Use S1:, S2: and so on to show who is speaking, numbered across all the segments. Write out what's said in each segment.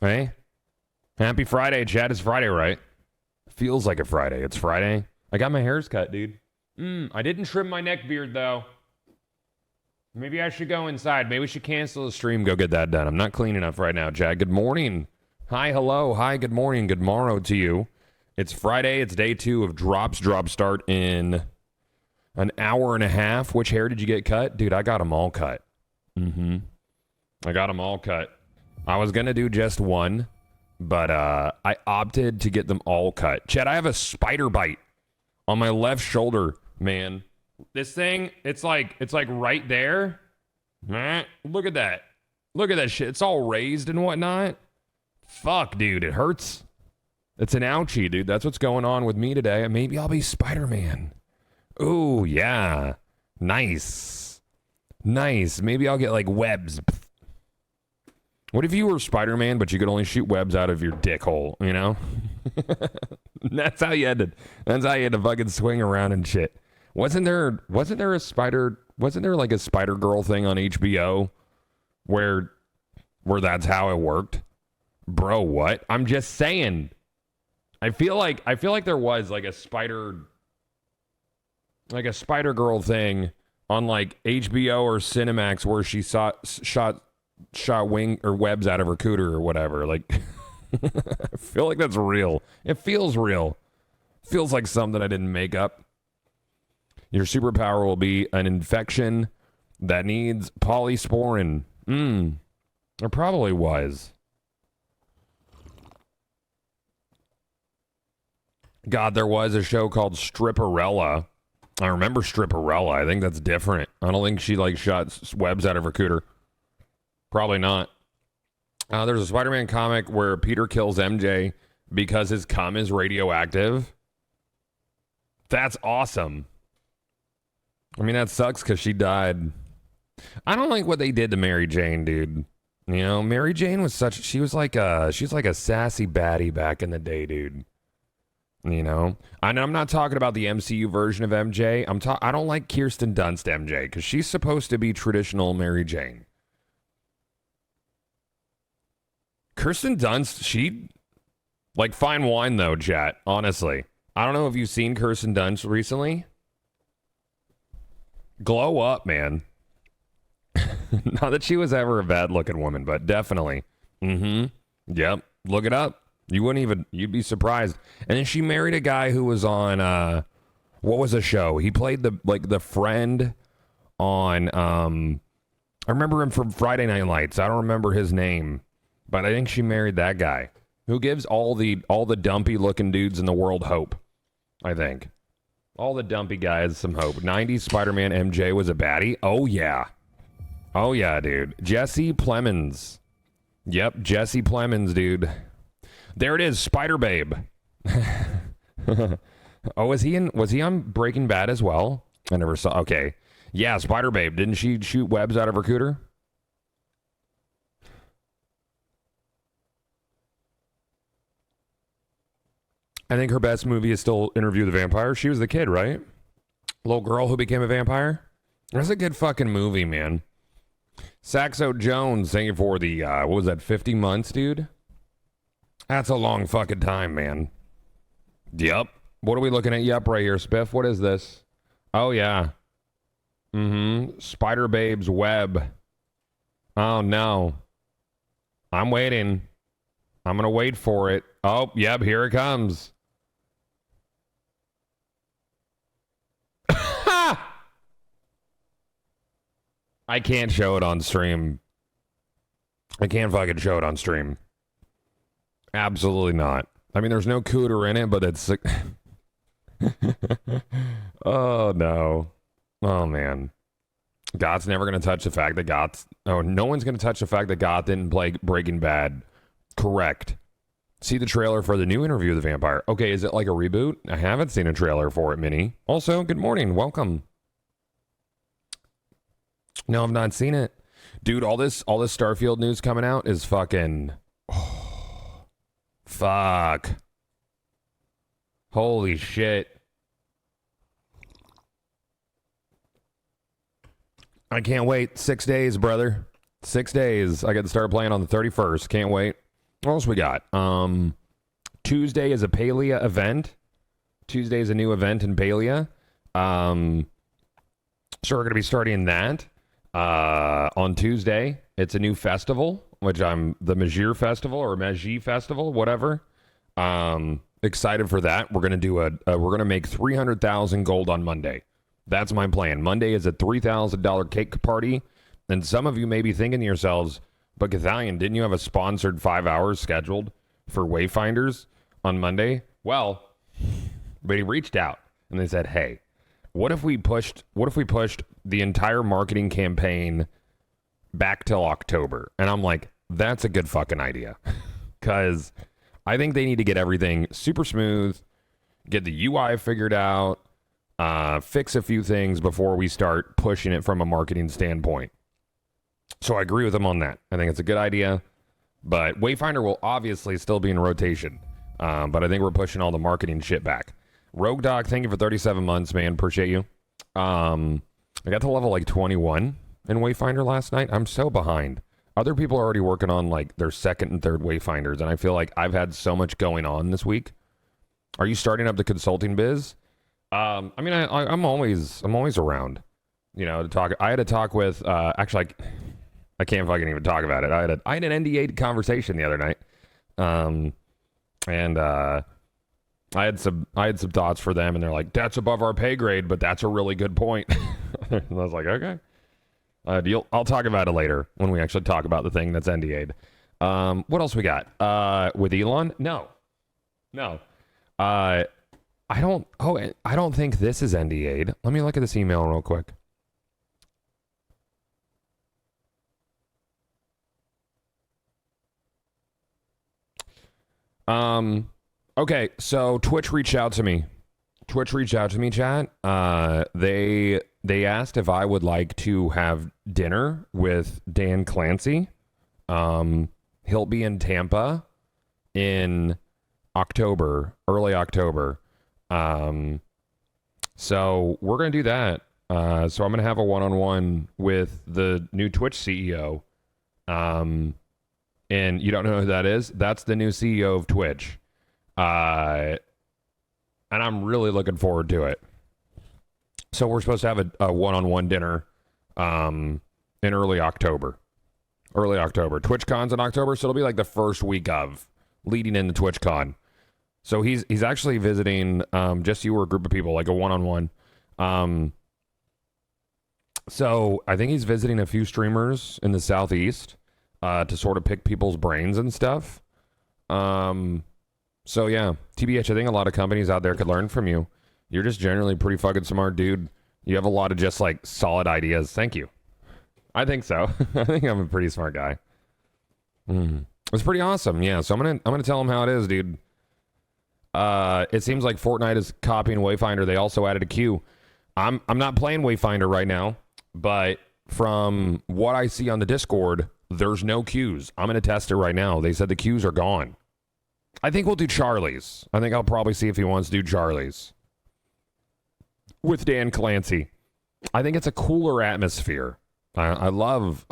S1: Hey? Happy Friday, Chad. It's Friday, right? Feels like a Friday. It's Friday. I got my hairs cut, dude. I didn't trim my neck beard, though. Maybe I should go inside. Maybe we should cancel the stream, go get that done. I'm not clean enough right now, Chad. Good morning. Hi, hello. Hi, good morning. Good morrow to you. It's Friday. It's day 2 of drops. Drop start in an hour and a half. Which hair did you get cut? Dude, I got them all cut. I got them all cut. I was going to do just one, but I opted to get them all cut. Chad, I have a spider bite on my left shoulder, man. This thing, it's like right there. Look at that. Look at that shit. It's all raised and whatnot. Fuck, dude, it hurts. It's an ouchie, dude. That's what's going on with me today. Maybe I'll be Spider-Man. Ooh, yeah. Nice. Nice. Maybe I'll get like webs. What if you were Spider-Man, but you could only shoot webs out of your dick hole, you know? That's how you had to fucking swing around and shit. Wasn't there a spider, wasn't there like a Spider Girl thing on HBO where that's how it worked? Bro, what? I'm just saying. I feel like there was like a spider girl thing on like HBO or Cinemax where she shot wing or webs out of her cooter or whatever. Like I feel like that's real. It feels real. Feels like something I didn't make up. Your superpower will be an infection that needs polysporin. There probably was. God, there was a show called Stripperella. I remember Stripperella. I think that's different. I don't think she like shot webs out of her cooter. Probably not. There's a Spider-Man comic where Peter kills MJ because his cum is radioactive. That's awesome. I mean, that sucks because she died. I don't like what they did to Mary Jane, dude. You know, Mary Jane was she was like a sassy baddie back in the day, dude. You know, and I'm not talking about the MCU version of MJ. I don't like Kirsten Dunst MJ because she's supposed to be traditional Mary Jane. Kirsten Dunst, she like fine wine though, chat. Honestly, I don't know if you've seen Kirsten Dunst recently. Glow up, man. Not that she was ever a bad looking woman, but definitely. Yep. Look it up. You'd be surprised. And then she married a guy who was on what was the show? He played the friend on I remember him from Friday Night Lights. I don't remember his name, but I think she married that guy who gives all the dumpy looking dudes in the world hope. I think. All the dumpy guys some hope. 90s Spider-Man MJ was a baddie. Oh yeah. Oh yeah, dude. Jesse Plemons. Yep, Jesse Plemons, dude. There it is, Spider Babe. Oh, was he on Breaking Bad as well? I never saw. Okay. Yeah, Spider Babe. Didn't she shoot webs out of her cooter? I think her best movie is still Interview with the Vampire. She was the kid, right? Little girl who became a vampire. That's a good fucking movie, man. Saxo Jones, thank you for the, what was that, 50 months, dude? That's a long fucking time, man. Yep. What are we looking at? Yep, right here, Spiff. What is this? Oh, yeah. Spider Babe's web. Oh, no. I'm waiting. I'm going to wait for it. Oh, yep, here it comes. I can't show it on stream. I can't fucking show it on stream. Absolutely not. I mean, there's no cooter in it, but it's... Oh, no. Oh, man. Goth's never going to touch the fact that Goth's... Oh, no one's going to touch the fact that Goth didn't play Breaking Bad. Correct. See the trailer for the new Interview with the Vampire. Okay, is it like a reboot? I haven't seen a trailer for it, Minnie. Also, good morning. Welcome. No, I've not seen it. Dude, all this Starfield news coming out is fucking... Oh, fuck. Holy shit. I can't wait. 6 days, brother. 6 days. I got to start playing on the 31st. Can't wait. What else we got? Tuesday is a Palia event. Tuesday is a new event in Palia. So we're going to be starting that on Tuesday. It's a new festival, which I'm the Majir Festival or Maji Festival, whatever. Excited for that. We're going to do we're going to make 300,000 gold on Monday. That's my plan. Monday is a $3,000 cake party. And some of you may be thinking to yourselves, but Gothalion, didn't you have a sponsored 5 hours scheduled for Wayfinders on Monday? Well, but he reached out and they said, hey, what if we pushed the entire marketing campaign back till October? And I'm like, that's a good fucking idea. Because I think they need to get everything super smooth, get the UI figured out, fix a few things before we start pushing it from a marketing standpoint. So I agree with them on that. I think it's a good idea. But Wayfinder will obviously still be in rotation. But I think we're pushing all the marketing shit back. Rogue Dog, thank you for 37 months, man. Appreciate you. I got to level like 21 in Wayfinder last night. I'm so behind. Other people are already working on like their second and third Wayfinders, and I feel like I've had so much going on this week. Are you starting up the consulting biz? I mean, I'm always around, you know, to talk. I had a talk with, actually, I can't fucking even talk about it. I had an NDA conversation the other night. And I had some thoughts for them, and they're like, that's above our pay grade, but that's a really good point. And I was like, okay. I'll talk about it later when we actually talk about the thing that's NDA'd. What else we got? With Elon? No. I don't think this is NDA'd. Let me look at this email real quick. Okay, so Twitch reached out to me. Chat. They asked if I would like to have dinner with Dan Clancy. He'll be in Tampa in October, early October. So we're gonna do that. So I'm gonna have a one-on-one with the new Twitch CEO. And you don't know who that is? That's the new CEO of Twitch. And I'm really looking forward to it. So we're supposed to have a one-on-one dinner in early October. TwitchCon's in October, so it'll be like the first week of leading into TwitchCon. So he's actually visiting just you or a group of people, like a one-on-one. So I think he's visiting a few streamers in the Southeast to sort of pick people's brains and stuff. So yeah, TBH, I think a lot of companies out there could learn from you. You're just generally pretty fucking smart, dude. You have a lot of just like solid ideas. Thank you. I think so. I think I'm a pretty smart guy. It's pretty awesome. Yeah, so I'm gonna tell him how it is, dude. It seems like Fortnite is copying Wayfinder. They also added a queue. I'm not playing Wayfinder right now, but from what I see on the Discord, there's no queues. I'm gonna test it right now. They said the queues are gone. I think we'll do Charlie's. I think I'll probably see if he wants to do Charlie's with Dan Clancy. I think it's a cooler atmosphere. I love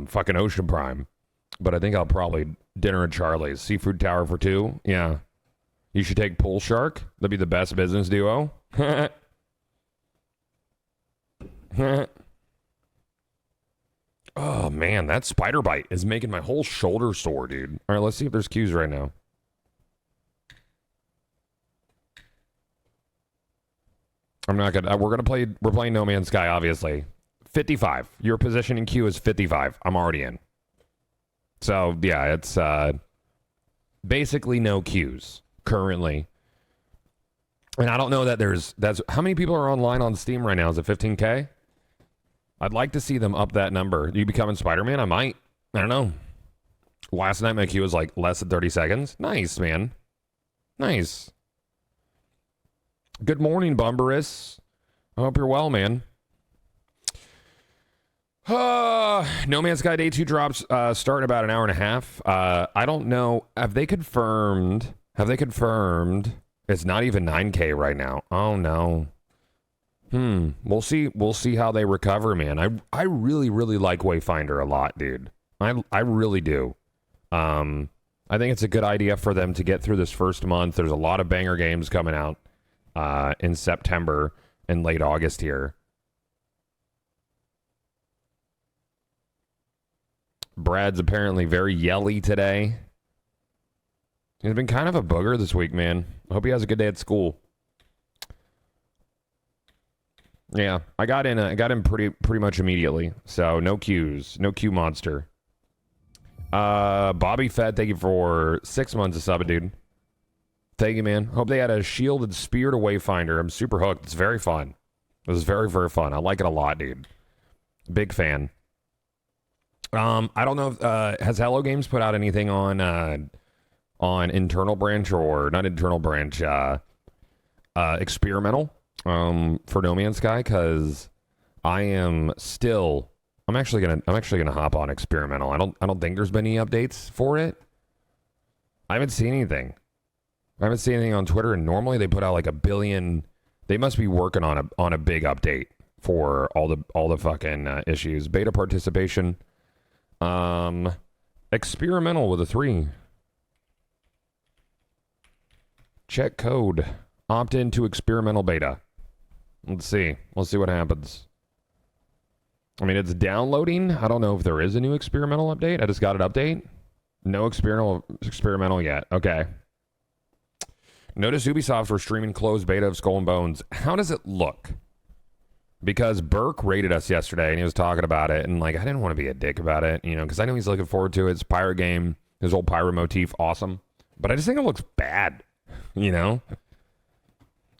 S1: fucking Ocean Prime, but I think I'll probably dinner at Charlie's. Seafood Tower for two. Yeah. You should take Pool Shark. That'd be the best business duo. Oh, man, that spider bite is making my whole shoulder sore, dude. All right, let's see if there's queues right now. I'm not gonna. We're playing No Man's Sky, obviously. 55. Your position in queue is 55. I'm already in. So yeah, it's basically no queues currently. And I don't know that that's how many people are online on Steam right now? Is it 15K? I'd like to see them up that number. You becoming Spider-Man? I might. I don't know. Last night my queue was like less than 30 seconds. Nice, man. Nice. Good morning, Bumberus. I hope you're well, man. No Man's Sky Day 2 drops start in about an hour and a half. I don't know. Have they confirmed? It's not even 9K right now. Oh, no. We'll see how they recover, man. I really, really like Wayfinder a lot, dude. I really do. I think it's a good idea for them to get through this first month. There's a lot of banger games coming out in September and late August here. Brad's apparently very yelly today. He's been kind of a booger this week, man. I hope he has a good day at school. Yeah, I got in pretty much immediately. So no queues, no queue monster. Bobby Fett, thank you for 6 months of subbing, dude. Thank you, man. Hope they had a shielded spear to Wayfinder. I'm super hooked. It's very fun. It was very, very fun. I like it a lot, dude. Big fan. I don't know if has Hello Games put out anything on internal branch or not internal branch experimental for No Man's Sky, because I'm actually gonna hop on experimental. I don't think there's been any updates for it. I haven't seen anything. I haven't seen anything on Twitter, and normally they put out like 1 billion. They must be working on a big update for all the fucking issues. Beta participation. Experimental with a 3. Check code. Opt into experimental beta. Let's see. We'll see what happens. I mean, it's downloading. I don't know if there is a new experimental update. I just got an update. No experimental yet. Okay. Notice Ubisoft were streaming closed beta of Skull and Bones. How does it look? Because Burke rated us yesterday, and he was talking about it, and like I didn't want to be a dick about it, you know, because I know he's looking forward to it. It's a pirate game. His old pirate motif, awesome. But I just think it looks bad, you know?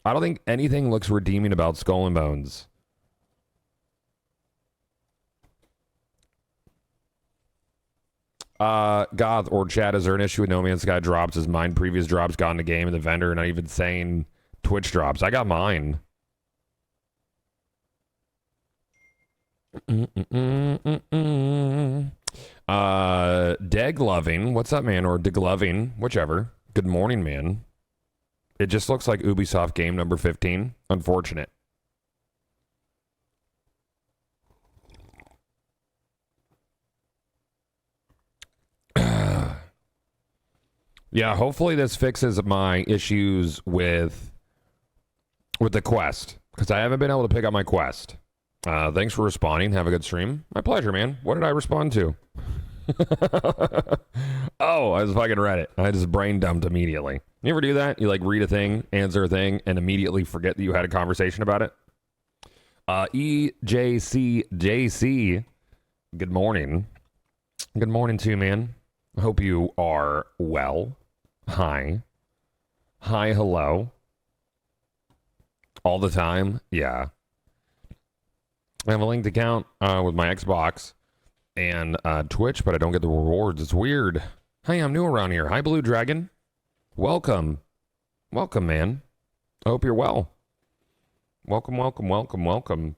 S1: I don't think anything looks redeeming about Skull and Bones. Goth or chat, is there an issue with No Man's Sky drops? Is mine previous drops gone to game and the vendor not even saying Twitch drops? I got mine. Degloving, what's up, man? Or Degloving, whichever. Good morning, man. It just looks like Ubisoft game number 15. Unfortunate. Yeah, hopefully this fixes my issues with the quest, because I haven't been able to pick up my quest. Thanks for responding. Have a good stream. My pleasure, man. What did I respond to? Oh, I just fucking read it. I just brain dumped immediately. You ever do that? You like read a thing, answer a thing, and immediately forget that you had a conversation about it? EJCJC. Good morning. Good morning to you, man. I hope you are well. Hi. Hi, hello. All the time? Yeah. I have a linked account with my Xbox and Twitch, but I don't get the rewards. It's weird. Hey, I'm new around here. Hi, Blue Dragon. Welcome. Welcome, man. I hope you're well. Welcome, welcome, welcome, welcome.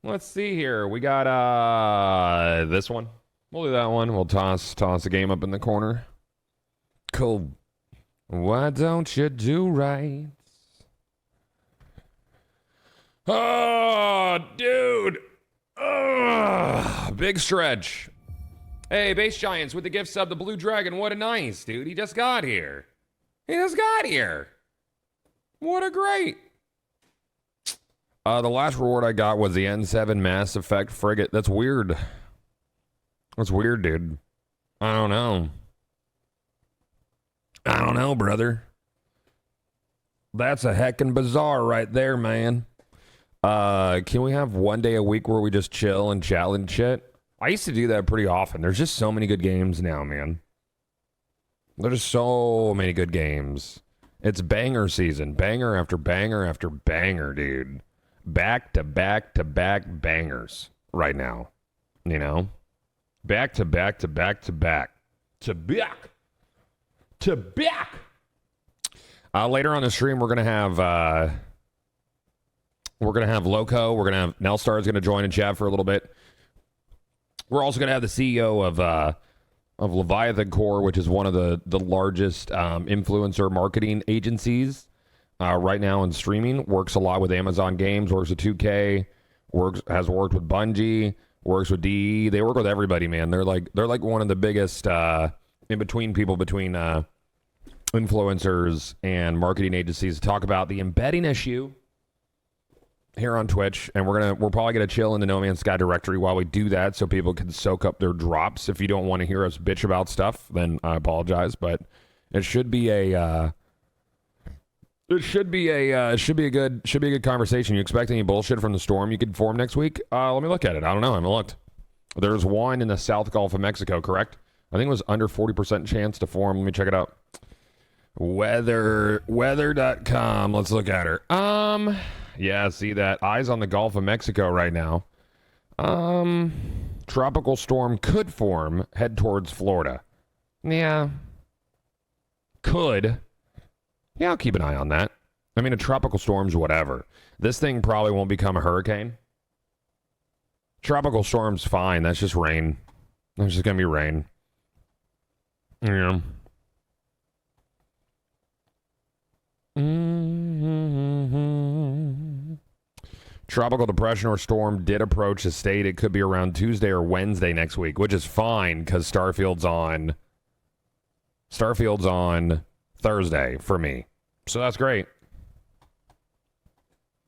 S1: Let's see here. We got this one. We'll do that one. We'll toss the game up in the corner. Cool. Why don't you do right? Oh, dude. Big stretch. Hey, Base Giants with the gift sub, the Blue Dragon. What a nice, dude. He just got here. What a great. The last reward I got was the N7 Mass Effect Frigate. That's weird. That's weird, dude. I don't know, brother. That's a heckin' bizarre right there, man. Can we have one day a week where we just chill and chat and shit? I used to do that pretty often. There's just so many good games now, man. There's so many good games. It's banger season. Banger after banger after banger, dude. Back to back to back bangers right now. You know? Back to back to back to back. To back. To back. Later on the stream, we're going to have Loco. We're going to have Nelstar's going to join in chat for a little bit. We're also going to have the CEO of Leviathan Core, which is one of the largest influencer marketing agencies right now in streaming. Works a lot with Amazon Games, works with 2K, has worked with Bungie, works with DE. They work with everybody, man. They're like one of the biggest in between people between influencers and marketing agencies to talk about the embedding issue here on Twitch, and we're probably gonna chill in the No Man's Sky directory while we do that, so people can soak up their drops. If you don't want to hear us bitch about stuff, then I apologize, but it should be a good conversation. You expect any bullshit from the storm you could form next week? Let me look at it. I don't know. I haven't looked. There's one in the South Gulf of Mexico, correct? I think it was under 40% chance to form. Let me check it out. Weather.com. Let's look at her. Yeah, see that. Eyes on the Gulf of Mexico right now. Tropical storm could form, head towards Florida. Yeah. Could. Yeah, I'll keep an eye on that. I mean, a tropical storm's whatever. This thing probably won't become a hurricane. Tropical storm's fine. That's just rain. That's just going to be rain. Yeah. Tropical depression or storm did approach the state. It could be around Tuesday or Wednesday next week, which is fine because Starfield's on Thursday for me. So that's great.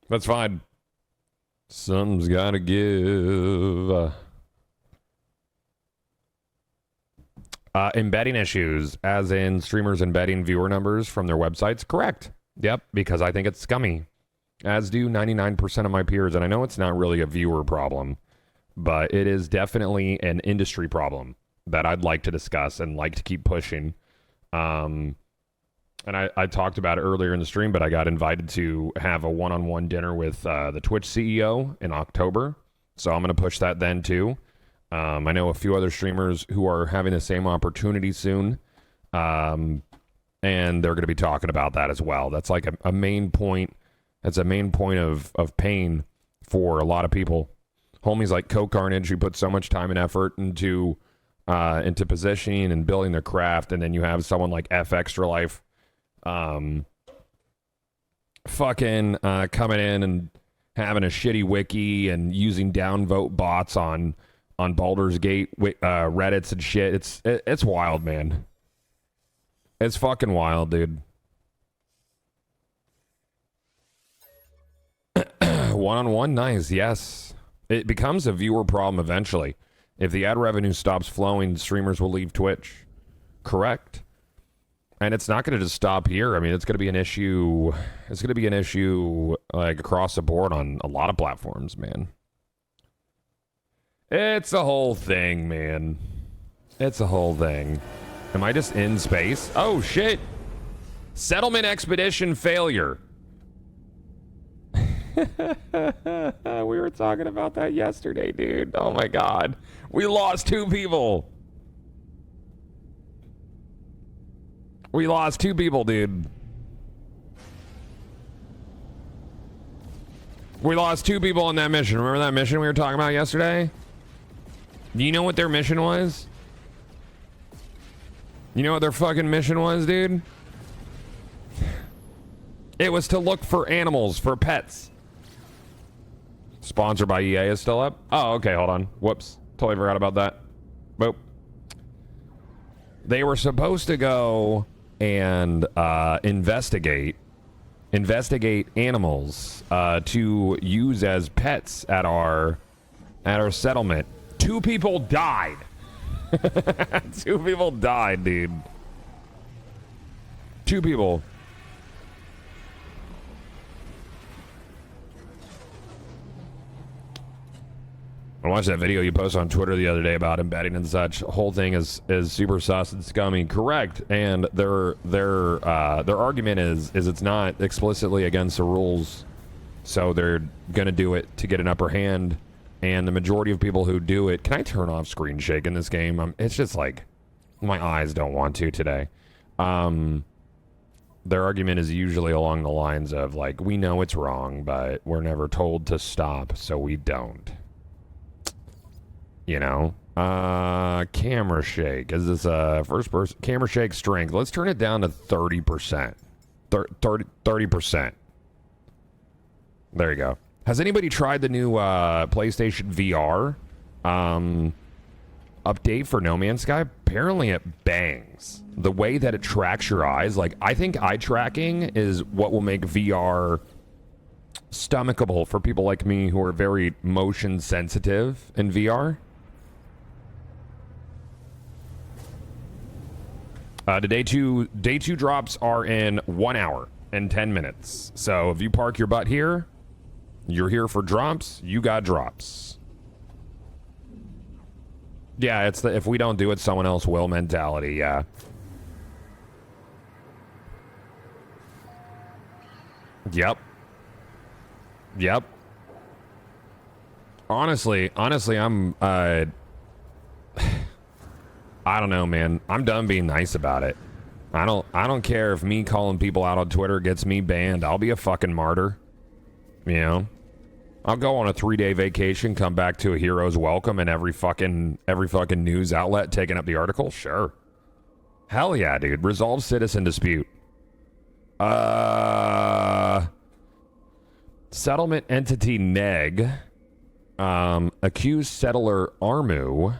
S1: That's fine. Something's gotta give. Embedding issues, as in streamers embedding viewer numbers from their websites. Correct. Yep, because I think it's scummy. As do 99% of my peers. And I know it's not really a viewer problem, but it is definitely an industry problem that I'd like to discuss and like to keep pushing. And I talked about it earlier in the stream, but I got invited to have a one-on-one dinner with the Twitch CEO in October. So I'm going to push that then too. I know a few other streamers who are having the same opportunity soon. And they're going to be talking about that as well. That's like a main point. That's a main point of pain for a lot of people. Homies like Coke Carnage, who put so much time and effort into positioning and building their craft, and then you have someone like F Extra Life coming in and having a shitty wiki and using downvote bots on Baldur's Gate Reddits and shit. It's wild, man. It's fucking wild, dude. One-on-one, nice, yes. It becomes a viewer problem eventually. If the ad revenue stops flowing, streamers will leave Twitch. Correct. And it's not going to just stop here. I mean, it's going to be an issue. It's going to be an issue like across the board on a lot of platforms, man. It's a whole thing, man. It's a whole thing. Am I just in space? Oh, shit. Settlement expedition failure. We were talking about that yesterday, dude. Oh my god. We lost 2 people. We lost 2 people, dude. We lost 2 people on that mission. Remember that mission we were talking about yesterday? Do you know what their mission was? You know what their fucking mission was, dude? It was to look for animals, for pets. Sponsored by EA is still up? Oh, okay, hold on. Whoops. Totally forgot about that. Boop. They were supposed to go and investigate animals to use as pets at our settlement. 2 people died. 2 people died, dude. 2 people. I watched that video you posted on Twitter the other day about embedding and such. The whole thing is super sus and scummy. Correct. And their argument is it's not explicitly against the rules, so they're gonna do it to get an upper hand. And the majority of people who do it, can I turn off screen shake in this game? It's just like my eyes don't want to today. Their argument is usually along the lines of like, we know it's wrong, but we're never told to stop, so we don't. You know, camera shake. Is this a first person? Camera shake strength. Let's turn it down to 30%. 30%. There you go. Has anybody tried the new PlayStation VR? Update for No Man's Sky. Apparently it bangs. The way that it tracks your eyes, like, I think eye tracking is what will make VR stomachable for people like me who are very motion sensitive in VR. The day two drops are in 1 hour and 10 minutes. So if you park your butt here, you're here for drops. You got drops. Yeah, it's the if we don't do it, someone else will mentality. Yeah. Yep. Honestly, I'm I don't know, man. I'm done being nice about it. I don't care if me calling people out on Twitter gets me banned. I'll be a fucking martyr. You know? I'll go on a 3-day vacation, come back to a hero's welcome and every fucking news outlet taking up the article. Sure. Hell yeah, dude. Resolve citizen dispute. Settlement entity neg. Accused settler Armu.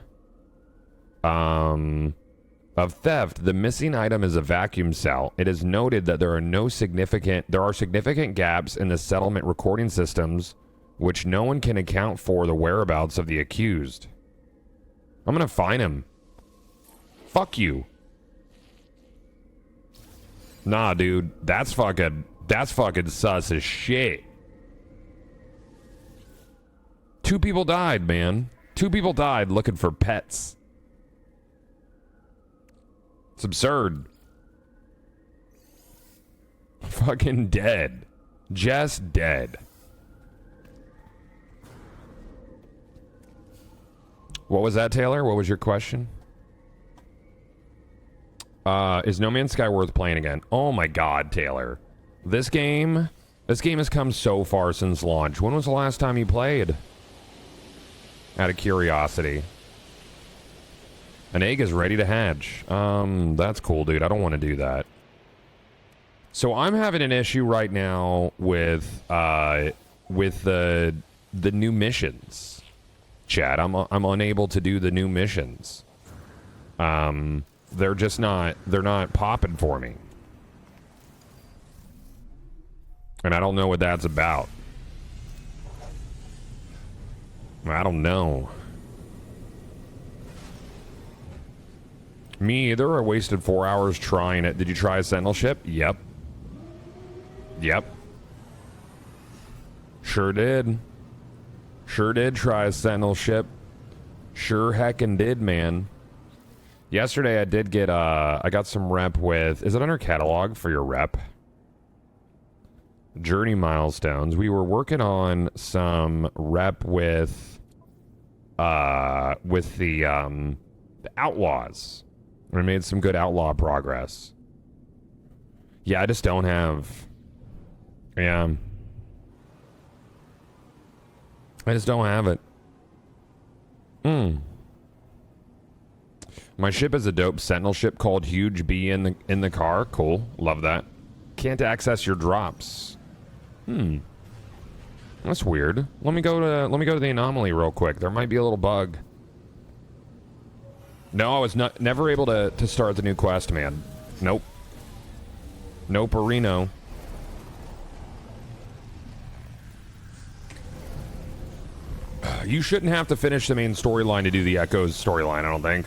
S1: Of theft. The missing item is a vacuum cell. It is noted that there are significant gaps in the settlement recording systems, which no one can account for the whereabouts of the accused. I'm gonna fine him. Fuck you. Nah, dude. That's fucking sus as shit. 2 people died, man. 2 people died looking for pets. It's absurd. Fucking dead. Just dead. What was that, Taylor? What was your question? Is No Man's Sky worth playing again? Oh my god, Taylor. This game has come so far since launch. When was the last time you played? Out of curiosity. An egg is ready to hatch. That's cool, dude. I don't want to do that. So I'm having an issue right now with the new missions. Chat, I'm unable to do the new missions. They're not popping for me. And I don't know what that's about. I don't know. Me either. I wasted 4 hours trying it. Did you try a Sentinel ship? Yep. Sure did. Sure did try a Sentinel ship. Sure heckin' did, man. Yesterday I did get, I got some rep with, is it under catalog for your rep? Journey milestones. We were working on some rep with the Outlaws. We made some good outlaw progress. Yeah, I just don't have... Yeah. I just don't have it. My ship is a dope Sentinel ship called Huge B in the car. Cool. Love that. Can't access your drops. That's weird. Let me go to the anomaly real quick. There might be a little bug. No, I was never able to start the new quest, man. Nope. Nope, Reno. You shouldn't have to finish the main storyline to do the Echoes storyline, I don't think.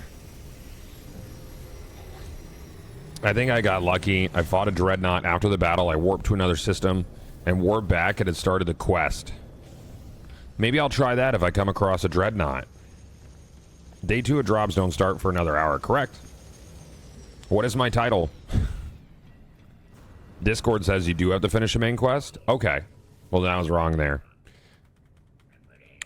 S1: I think I got lucky. I fought a Dreadnought after the battle. I warped to another system and warped back and it started the quest. Maybe I'll try that if I come across a Dreadnought. Day 2 of drops don't start for another hour. Correct. What is my title? Discord says you do have to finish the main quest? Okay. Well, then I was wrong there.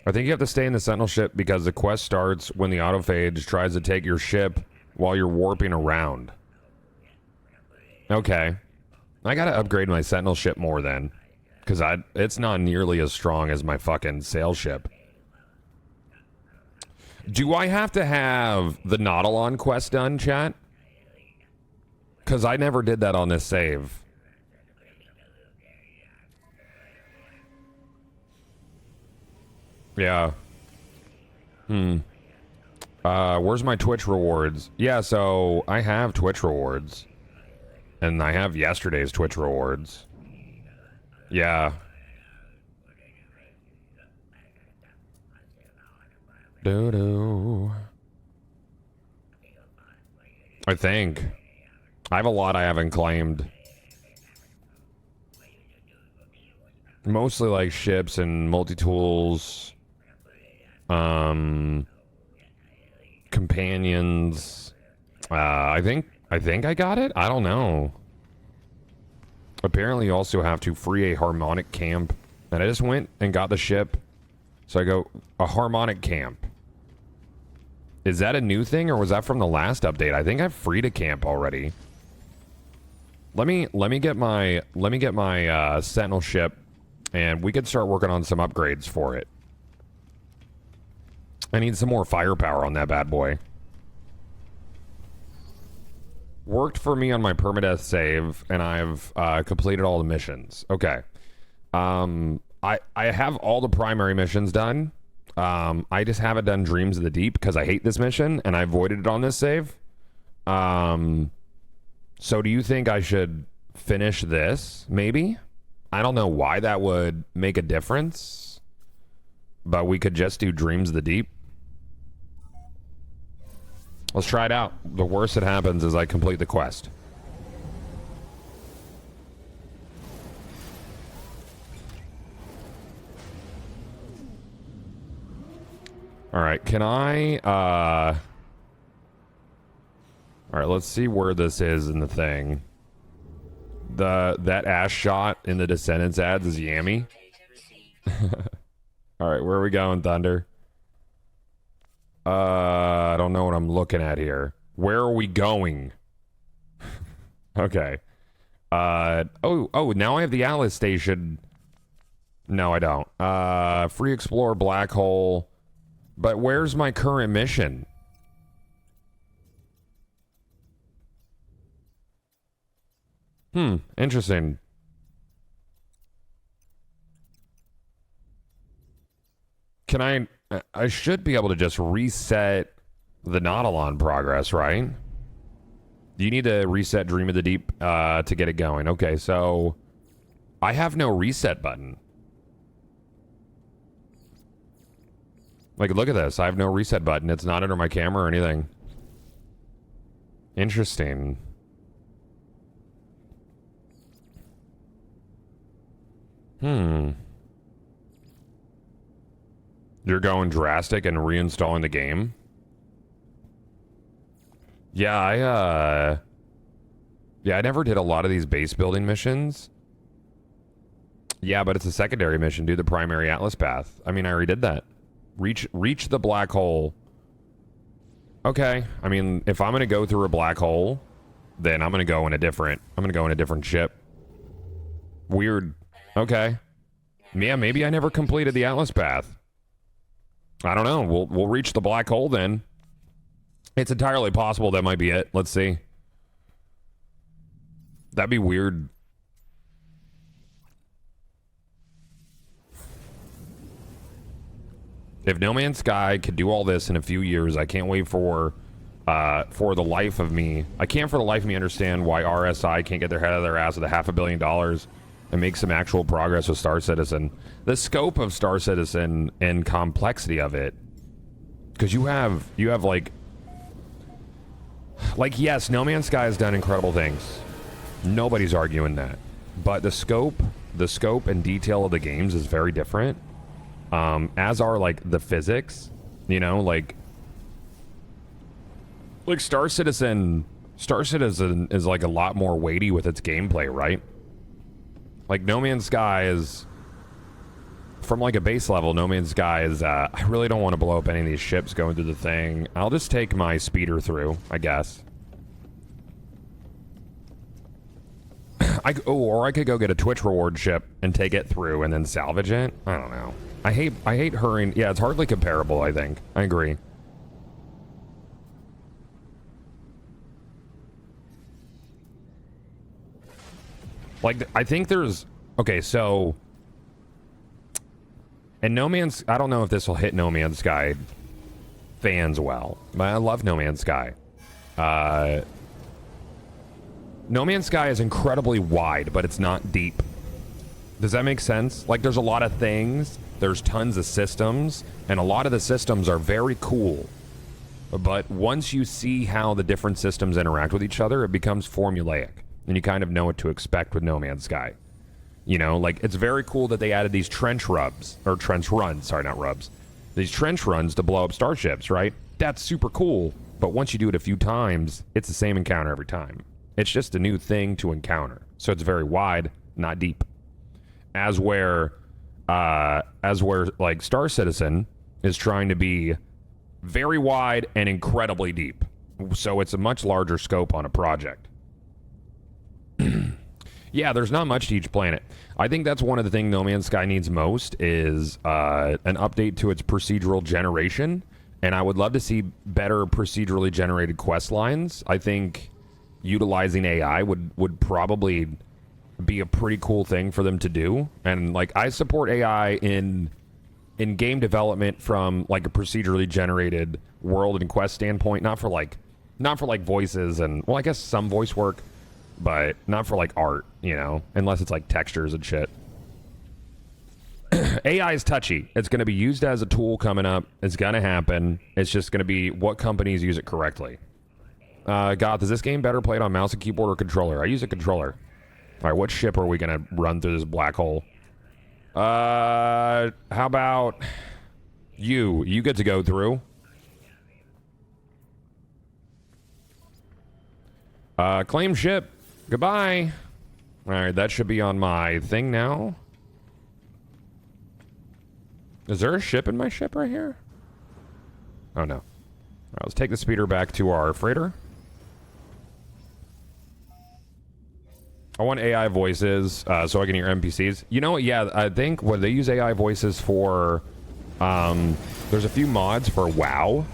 S1: I think you have to stay in the Sentinel ship because the quest starts when the autophage tries to take your ship while you're warping around. Okay. I gotta upgrade my Sentinel ship more then. Because it's not nearly as strong as my fucking sail ship. Do I have to have the Nautilon quest done, chat? Because I never did that on this save. Yeah. Where's my Twitch rewards? Yeah, so I have Twitch rewards. And I have yesterday's Twitch rewards. Yeah. Doo-doo. I think. I have a lot I haven't claimed. Mostly like ships and multi-tools. Companions. I think I got it? I don't know. Apparently you also have to free a harmonic camp. And I just went and got the ship. So I go, a harmonic camp. Is that a new thing or was that from the last update? I think I've freed a camp already. Let me get my Sentinel ship and we could start working on some upgrades for it. I need some more firepower on that bad boy. Worked for me on my permadeath save, and I've completed all the missions. Okay. I have all the primary missions done. I just haven't done Dreams of the Deep because I hate this mission, and I avoided it on this save. So do you think I should finish this? Maybe? I don't know why that would make a difference, but we could just do Dreams of the Deep. Let's try it out. The worst that happens is I complete the quest. All right, can I... All right, let's see where this is in the thing. That ass shot in the Descendants ads is yammy. All right, where are we going, Thunder? I don't know what I'm looking at here. Where are we going? Okay. Oh, now I have the Atlas Station. No, I don't. Free Explore Black Hole. But where's my current mission? Interesting. Can I should be able to just reset the Nautilon progress, right? You need to reset Dream of the Deep to get it going. Okay, so I have no reset button. Like, look at this. I have no reset button. It's not under my camera or anything. Interesting. You're going drastic and reinstalling the game? Yeah, I never did a lot of these base building missions. Yeah, but it's a secondary mission. Do the primary Atlas path. I mean, I already did that. Reach the black hole. Okay. I mean, if I'm going to go through a black hole, then I'm going to go in a different ship. Weird. Okay. Yeah, maybe I never completed the Atlas path. I don't know. We'll reach the black hole then. It's entirely possible that might be it. Let's see. That'd be weird. If No Man's Sky could do all this in a few years, I can't wait for the life of me. I can't for the life of me understand why RSI can't get their head out of their ass with $500 million and make some actual progress with Star Citizen. The scope of Star Citizen and complexity of it, because you have like yes, No Man's Sky has done incredible things. Nobody's arguing that, but the scope and detail of the games is very different. As are like the physics, you know, like Star Citizen is like a lot more weighty with its gameplay, right? Like No Man's Sky is, from like a base level, No Man's Sky is, I really don't want to blow up any of these ships going through the thing. I'll just take my speeder through, I guess. Or I could go get a Twitch reward ship and take it through and then salvage it. I don't know. I hate hurrying. Yeah, it's hardly comparable, I think. I agree. Like, I think there's... Okay, so... And No Man's... I don't know if this will hit No Man's Sky fans well. I love No Man's Sky. No Man's Sky is incredibly wide, but it's not deep. Does that make sense? Like, there's a lot of things, there's tons of systems, and a lot of the systems are very cool. But once you see how the different systems interact with each other, it becomes formulaic, and you kind of know what to expect with No Man's Sky. You know, like, it's very cool that they added these trench runs, sorry, not rubs. These trench runs to blow up starships, right? That's super cool, but once you do it a few times, it's the same encounter every time. It's just a new thing to encounter. So it's very wide, not deep. As where like Star Citizen is trying to be very wide and incredibly deep. So it's a much larger scope on a project. Yeah, there's not much to each planet. I think that's one of the things No Man's Sky needs most is an update to its procedural generation. And I would love to see better procedurally generated quest lines. I think utilizing AI would probably be a pretty cool thing for them to do. And like, I support AI in game development from like a procedurally generated world and quest standpoint, not for like voices and, well, I guess some voice work, but not for like art, you know, unless it's like textures and shit. AI is touchy. It's going to be used as a tool coming up. It's going to happen. It's just going to be what companies use it correctly. Goth, is this game better played on mouse and keyboard or controller? I use a controller. All right, what ship are we going to run through this black hole? How about you? You get to go through. Claim ship. Goodbye. All right, that should be on my thing now. Is there a ship in my ship right here? Oh, no. All right, let's take the speeder back to our freighter. I want AI voices so I can hear NPCs. You know what? Yeah, I think when they use AI voices for... there's a few mods for WoW.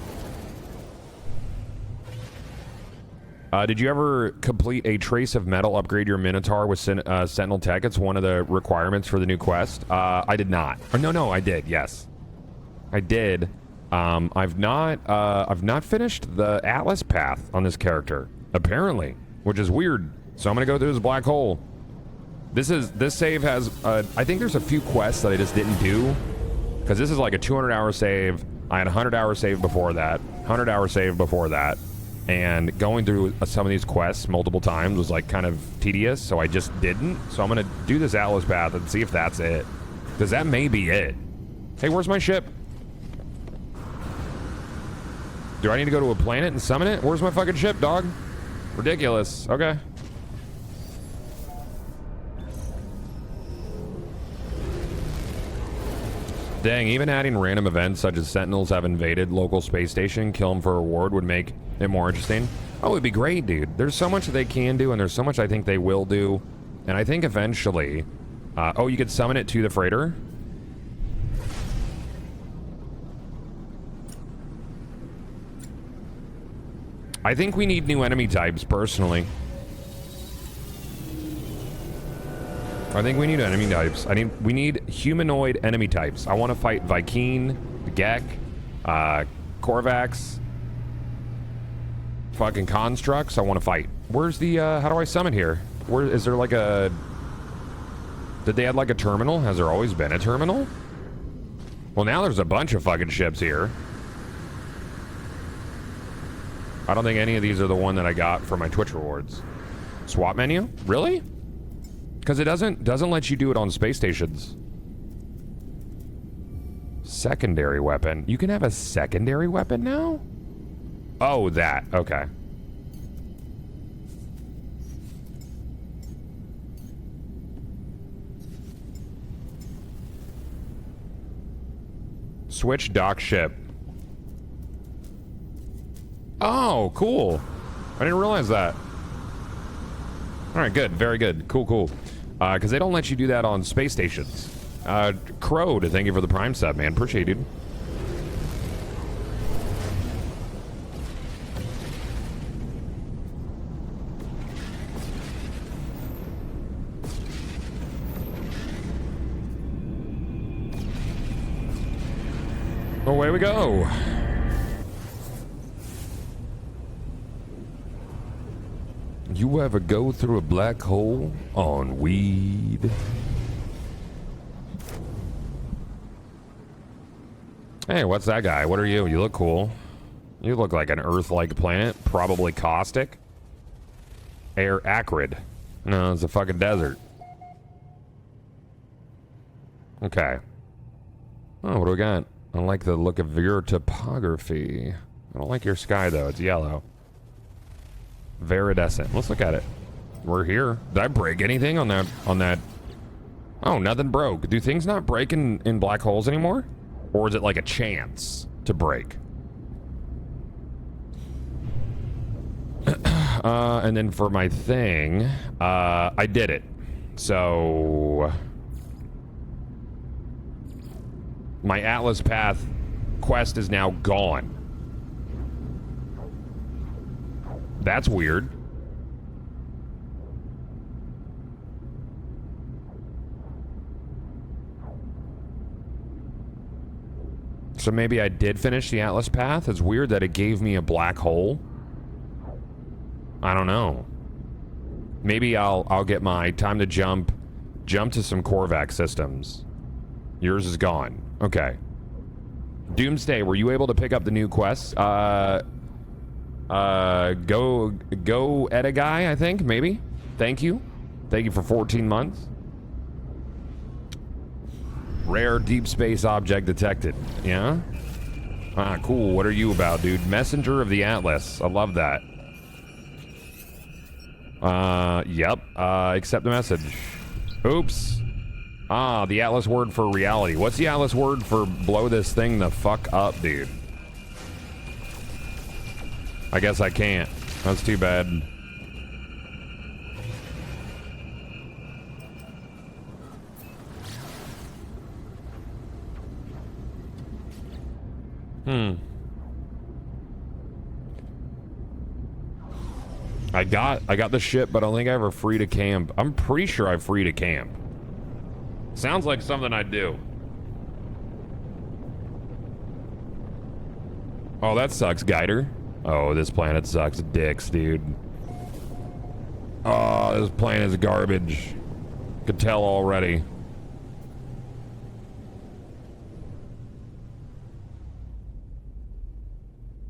S1: Did you ever complete a Trace of Metal, upgrade your Minotaur with Sentinel Tech? It's one of the requirements for the new quest. I did not. Or no, I did. Yes, I did. I've not finished the Atlas path on this character, apparently, which is weird. So I'm gonna go through this black hole. This save has. I think there's a few quests that I just didn't do because this is like a 200-hour save. I had a 100-hour save before that, 100-hour save before that. And going through some of these quests multiple times was like kind of tedious, so I just didn't. So I'm gonna do this Atlas path and see if that's it, because that may be it. Hey, where's my ship? Do I need to go to a planet and summon it? Where's my fucking ship, dog? Ridiculous. Okay. Dang, even adding random events such as Sentinels have invaded local space station, kill them for a reward would make it more interesting. Oh, it'd be great, dude. There's so much that they can do, and there's so much I think they will do. And I think eventually... oh, you could summon it to the freighter? I think we need new enemy types, personally. I think we need enemy types. We need humanoid enemy types. I want to fight Vy'keen, Gek, Korvax, fucking constructs. I want to fight. Where's the, how do I summon here? Where, is there like a... Did they add like a terminal? Has there always been a terminal? Well, now there's a bunch of fucking ships here. I don't think any of these are the one that I got for my Twitch rewards. Swap menu? Really? Because it doesn't let you do it on space stations. Secondary weapon. You can have a secondary weapon now? Oh, that. Okay. Switch dock ship. Oh, cool. I didn't realize that. All right, good. Very good. Cool, cool. Because they don't let you do that on space stations. Crow, to thank you for the Prime sub, man. Appreciate it, dude. Away we go. You ever go through a black hole on weed? Hey, what's that guy? What are you? You look cool. You look like an Earth-like planet. Probably caustic. Air acrid. No, it's a fucking desert. Okay. Oh, what do we got? I like the look of your topography. I don't like your sky, though. It's yellow. Viridescent. Let's look at it. We're here. Did I break anything on that? Oh, nothing broke. Do things not break in black holes anymore? Or is it like a chance to break? And then for my thing, I did it. So my Atlas Path quest is now gone. That's weird. So maybe I did finish the Atlas Path. It's weird that it gave me a black hole. I don't know. Maybe I'll get my time to jump to some Korvac systems. Yours is gone. Okay. Doomsday, were you able to pick up the new quests? Go Edda guy, I think, maybe. Thank you. Thank you for 14 months. Rare deep space object detected. Yeah? Ah, cool. What are you about, dude? Messenger of the Atlas. I love that. Yep. Accept the message. Oops. Ah, the Atlas word for reality. What's the Atlas word for blow this thing the fuck up, dude? I guess I can't. That's too bad. I got the ship, but I don't think I ever freed a camp. I'm pretty sure I freed a camp. Sounds like something I'd do. Oh, that sucks, Guider. Oh, this planet sucks dicks, dude. Oh, this planet is garbage. Could tell already.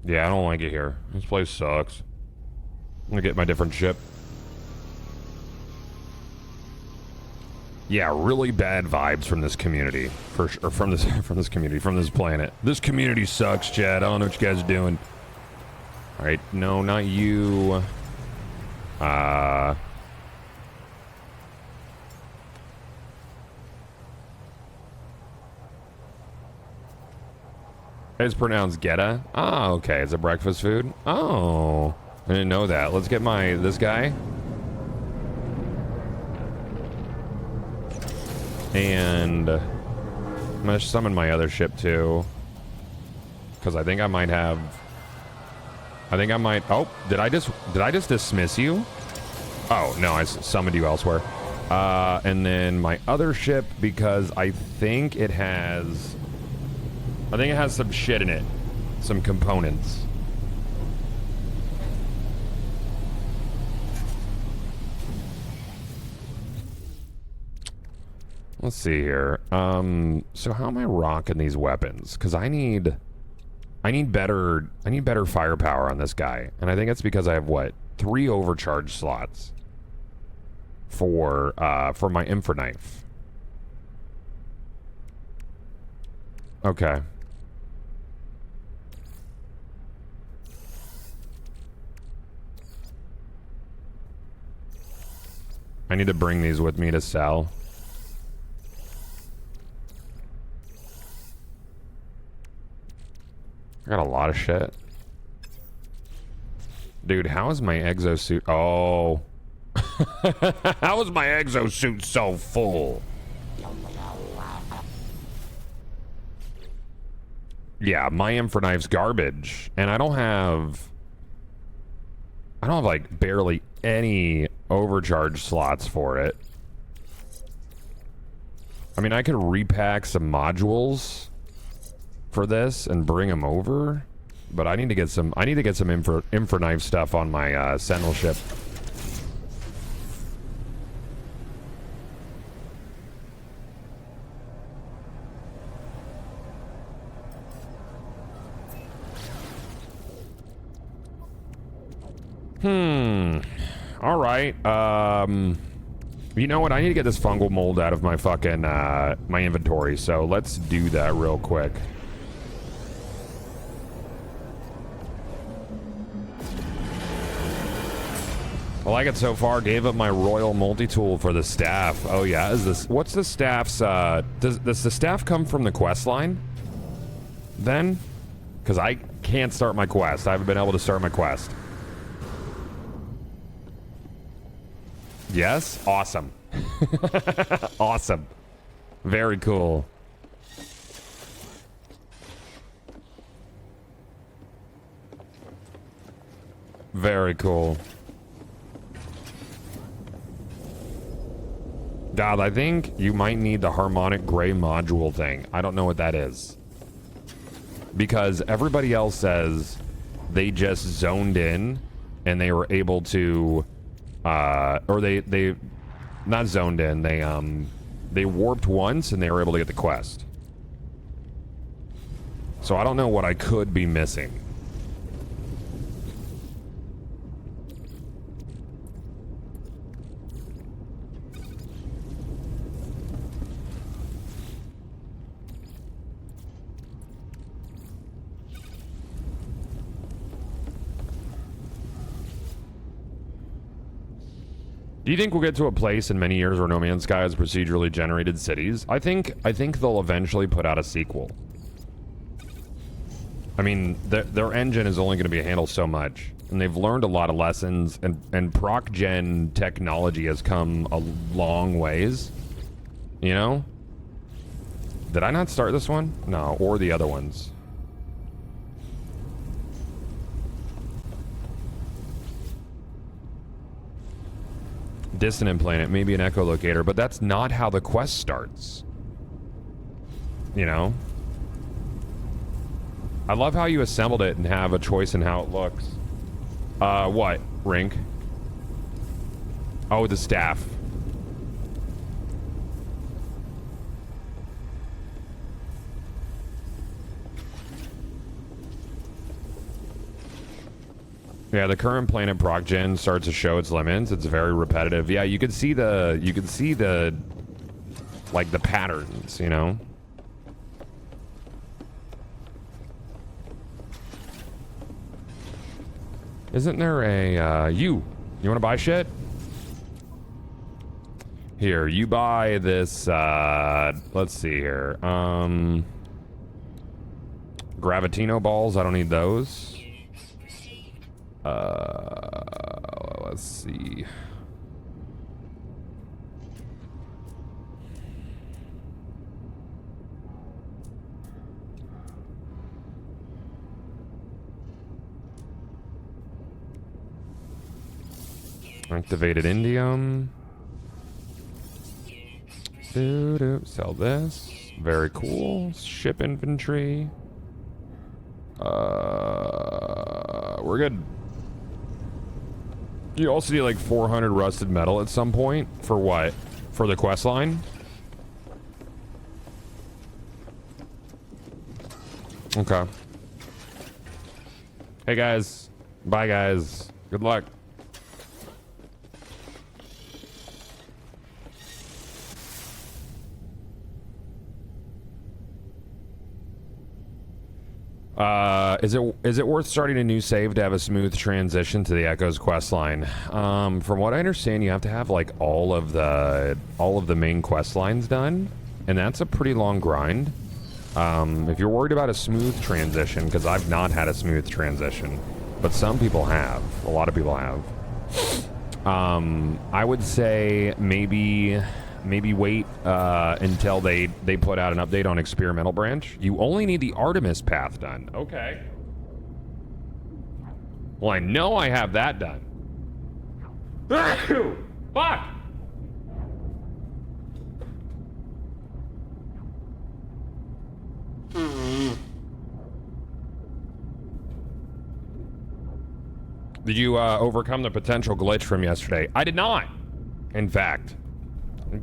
S1: Yeah, I don't like it here. This place sucks. I'm gonna get my different ship. Yeah, really bad vibes from this community, for sure. From this planet. This community sucks, Chad. I don't know what you guys are doing. All right, no, not you. It's pronounced Geta. Oh, okay. It's a breakfast food. Oh, I didn't know that. Let's get this guy. And I'm gonna summon my other ship too, because I think I might. Oh, did I just dismiss you? Oh no, I summoned you elsewhere. And then my other ship, because I think it has some shit in it, some components. Let's see here. So how am I rocking these weapons? Because I need better firepower on this guy, and I think it's because I have 3 overcharge slots for my infra knife. Okay. I need to bring these with me to sell. I got a lot of shit. Dude, how is my exosuit? Oh. How is my exosuit so full? Yeah, my infra knife's garbage. And I don't have like barely any overcharge slots for it. I mean, I could repack some modules for this and bring them over, but I need to get some infra knife stuff on my Sentinel ship. All right. You know what? I need to get this fungal mold out of my fucking, my inventory. So let's do that real quick. I like it so far. Gave up my royal multi-tool for the staff. Oh yeah, is this... What's the staff's... Does the staff come from the quest line? Then? Because I can't start my quest. I haven't been able to start my quest. Yes? Awesome. Awesome. Very cool. Very cool. God, I think you might need the harmonic gray module thing. I don't know what that is. Because everybody else says they just zoned in and they were able to, or they not zoned in, they warped once and they were able to get the quest. So I don't know what I could be missing. Do you think we'll get to a place in many years where No Man's Sky has procedurally generated cities? I think they'll eventually put out a sequel. I mean, their engine is only going to be handled so much, and they've learned a lot of lessons, and proc gen technology has come a long ways. You know? Did I not start this one? No, or the other ones. Dissonant planet, maybe an echolocator, but that's not how the quest starts. You know? I love how you assembled it and have a choice in how it looks. What? Rink? Oh, the staff. Yeah, the current planet proc gen starts to show its limits. It's very repetitive. Yeah, you can see the like the patterns, you know? Isn't there a you want to buy shit? Here, you buy this let's see here. Gravitino balls, I don't need those. Let's see. Activated indium. Sell this. Very cool. Ship inventory. We're good. You also need like 400 rusted metal at some point. For what? For the quest line? Okay. Hey guys. Bye guys. Good luck. Is it worth starting a new save to have a smooth transition to the Echo's quest line? From what I understand, you have to have like all of the main quest lines done, and that's a pretty long grind. If you're worried about a smooth transition, because I've not had a smooth transition, but some people have, a lot of people have. I would say maybe wait until they put out an update on Experimental Branch. You only need the Artemis path done. Okay. Well, I know I have that done. Fuck! Did you overcome the potential glitch from yesterday? I did not, in fact.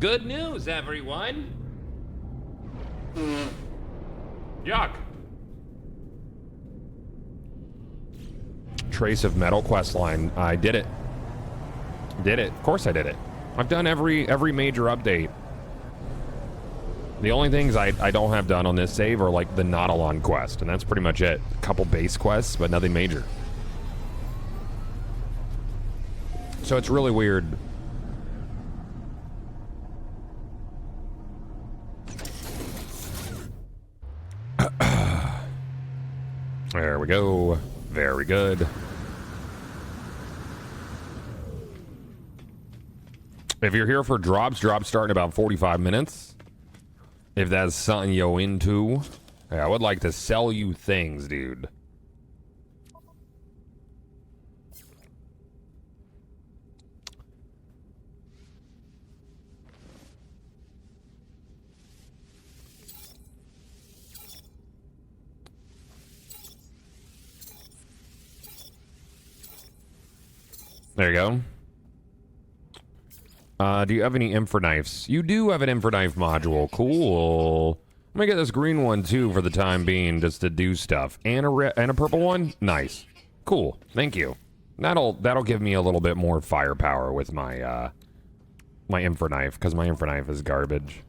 S1: Good news, everyone. Yuck. Trace of metal quest line. I did it. Did it. Of course I did it. I've done every major update. The only things I don't have done on this save are like the Nautilon quest, and that's pretty much it. A couple base quests, but nothing major. So it's really weird. There we go. Very good. If you're here for drops start in about 45 minutes. If that's something you're into. Yeah, I would like to sell you things, dude. There you go. Do you have any infra knives? You do have an infra knife module. Cool. I'm gonna get this green one too for the time being, just to do stuff. And a purple one. Nice. Cool. Thank you. That'll give me a little bit more firepower with my my infra knife, because my infra knife is garbage.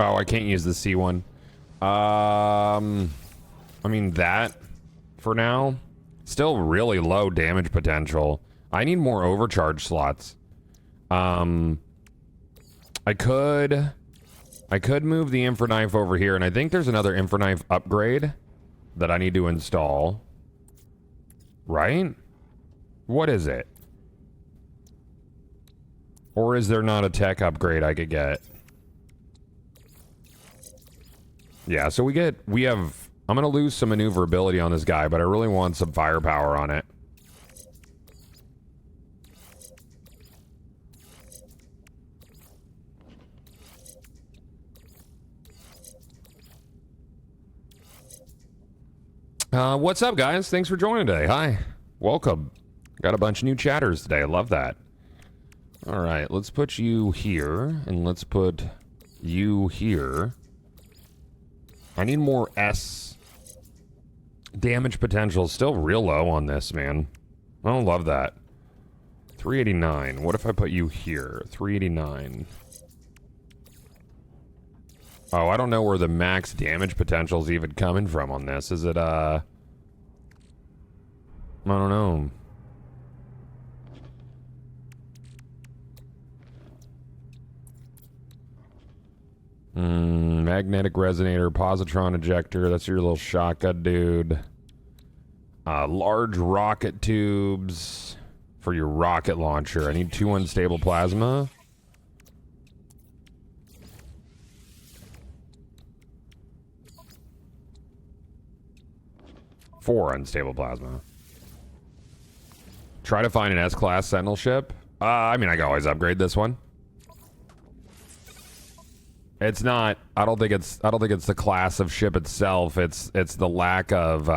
S1: Oh, I can't use the C one. I mean, that, for now, still really low damage potential. I need more overcharge slots. I could move the infra knife over here, and I think there's another infra knife upgrade that I need to install. Right? What is it? Or is there not a tech upgrade I could get? Yeah, so we have, I'm going to lose some maneuverability on this guy, but I really want some firepower on it. What's up, guys? Thanks for joining today. Hi. Welcome. Got a bunch of new chatters today. I love that. All right, let's put you here, and let's put you here. I need more S. Damage potential is still real low on this, man. I don't love that. 389. What if I put you here? 389. Oh, I don't know where the max damage potential is even coming from on this. Is it, I don't know. Magnetic resonator, positron ejector. That's your little shotgun, dude. Large rocket tubes for your rocket launcher. I need 2 unstable plasma. Four unstable plasma. Try to find an S-class Sentinel ship. I mean, I can always upgrade this one. It's not. I don't think it's the class of ship itself. It's the lack of.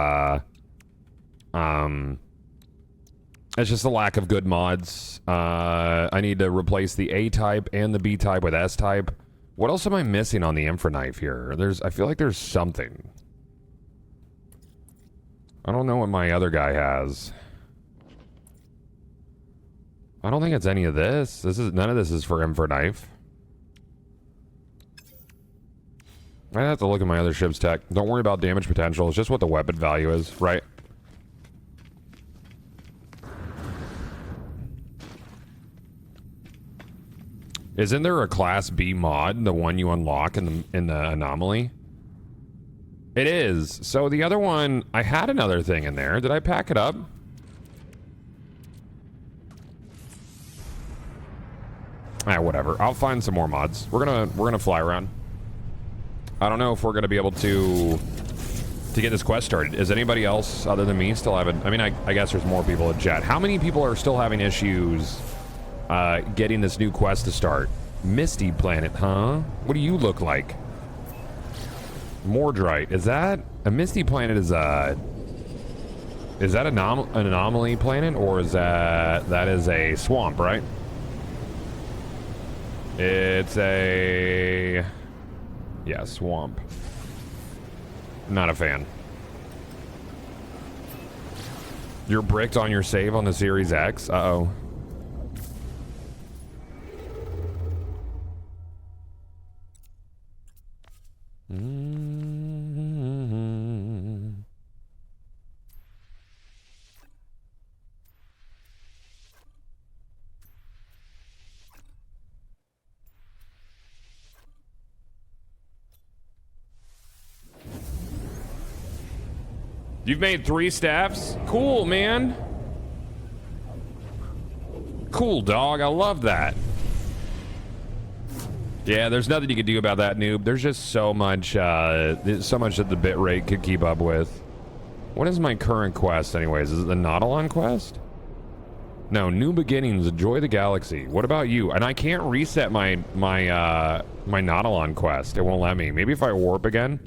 S1: It's just the lack of good mods. I need to replace the A type and the B type with S type. What else am I missing on the infra knife here? I feel like there's something. I don't know what my other guy has. I don't think it's any of this. None of this is for infra knife. I have to look at my other ship's tech. Don't worry about damage potential. It's just what the weapon value is, right? Isn't there a Class B mod, the one you unlock in the anomaly? It is. So the other one, I had another thing in there. Did I pack it up? Whatever. I'll find some more mods. We're gonna fly around. I don't know if we're gonna be able to get this quest started. Is anybody else other than me still having? I mean, I guess there's more people in chat. How many people are still having issues getting this new quest to start? Misty Planet, huh? What do you look like? Mordrite. Is that A misty planet is that an anomaly planet, or is that is a swamp, right? It's a swamp. Not a fan. You're bricked on your save on the Series X. Uh-oh. You've made 3 staffs? Cool, man. Cool, dog. I love that. Yeah, there's nothing you can do about that, noob. There's just so much that the bit rate could keep up with. What is my current quest, anyways? Is it the Nautilon quest? No, New Beginnings, Enjoy the Galaxy. What about you? And I can't reset my Nautilon quest. It won't let me. Maybe if I warp again.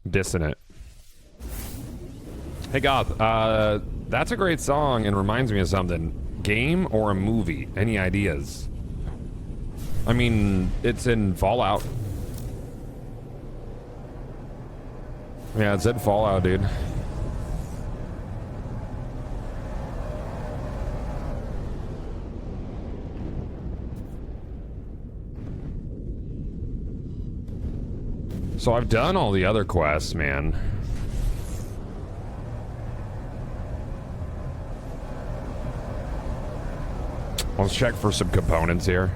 S1: Dissonant. Hey Goth, that's a great song and reminds me of something. Game or a movie? Any ideas? I mean, it's in Fallout. Yeah, it's in Fallout, dude. So I've done all the other quests, man. Let's check for some components here.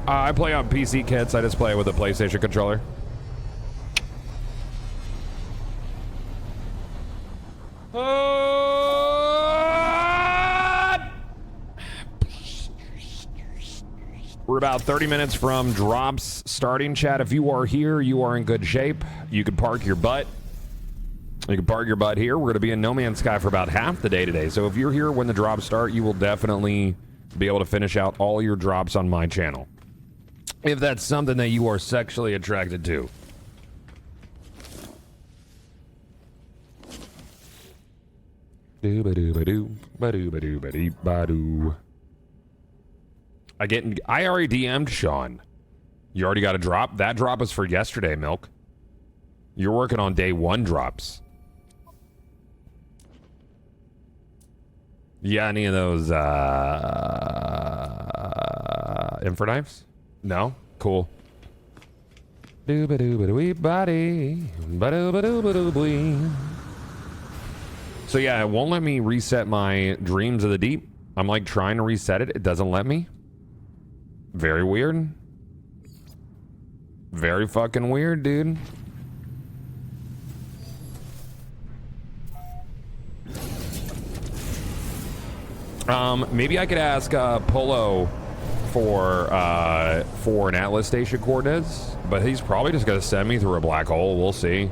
S1: I play on PC kits. I just play with a PlayStation controller. We're about 30 minutes from drops starting, chat. If you are here, you are in good shape. You can park your butt. You can park your butt here. We're going to be in No Man's Sky for about half the day today. So if you're here when the drops start, you will definitely be able to finish out all your drops on my channel. If that's something that you are sexually attracted to. I already DM'd Sean. You already got a drop? That drop is for yesterday, Milk. You're working on day 1 drops. Yeah, any of those infra knives? No? Cool. So yeah, it won't let me reset my Dreams of the Deep. I'm like trying to reset it. It doesn't let me. Very weird. Very fucking weird, dude. Maybe I could ask Polo for an Atlas Station coordinates, but he's probably just gonna send me through a black hole. We'll see.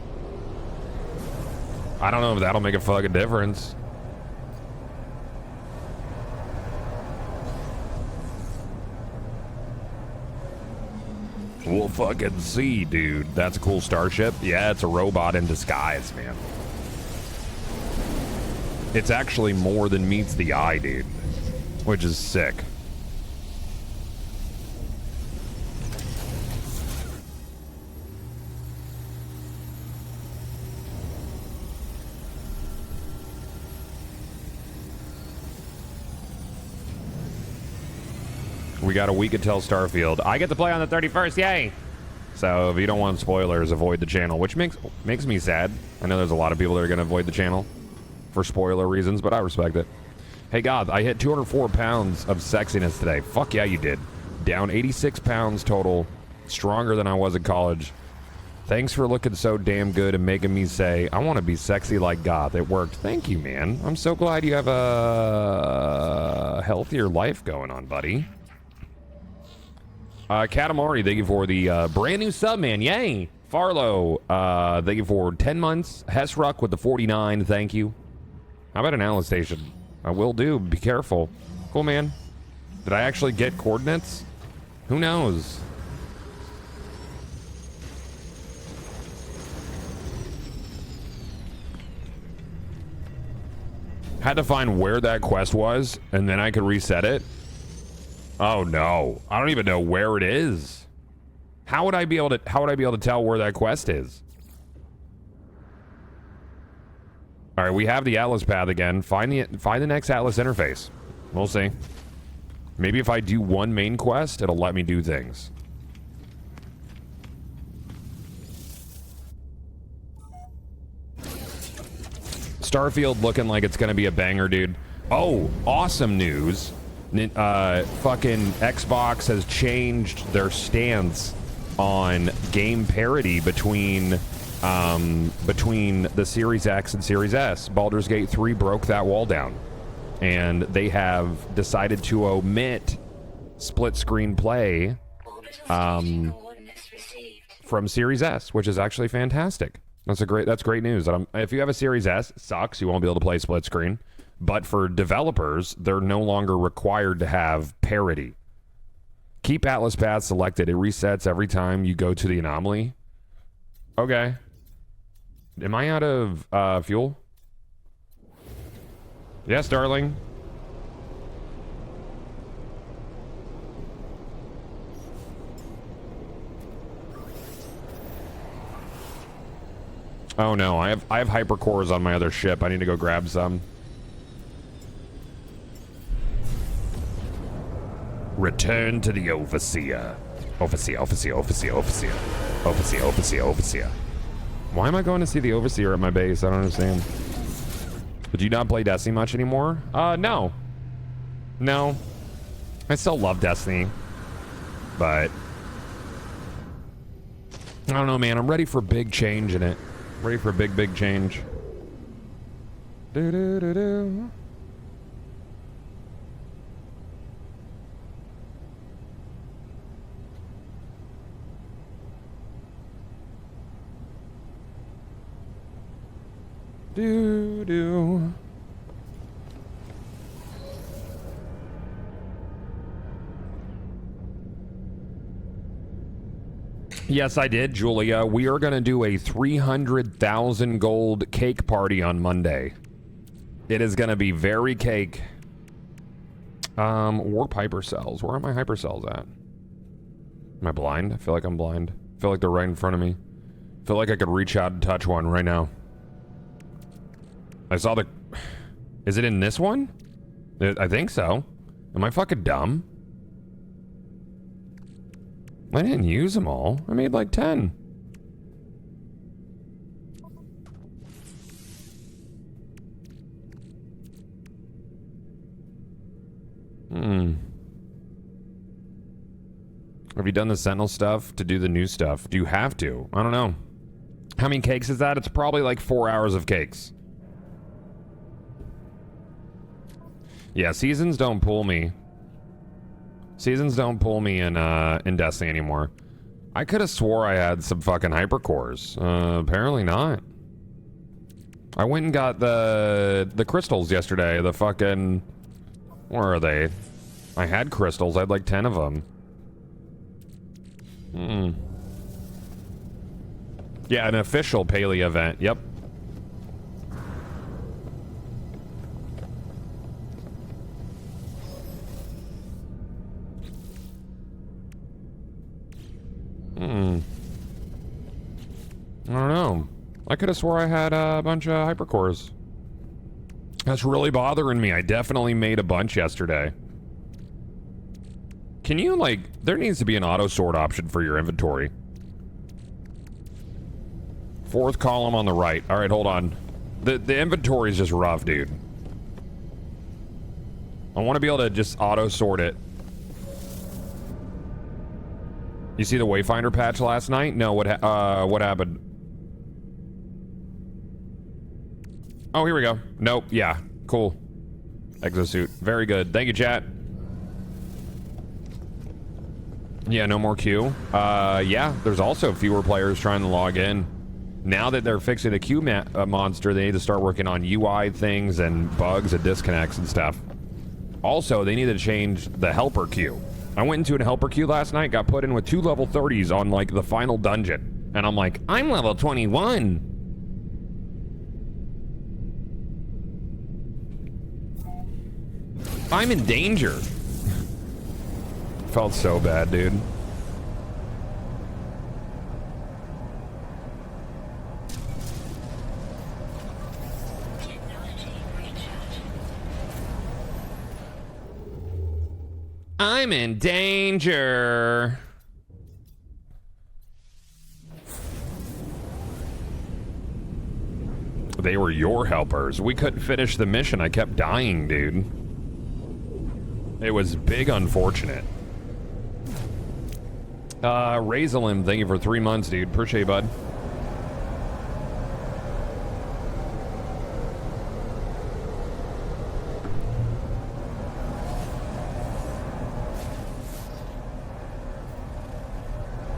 S1: I don't know if that'll make a fucking difference. We'll fucking see, dude. That's a cool starship. Yeah, it's a robot in disguise, man. It's actually more than meets the eye, dude. Which is sick. We got a week until Starfield. I get to play on the 31st, yay! So if you don't want spoilers, avoid the channel, which makes me sad. I know there's a lot of people that are going to avoid the channel for spoiler reasons, but I respect it. Hey God, I hit 204 pounds of sexiness today. Fuck yeah, you did. Down 86 pounds total. Stronger than I was in college. Thanks for looking so damn good and making me say, I want to be sexy like Goth. It worked. Thank you, man. I'm so glad you have a healthier life going on, buddy. Katamari, thank you for the brand new sub, man. Yay. Farlow, thank you for 10 months. Hessruck with the 49, thank you. How about an Atlas station? I will do. Be careful. Cool, man. Did I actually get coordinates? Who knows? Had to find where that quest was, and then I could reset it. Oh no, I don't even know where it is. How would I be able to tell where that quest is? All right, we have the Atlas path again. Find the next Atlas interface. We'll see. Maybe if I do one main quest, it'll let me do things. Starfield looking like it's gonna be a banger, dude. Oh, awesome news. Fucking Xbox has changed their stance on game parity between the Series X and Series S. Baldur's Gate 3 broke that wall down, and they have decided to omit split screen play from Series S, which is actually fantastic. That's great news. If you have a Series S, it sucks. You won't be able to play split screen. But for developers, they're no longer required to have parity. Keep Atlas Path selected. It resets every time you go to the anomaly. Okay. Am I out of fuel? Yes, darling. Oh no, I have hypercores on my other ship. I need to go grab some. Return to the Overseer. Overseer. Why am I going to see the Overseer at my base? I don't understand. But do you not play Destiny much anymore? No. No. I still love Destiny. But I don't know, man. I'm ready for big change in it. Ready for big change. Do. Yes, I did, Julia. We are going to do a 300,000 gold cake party on Monday. It is going to be very cake. Warp hypercells. Where are my hypercells at? Am I blind? I feel like I'm blind. I feel like they're right in front of me. I feel like I could reach out and touch one right now. I saw the... Is it in this one? I think so. Am I fucking dumb? I didn't use them all. I made like 10. Have you done the Sentinel stuff to do the new stuff? Do you have to? I don't know. How many cakes is that? It's probably like 4 hours of cakes. Yeah, seasons don't pull me. Seasons don't pull me in Destiny anymore. I could have swore I had some fucking hypercores. Apparently not. I went and got the crystals yesterday. The fucking... Where are they? I had crystals. I had like 10 of them. Yeah, an official Paley event. Yep. I don't know. I could have swore I had a bunch of hypercores. That's really bothering me. I definitely made a bunch yesterday. Can you, like... There needs to be an auto-sort option for your inventory. Fourth column on the right. Alright, hold on. The inventory is just rough, dude. I want to be able to just auto-sort it. You see the Wayfinder patch last night? No, what happened? Oh, here we go. Nope, yeah. Cool. Exosuit. Very good. Thank you, chat. Yeah, no more queue. Yeah, there's also fewer players trying to log in. Now that they're fixing the queue monster, they need to start working on UI things and bugs and disconnects and stuff. Also, they need to change the helper queue. I went into a helper queue last night, got put in with 2 level 30s on, like, the final dungeon. And I'm like, I'm level 21. I'm in danger. Felt so bad, dude. I'm in danger. They were your helpers. We couldn't finish the mission. I kept dying, dude. It was big unfortunate. Razelim, thank you for 3 months, dude. Appreciate you, bud.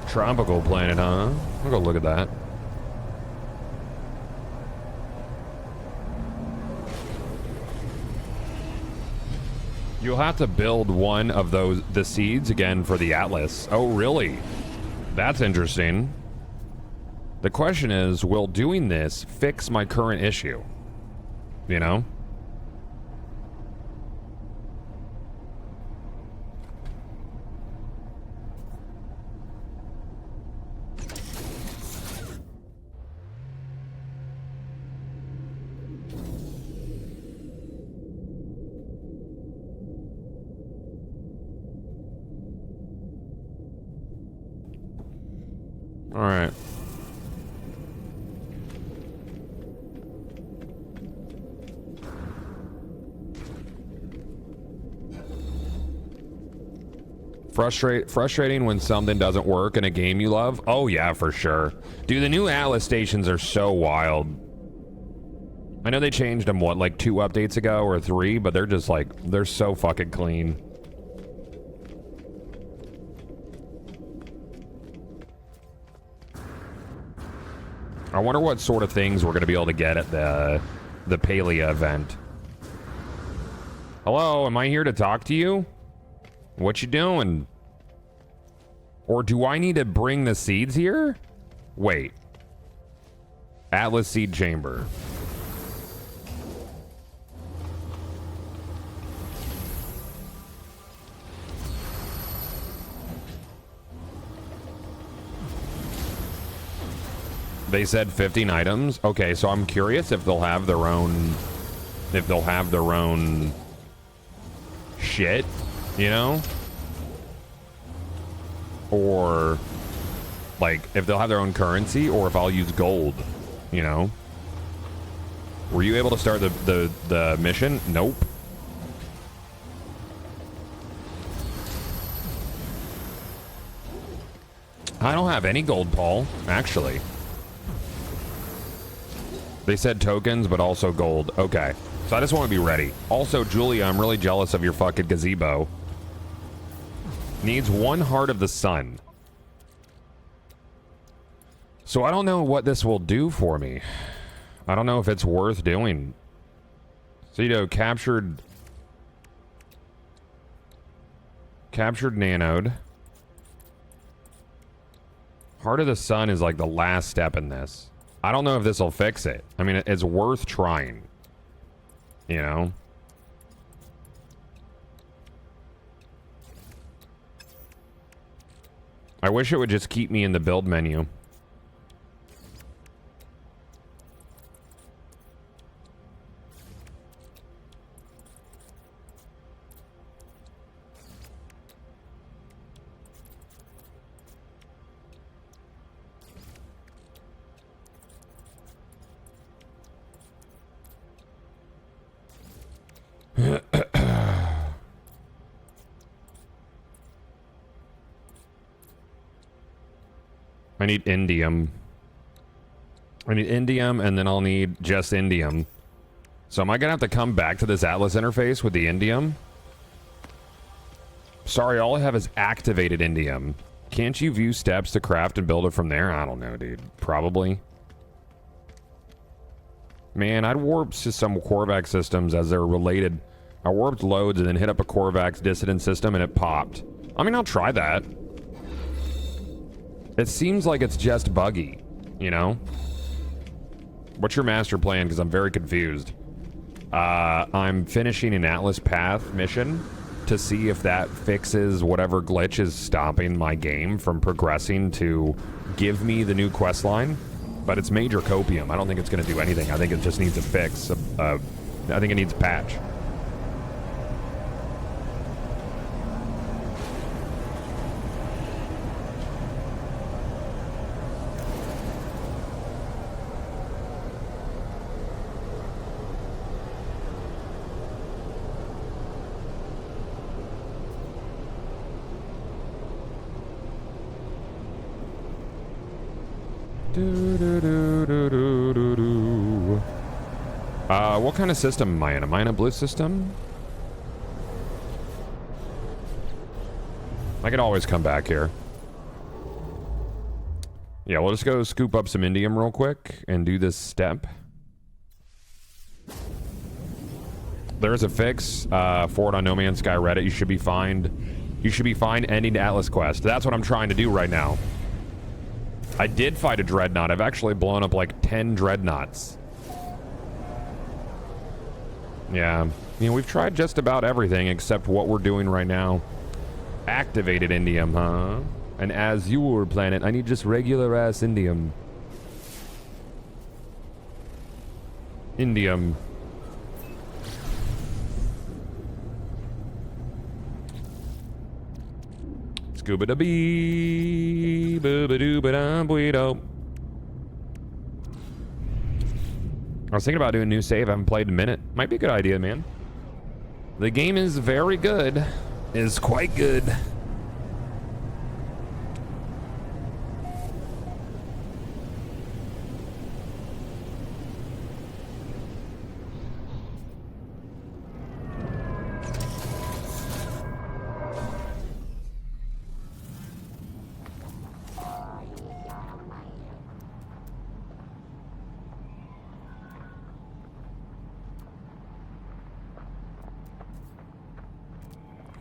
S1: Tropical planet, huh? I'll go look at that. You'll have to build one of the seeds again for the Atlas. Oh, really? That's interesting. The question is, will doing this fix my current issue? You know? All right. Frustrating when something doesn't work in a game you love? Oh yeah, for sure. Dude, the new Atlas stations are so wild. I know they changed them, what, like 2 updates ago or 3, but they're just like, they're so fucking clean. I wonder what sort of things we're going to be able to get at the Palia event. Hello, am I here to talk to you? What you doing? Or do I need to bring the seeds here? Wait. Atlas Seed Chamber. They said 15 items. Okay, so I'm curious if they'll have their own... If they'll have their own... shit, you know? Or... like, if they'll have their own currency, or if I'll use gold, you know? Were you able to start the mission? Nope. I don't have any gold, Paul, actually. They said tokens, but also gold. Okay. So I just want to be ready. Also, Julia, I'm really jealous of your fucking gazebo. Needs 1 heart of the sun. So I don't know what this will do for me. I don't know if it's worth doing. So, you know, captured nanode. Heart of the sun is like the last step in this. I don't know if this will fix it. I mean, it's worth trying. You know? I wish it would just keep me in the build menu. I need indium. I need indium, and then I'll need just indium. So am I gonna have to come back to this Atlas interface with the indium? Sorry, all I have is activated indium. Can't you view steps to craft and build it from there? I don't know, dude. Probably. Man, I'd warp to some Korvax systems as they're related. I warped loads and then hit up a Korvax dissident system and it popped. I mean, I'll try that. It seems like it's just buggy, you know? What's your master plan? Because I'm very confused. I'm finishing an Atlas Path mission to see if that fixes whatever glitch is stopping my game from progressing to give me the new quest line. But it's major copium. I don't think it's going to do anything. I think it just needs a fix. I think it needs a patch. What kind of system am I in? Am I in a blue system? I could always come back here. Yeah, we'll just go scoop up some indium real quick and do this step. There's a fix for it on No Man's Sky Reddit. You should be fine. You should be fine ending Atlas Quest. That's what I'm trying to do right now. I did fight a dreadnought. I've actually blown up like 10 dreadnoughts. Yeah. You know, we've tried just about everything except what we're doing right now. Activated indium, huh? An Azure planet. I need just regular ass indium. Indium. Scuba da bee, booba dooba dum buido. I was thinking about doing a new save. I haven't played in a minute. Might be a good idea, man. The game is very good. Is quite good.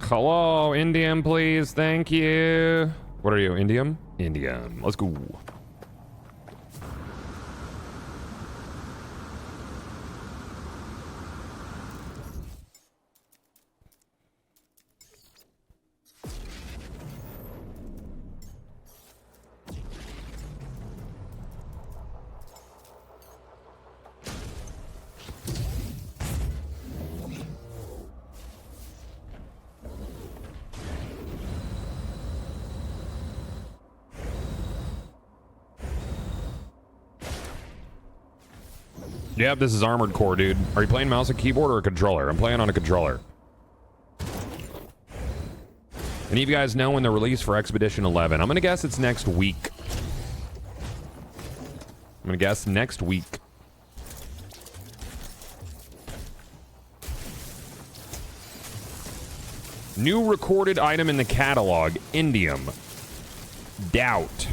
S1: Hello, indium, please. Thank you. What are you, indium? Indium. Let's go. Yep, this is Armored Core, dude. Are you playing mouse and keyboard or a controller? I'm playing on a controller. Any of you guys know when the release for Expedition 11? I'm gonna guess it's next week. I'm gonna guess next week. New recorded item in the catalog, indium. Doubt.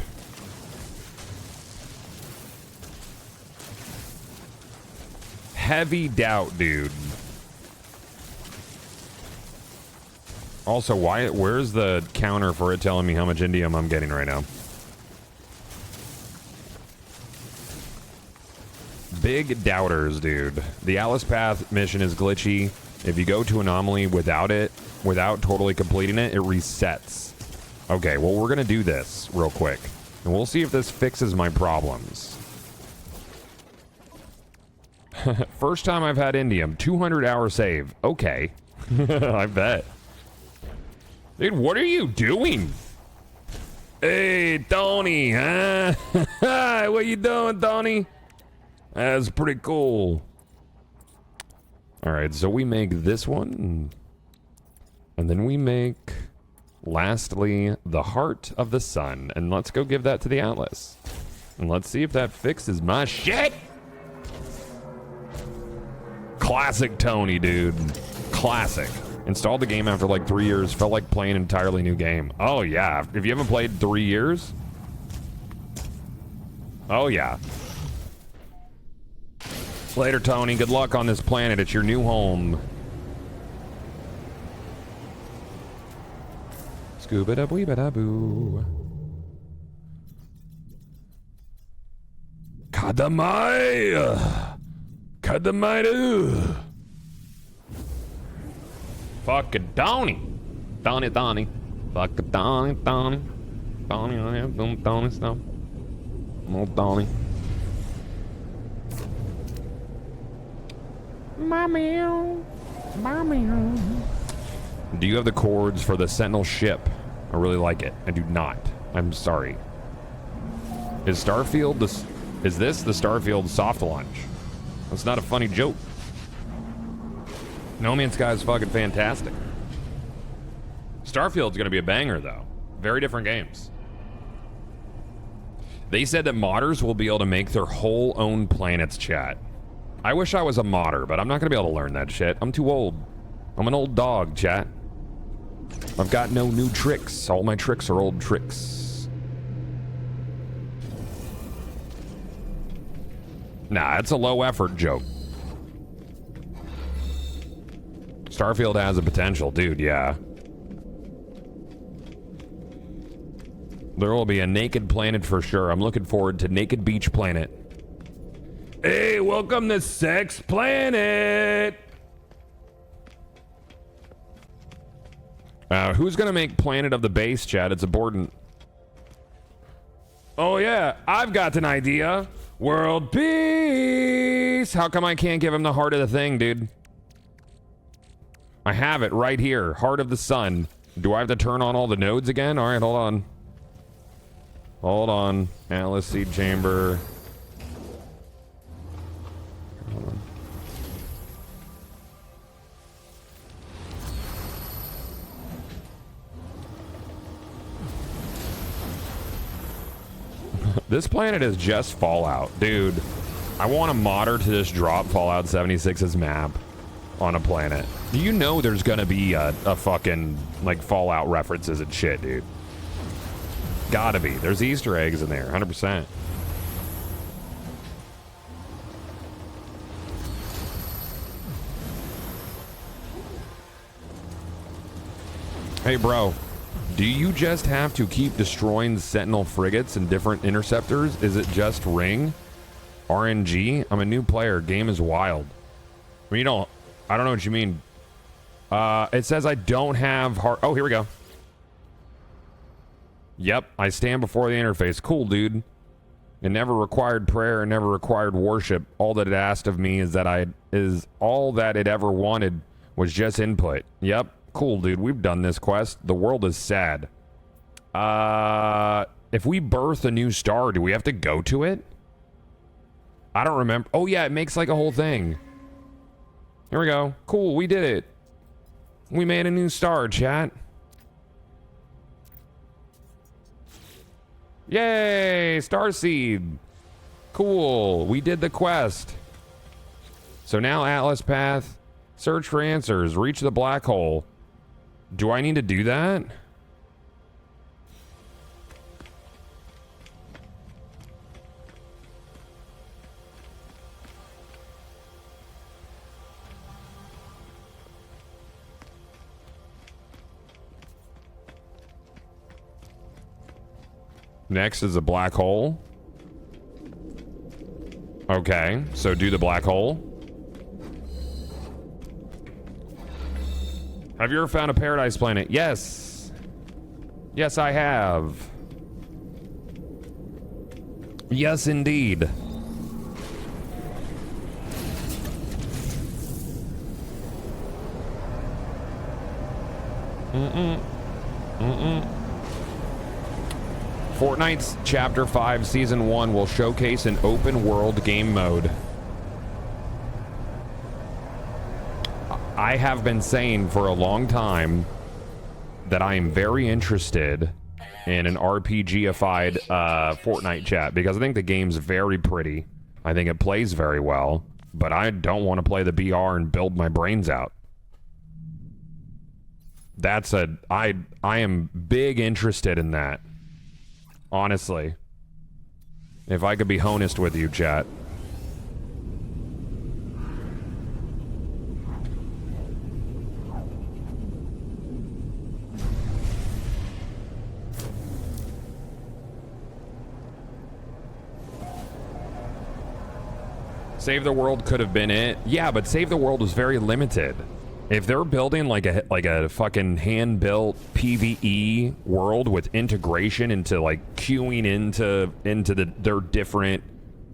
S1: Heavy doubt, dude. Also, where's the counter for it telling me how much indium I'm getting right now? Big doubters, dude. The Atlas Path mission is glitchy. If you go to Anomaly without totally completing it, it resets. Okay, well, we're gonna do this real quick. And we'll see if this fixes my problems. First time I've had indium. 200-hour save. Okay. I bet. Dude, what are you doing? Hey, Tony, huh? What you doing, Tony? That's pretty cool. All right, so we make this one. And then we make, lastly, the Heart of the Sun. And let's go give that to the Atlas. And let's see if that fixes my shit. Classic Tony, dude. Classic. Installed the game after like 3 years. Felt like playing an entirely new game. Oh, yeah. If you haven't played 3 years... Oh, yeah. Later, Tony. Good luck on this planet. It's your new home. Scuba-da-boo-ba-da-boo. Kadamai! Kadamai-doo! Fuck it, Donnie. Donnie. Fuck it, Donnie. Donnie, I have them Donnie stuff. Oh, Donnie. Mommy. Do you have the chords for the Sentinel ship? I really like it. I do not. I'm sorry. Is Starfield this? Is this the Starfield soft launch? That's not a funny joke. No Man's Sky is fucking fantastic. Starfield's gonna be a banger though. Very different games. They said that modders will be able to make their whole own planets, chat. I wish I was a modder, but I'm not gonna be able to learn that shit. I'm too old. I'm an old dog, chat. I've got no new tricks. All my tricks are old tricks. Nah, it's a low effort joke. Starfield has a potential, dude, yeah. There will be a naked planet for sure. I'm looking forward to Naked Beach Planet. Hey, welcome to Sex Planet! Who's gonna make Planet of the Base, chat? It's important. Oh yeah, I've got an idea. World peace! How come I can't give him the heart of the thing, dude? I have it right here. Heart of the sun. Do I have to turn on all the nodes again? Alright, hold on. Hold on. Atlas Seed Chamber. Hold on. This planet is just Fallout. Dude, I want a modder to just drop Fallout 76's map on a planet. Do you know there's gonna be a fucking, like, Fallout references and shit, dude? Gotta be. There's Easter eggs in there, 100%. Hey, bro. Do you just have to keep destroying Sentinel frigates and different interceptors? Is it just Ring? RNG? I'm a new player. Game is wild. I mean, I don't know what you mean. It says I don't have heart. Oh, here we go. Yep, I stand before the interface. Cool, dude. It never required prayer, it never required worship. All that it asked of me is all that it ever wanted was just input. Yep, cool, dude. We've done this quest. The world is sad. If we birth a new star, do we have to go to it? I don't remember. Oh yeah, it makes like a whole thing. Here we go. Cool, we did it. We made a new star, chat. Yay! Starseed! Cool. We did the quest. So now Atlas Path. Search for answers. Reach the black hole. Do I need to do that? Next is a black hole. Okay, so do the black hole. Have you ever found a paradise planet? Yes. Yes, I have. Yes, indeed. Fortnite's Chapter 5 Season 1 will showcase an open world game mode. I have been saying for a long time that I am very interested in an RPG-ified Fortnite chat because I think the game's very pretty. I think it plays very well, but I don't want to play the BR and build my brains out. That's I am big interested in that. Honestly. If I could be honest with you, chat. Save the World could have been it. Yeah, but Save the World was very limited. If they're building like a fucking hand-built PvE world with integration into like queuing into their different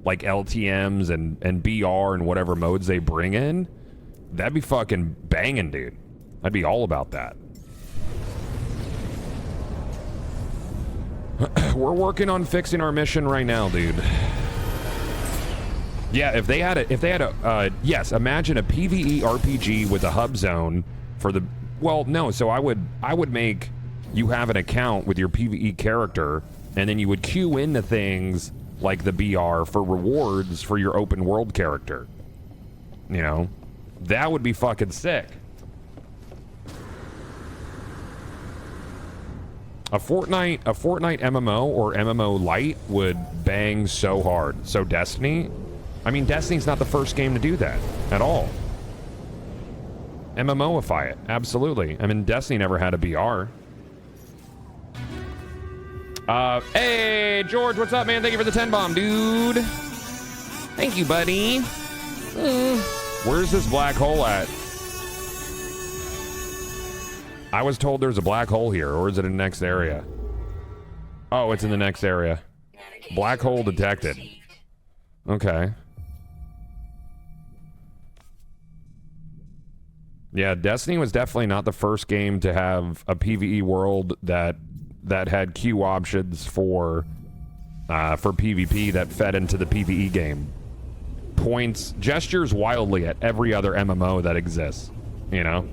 S1: like LTMs and BR and whatever modes they bring in, that'd be fucking banging, dude. I'd be all about that. We're working on fixing our mission right now, dude. Yeah, if they had a, yes, imagine a PvE RPG with a hub zone for the, well, no, so I would make you have an account with your PvE character, and then you would queue into things like the BR for rewards for your open world character. You know, that would be fucking sick. A Fortnite MMO or MMO Lite would bang so hard. So Destiny, I mean, Destiny's not the first game to do that at all. MMOify it, absolutely. I mean, Destiny never had a BR. Hey, George, what's up, man? Thank you for the 10 bomb, dude. Thank you, buddy. Where's this black hole at? I was told there's a black hole here, or is it in the next area? Oh, it's in the next area. Black hole detected. Okay. Yeah, Destiny was definitely not the first game to have a PvE world that had queue options for PvP that fed into the PvE game. Points, gestures wildly at every other MMO that exists, you know?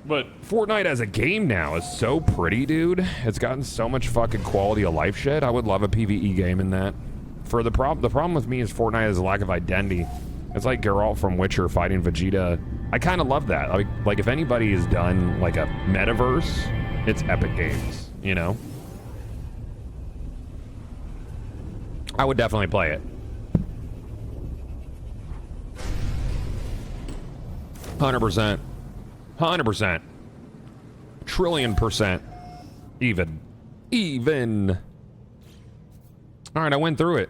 S1: But Fortnite as a game now is so pretty, dude. It's gotten so much fucking quality of life shit. I would love a PvE game in that. For the problem with me is Fortnite has a lack of identity. It's like Geralt from Witcher fighting Vegeta. I kind of love that. Like if anybody has done like a metaverse, it's Epic Games, you know? I would definitely play it. 100%. 100%. Trillion%. Even. All right, I went through it.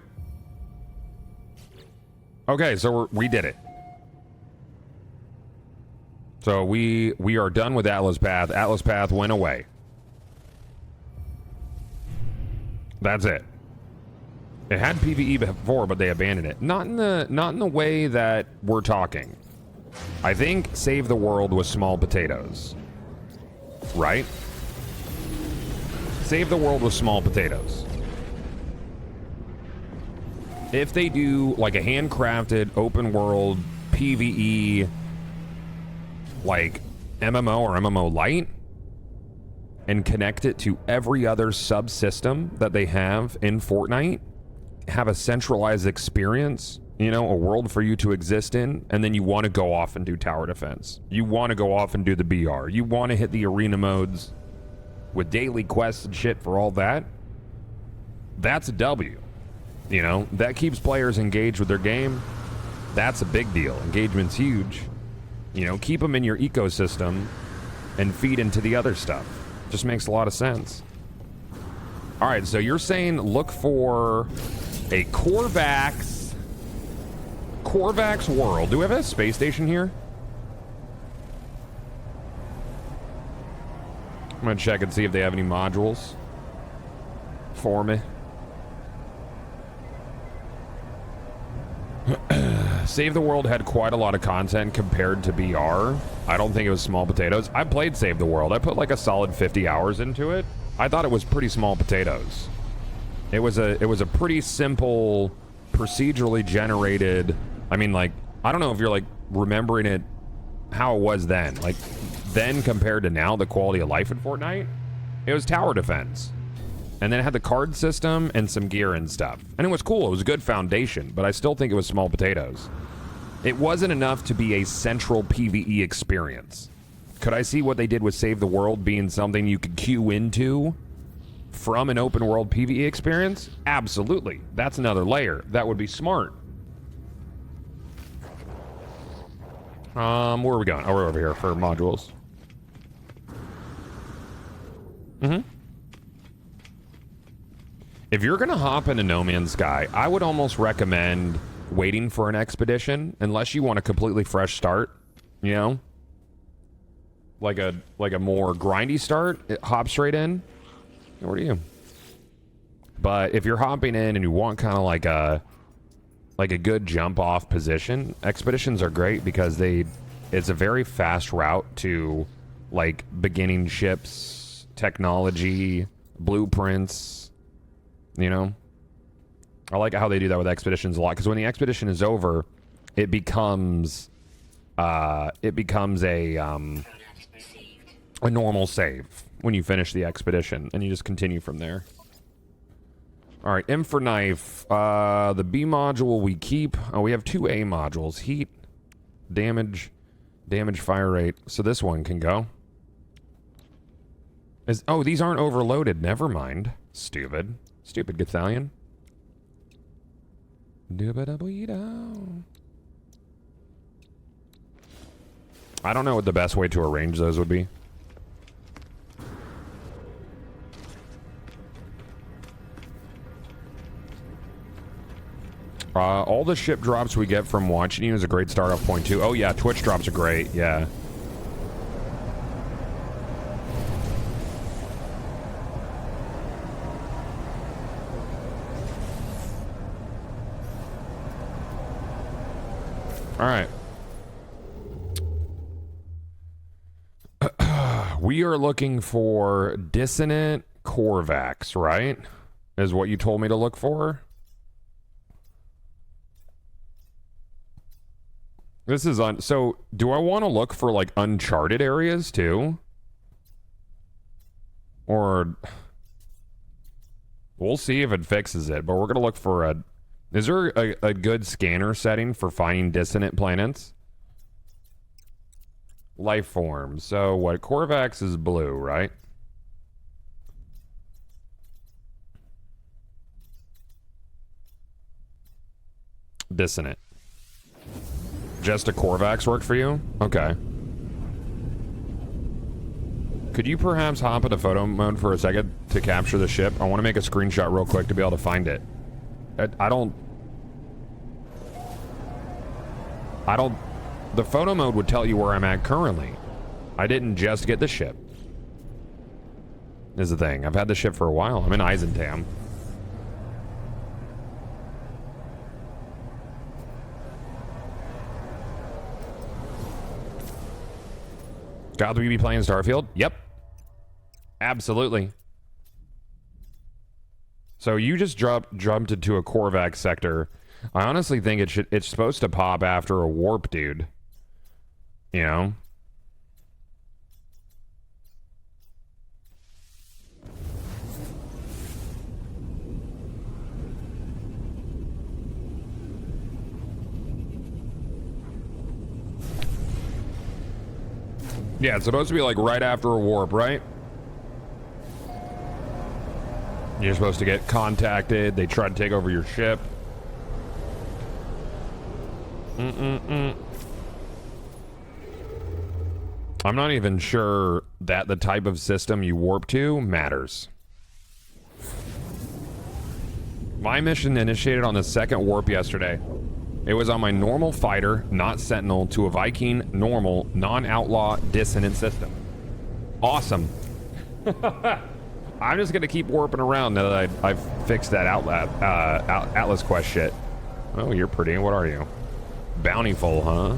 S1: Okay, so we did it. So we are done with Atlas Path. Atlas Path went away. That's it. It had PvE before, but they abandoned it. Not in the way that we're talking. I think Save the World was small potatoes. Right? Save the World was small potatoes. If they do like a handcrafted open world PvE like MMO or MMO Lite and connect it to every other subsystem that they have in Fortnite, have a centralized experience, you know, a world for you to exist in, and then you want to go off and do tower defense. You want to go off and do the BR. You want to hit the arena modes with daily quests and shit for all that. That's a W. You know, that keeps players engaged with their game. That's a big deal. Engagement's huge. You know, keep them in your ecosystem and feed into the other stuff. Just makes a lot of sense. All right, so you're saying look for a Korvax world. Do we have a space station here? I'm gonna check and see if they have any modules for me. Save the World had quite a lot of content compared to BR. I don't think it was small potatoes. I played Save the World. I put like a solid 50 hours into it. I thought it was pretty small potatoes. It was a pretty simple, procedurally generated. I mean, like, I don't know if you're like remembering it how it was then. Like then compared to now, the quality of life in Fortnite, it was tower defense. And then it had the card system and some gear and stuff. And it was cool. It was a good foundation, but I still think it was small potatoes. It wasn't enough to be a central PvE experience. Could I see what they did with Save the World being something you could queue into from an open world PvE experience? Absolutely. That's another layer. That would be smart. Where are we going? Oh, we're over here for modules. If you're gonna hop into No Man's Sky, I would almost recommend waiting for an expedition, unless you want a completely fresh start, you know? Like a more grindy start, hop straight in. What are you? But if you're hopping in and you want kind of like a good jump off position, expeditions are great because it's a very fast route to like beginning ships, technology, blueprints, you know? I like how they do that with expeditions a lot, because when the expedition is over, it becomes a normal save when you finish the expedition, and you just continue from there. All right, M for knife. The B module we keep. Oh, we have 2 A modules: heat, damage, fire rate. So this one can go. Oh, these aren't overloaded. Never mind. Stupid Gothalion. I don't know what the best way to arrange those would be. All the ship drops we get from watching you is a great start off point too. Oh yeah, Twitch drops are great, yeah. All right. We are looking for dissonant Korvax, right? Is what you told me to look for? This is so do I want to look for like uncharted areas too? Or we'll see if it fixes it, but we're going to look for is there a good scanner setting for finding dissonant planets? Life form. So what? Korvax is blue, right? Dissonant. Just a Korvax work for you? Okay. Could you perhaps hop into photo mode for a second to capture the ship? I want to make a screenshot real quick to be able to find it. I don't... The photo mode would tell you where I'm at currently. I didn't just get the ship. Is the thing. I've had the ship for a while. I'm in Eisentam. God, will you be playing Starfield? Yep. Absolutely. So you just jumped into a Korvax sector. I honestly think it's supposed to pop after a warp, dude. You know? Yeah, it's supposed to be like right after a warp, right? You're supposed to get contacted. They try to take over your ship. I'm not even sure that the type of system you warp to matters. My mission initiated on the second warp yesterday. It was on my normal fighter, not Sentinel, to a Viking normal, non-outlaw, dissonant system. Awesome. I'm just gonna keep warping around now that I've fixed that Atlas Quest shit. Oh, you're pretty. What are you? Bountiful, huh?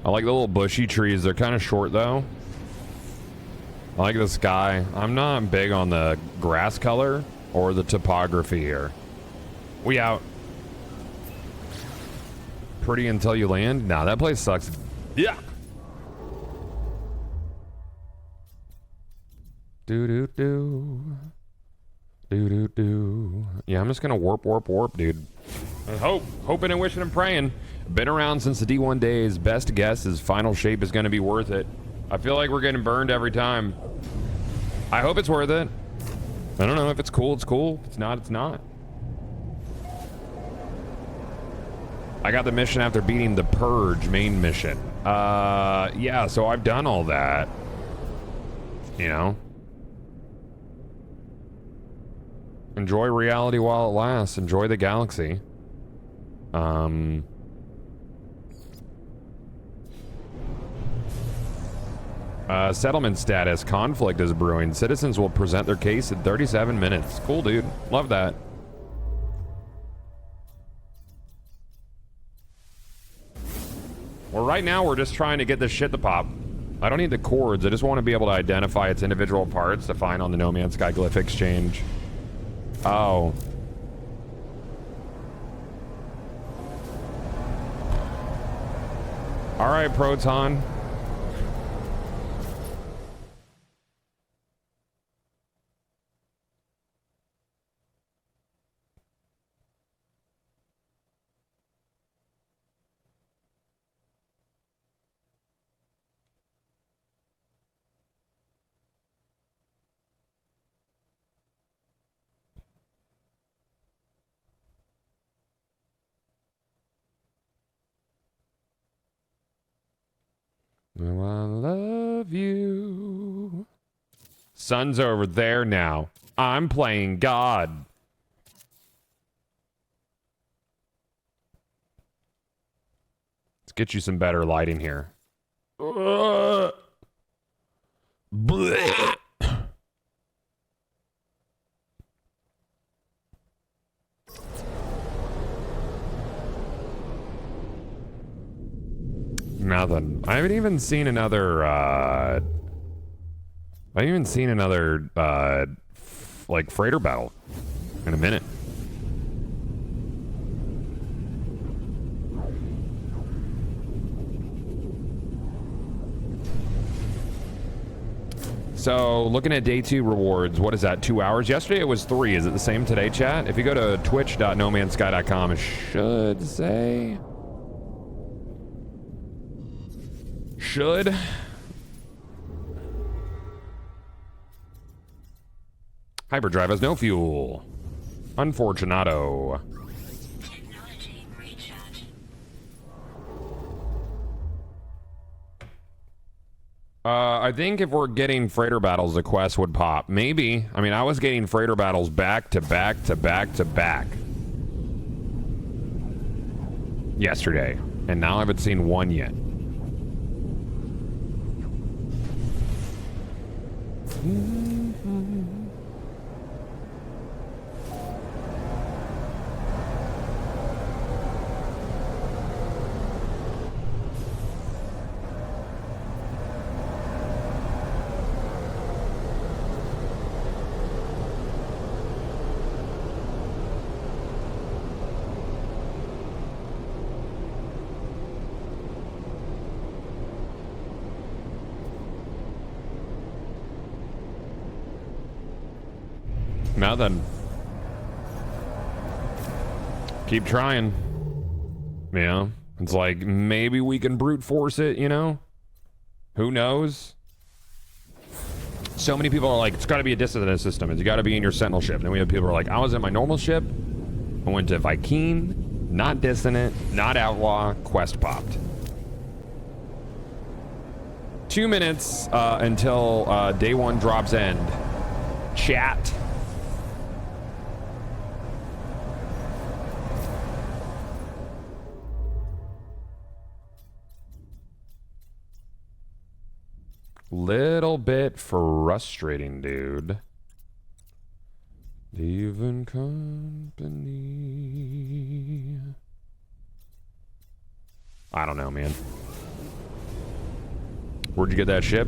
S1: I like the little bushy trees. They're kind of short, though. I like the sky. I'm not big on the grass color or the topography here. We out. Pretty until you land? Nah, that place sucks. Yeah. Do-do-do. Do-do-do. Yeah, I'm just gonna warp, dude. Hoping and wishing and praying. Been around since the D1 days. Best guess is final shape is gonna be worth it. I feel like we're getting burned every time. I hope it's worth it. I don't know. If it's cool, it's cool. If it's not, it's not. I got the mission after beating the Purge main mission. Yeah, so I've done all that. You know? Enjoy reality while it lasts. Enjoy the galaxy. Settlement status. Conflict is brewing. Citizens will present their case in 37 minutes. Cool, dude. Love that. Well, right now, we're just trying to get this shit to pop. I don't need the chords. I just want to be able to identify its individual parts to find on the No Man's Sky Glyph Exchange. Oh. All right, Proton. Oh, I love you. Sun's over there now. I'm playing God. Let's get you some better lighting here. Blech. Nothing. I haven't even seen another, like, freighter battle in a minute. So, looking at day 2 rewards, what is that, 2 hours? Yesterday it was 3. Is it the same today, chat? If you go to twitch.nomansky.com, it should say... Should. Hyperdrive has no fuel. Unfortunato.
S2: Technology recharge.
S1: I think if we're getting freighter battles, the quest would pop. Maybe. I mean, I was getting freighter battles back to back to back to back yesterday, and now I haven't seen one yet. Nothing. Keep trying. You know? It's like, maybe we can brute force it, you know? Who knows? So many people are like, it's gotta be a dissonant system. It's gotta be in your Sentinel ship. And then we have people who are like, I was in my normal ship. I went to Vy'keen. Not dissonant. Not outlaw. Quest popped. 2 minutes until day 1 drops end. Chat. Little bit frustrating, dude. Leaving company. I don't know, man. Where'd you get that ship?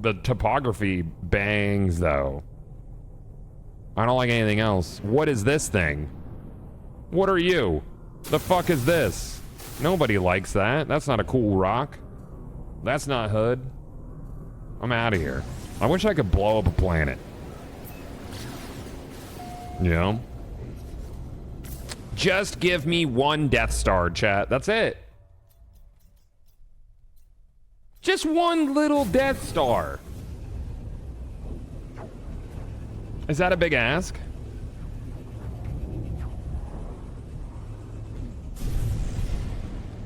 S1: The topography bangs, though. I don't like anything else. What is this thing? What are you? The fuck is this? Nobody likes that. That's not a cool rock. That's not Hood. I'm out of here. I wish I could blow up a planet. You know? Just give me one Death Star, chat. That's it. Just one little Death Star. Is that a big ask?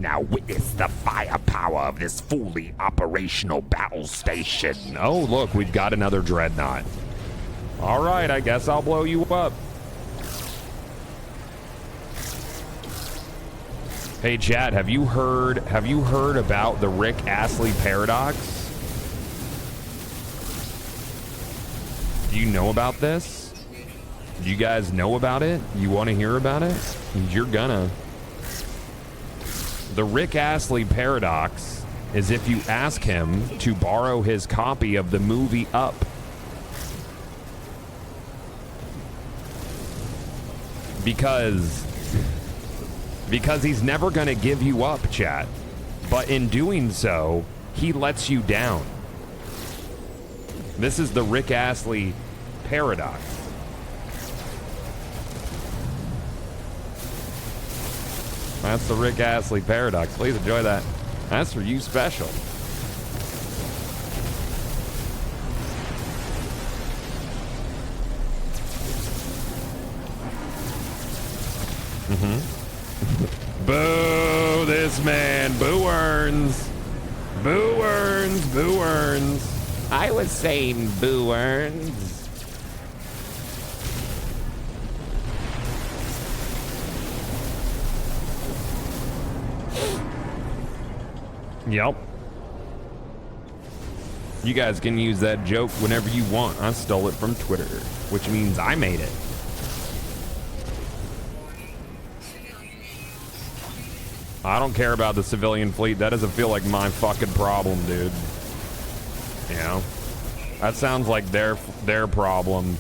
S1: Now witness the firepower of this fully operational battle station. Oh, look, we've got another dreadnought. All right, I guess I'll blow you up. Hey, chat, have you heard about the Rick Astley paradox? Do you know about this? Do you guys know about it? You want to hear about it? You're gonna. The Rick Astley paradox is if you ask him to borrow his copy of the movie Up. Because he's never going to give you up, chat. But in doing so, he lets you down. This is the Rick Astley paradox. That's the Rick Astley paradox. Please enjoy that. That's for you special. Boo this man. Boo earns. Boo earns. Boo earns. I was saying boo earns. Yep. You guys can use that joke whenever you want. I stole it from Twitter, which means I made it. I don't care about the civilian fleet. That doesn't feel like my fucking problem, dude. You know? That sounds like their problem.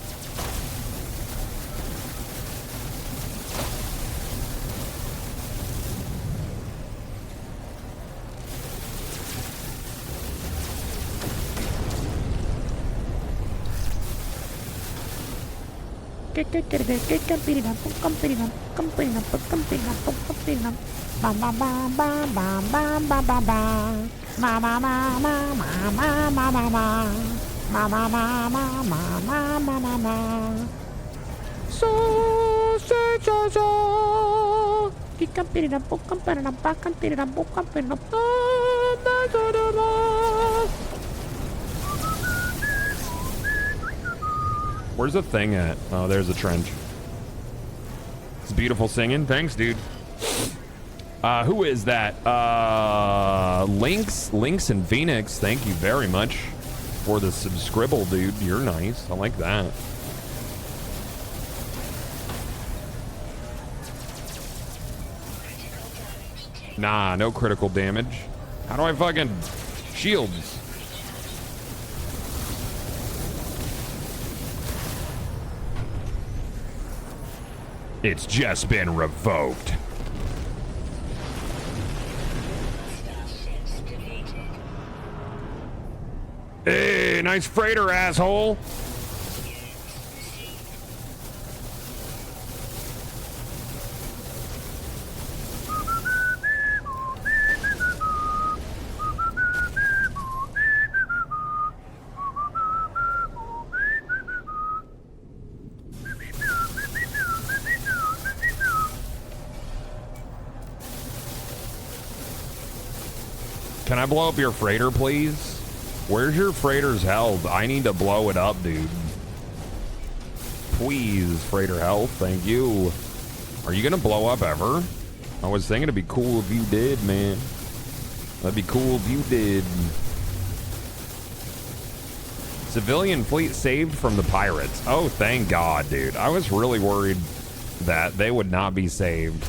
S1: Where's the thing at? Oh, there's a trench. It's beautiful singing. Thanks, dude. Who is that? Lynx and Phoenix. Thank you very much for the subscribble, dude. You're nice. I like that. Nah, no critical damage. How do I fucking shields? It's just been revoked. Hey, nice freighter, asshole. Can I blow up your freighter, please? Where's your freighters held? I need to blow it up, dude. Please, freighter health. Thank you. Are you gonna blow up ever? I was thinking it'd be cool if you did, man. That'd be cool if you did. Civilian fleet saved from the pirates. Oh, thank God, dude. I was really worried that they would not be saved.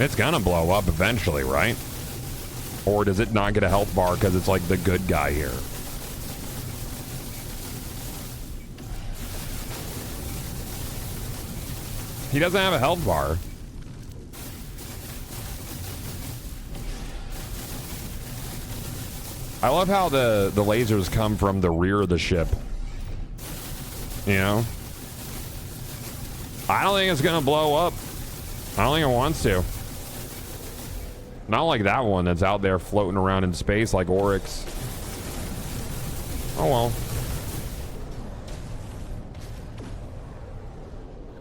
S1: It's gonna blow up eventually, right? Or does it not get a health bar because it's like the good guy here? He doesn't have a health bar. I love how the lasers come from the rear of the ship. You know? I don't think it's gonna blow up. I don't think it wants to. Not like that one that's out there floating around in space like Oryx. Oh well.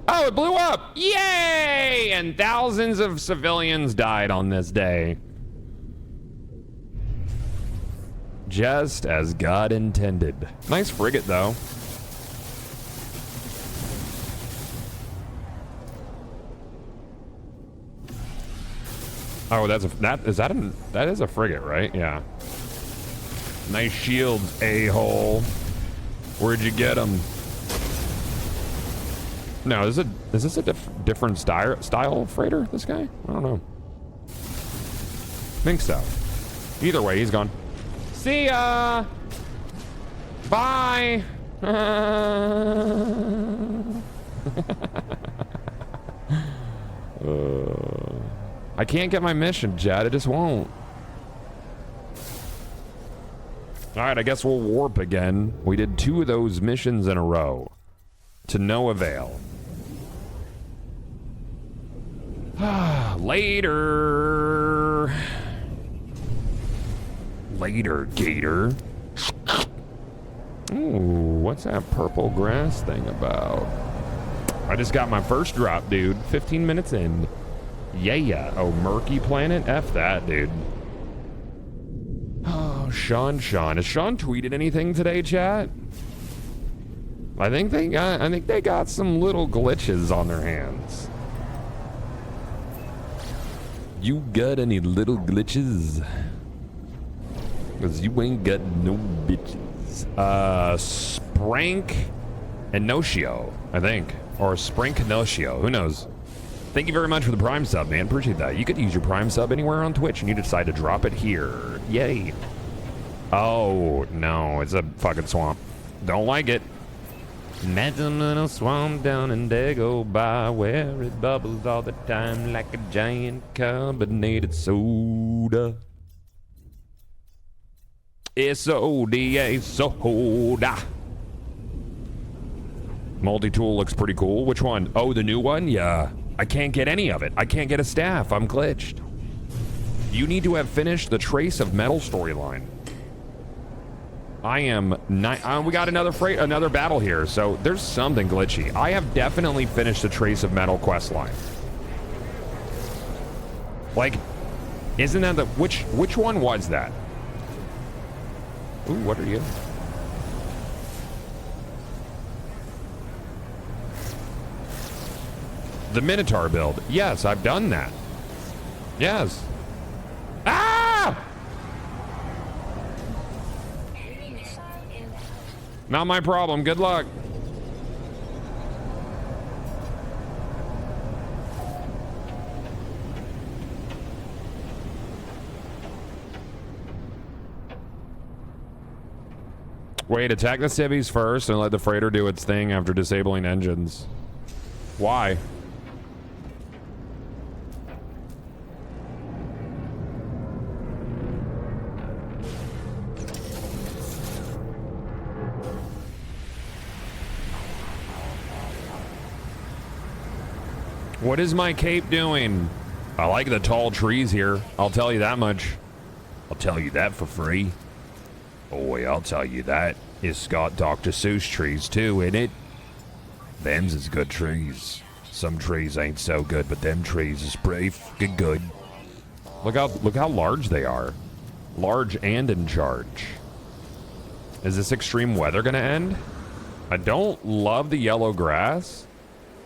S1: Oh, it blew up! Yay! And thousands of civilians died on this day. Just as God intended. Nice frigate, though. Oh, that is a frigate, right? Yeah. Nice shields, a-hole. Where'd you get them? No, is this a different style freighter, this guy? I don't know. Think so. Either way, he's gone. See ya! Bye! I can't get my mission, Jed. It just won't. Alright, I guess we'll warp again. We did 2 of those missions in a row. To no avail. Later. Later, Gator. Ooh, what's that purple grass thing about? I just got my first drop, dude. 15 minutes in. Yeah. Oh, murky planet? F that, dude. Oh, Sean. Has Sean tweeted anything today, chat? I think they got some little glitches on their hands. You got any little glitches? Cause you ain't got no bitches. Sprank and Nocio, I think. Or Sprank Nocio, who knows? Thank you very much for the Prime sub, man. Appreciate that. You could use your Prime sub anywhere on Twitch and you decide to drop it here. Yay. Oh, no, it's a fucking swamp. Don't like it. Imagine a little swamp down in Dago by where it bubbles all the time like a giant carbonated soda. S-O-D-A, soda. Multi-tool looks pretty cool. Which one? Oh, the new one? Yeah. I can't get any of it. I can't get a staff. I'm glitched. You need to have finished the Trace of Metal storyline. I am not. We got another battle here, so there's something glitchy. I have definitely finished the Trace of Metal quest line. Like, isn't that the which one was that? Ooh, what are you? The Minotaur build. Yes, I've done that. Yes. Ah! Not my problem. Good luck. Wait, attack the civvies first and let the freighter do its thing after disabling engines. Why? What is my cape doing? I like the tall trees here. I'll tell you that much. I'll tell you that for free. Boy, I'll tell you that. It's got Dr. Seuss trees too, ain't it? Them's is good trees. Some trees ain't so good, but them trees is pretty fucking good. Look how large they are. Large and in charge. Is this extreme weather gonna end? I don't love the yellow grass,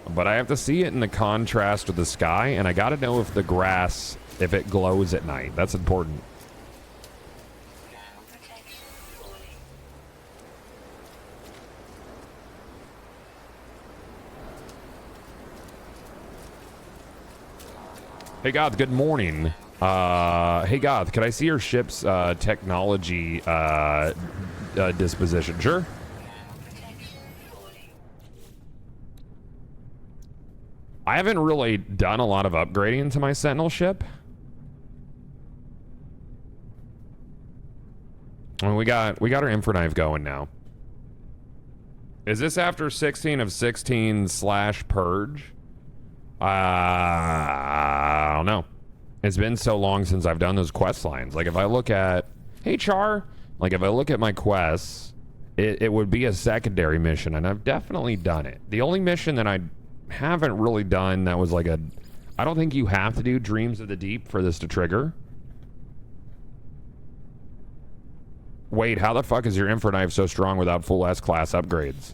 S1: but I have to see it in the contrast with the sky, and I gotta know if the grass, if it glows at night. That's important. Hey, God, good morning. Hey Goth, could I see your ship's technology disposition? Sure. I haven't really done a lot of upgrading to my Sentinel ship. Well, we got our infra knife going now. Is this after 16 of 16 / purge? I don't know. It's been so long since I've done those quest lines. Like if I look at, hey Char, like if I look at my quests, it would be a secondary mission, and I've definitely done it. The only mission that I haven't really done that was like I don't think you have to do Dreams of the Deep for this to trigger. Wait, how the fuck is your infra knife so strong without full S-class upgrades?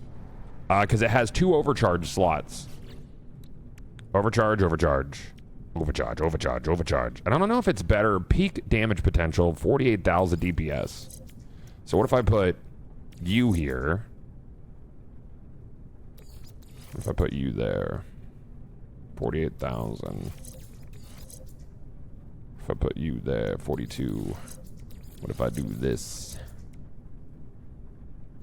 S1: Because it has 2 overcharge slots. Overcharge. I don't know if it's better. Peak damage potential, 48,000 DPS. So what if I put you here? If I put you there, 48,000. If I put you there, 42. What if I do this?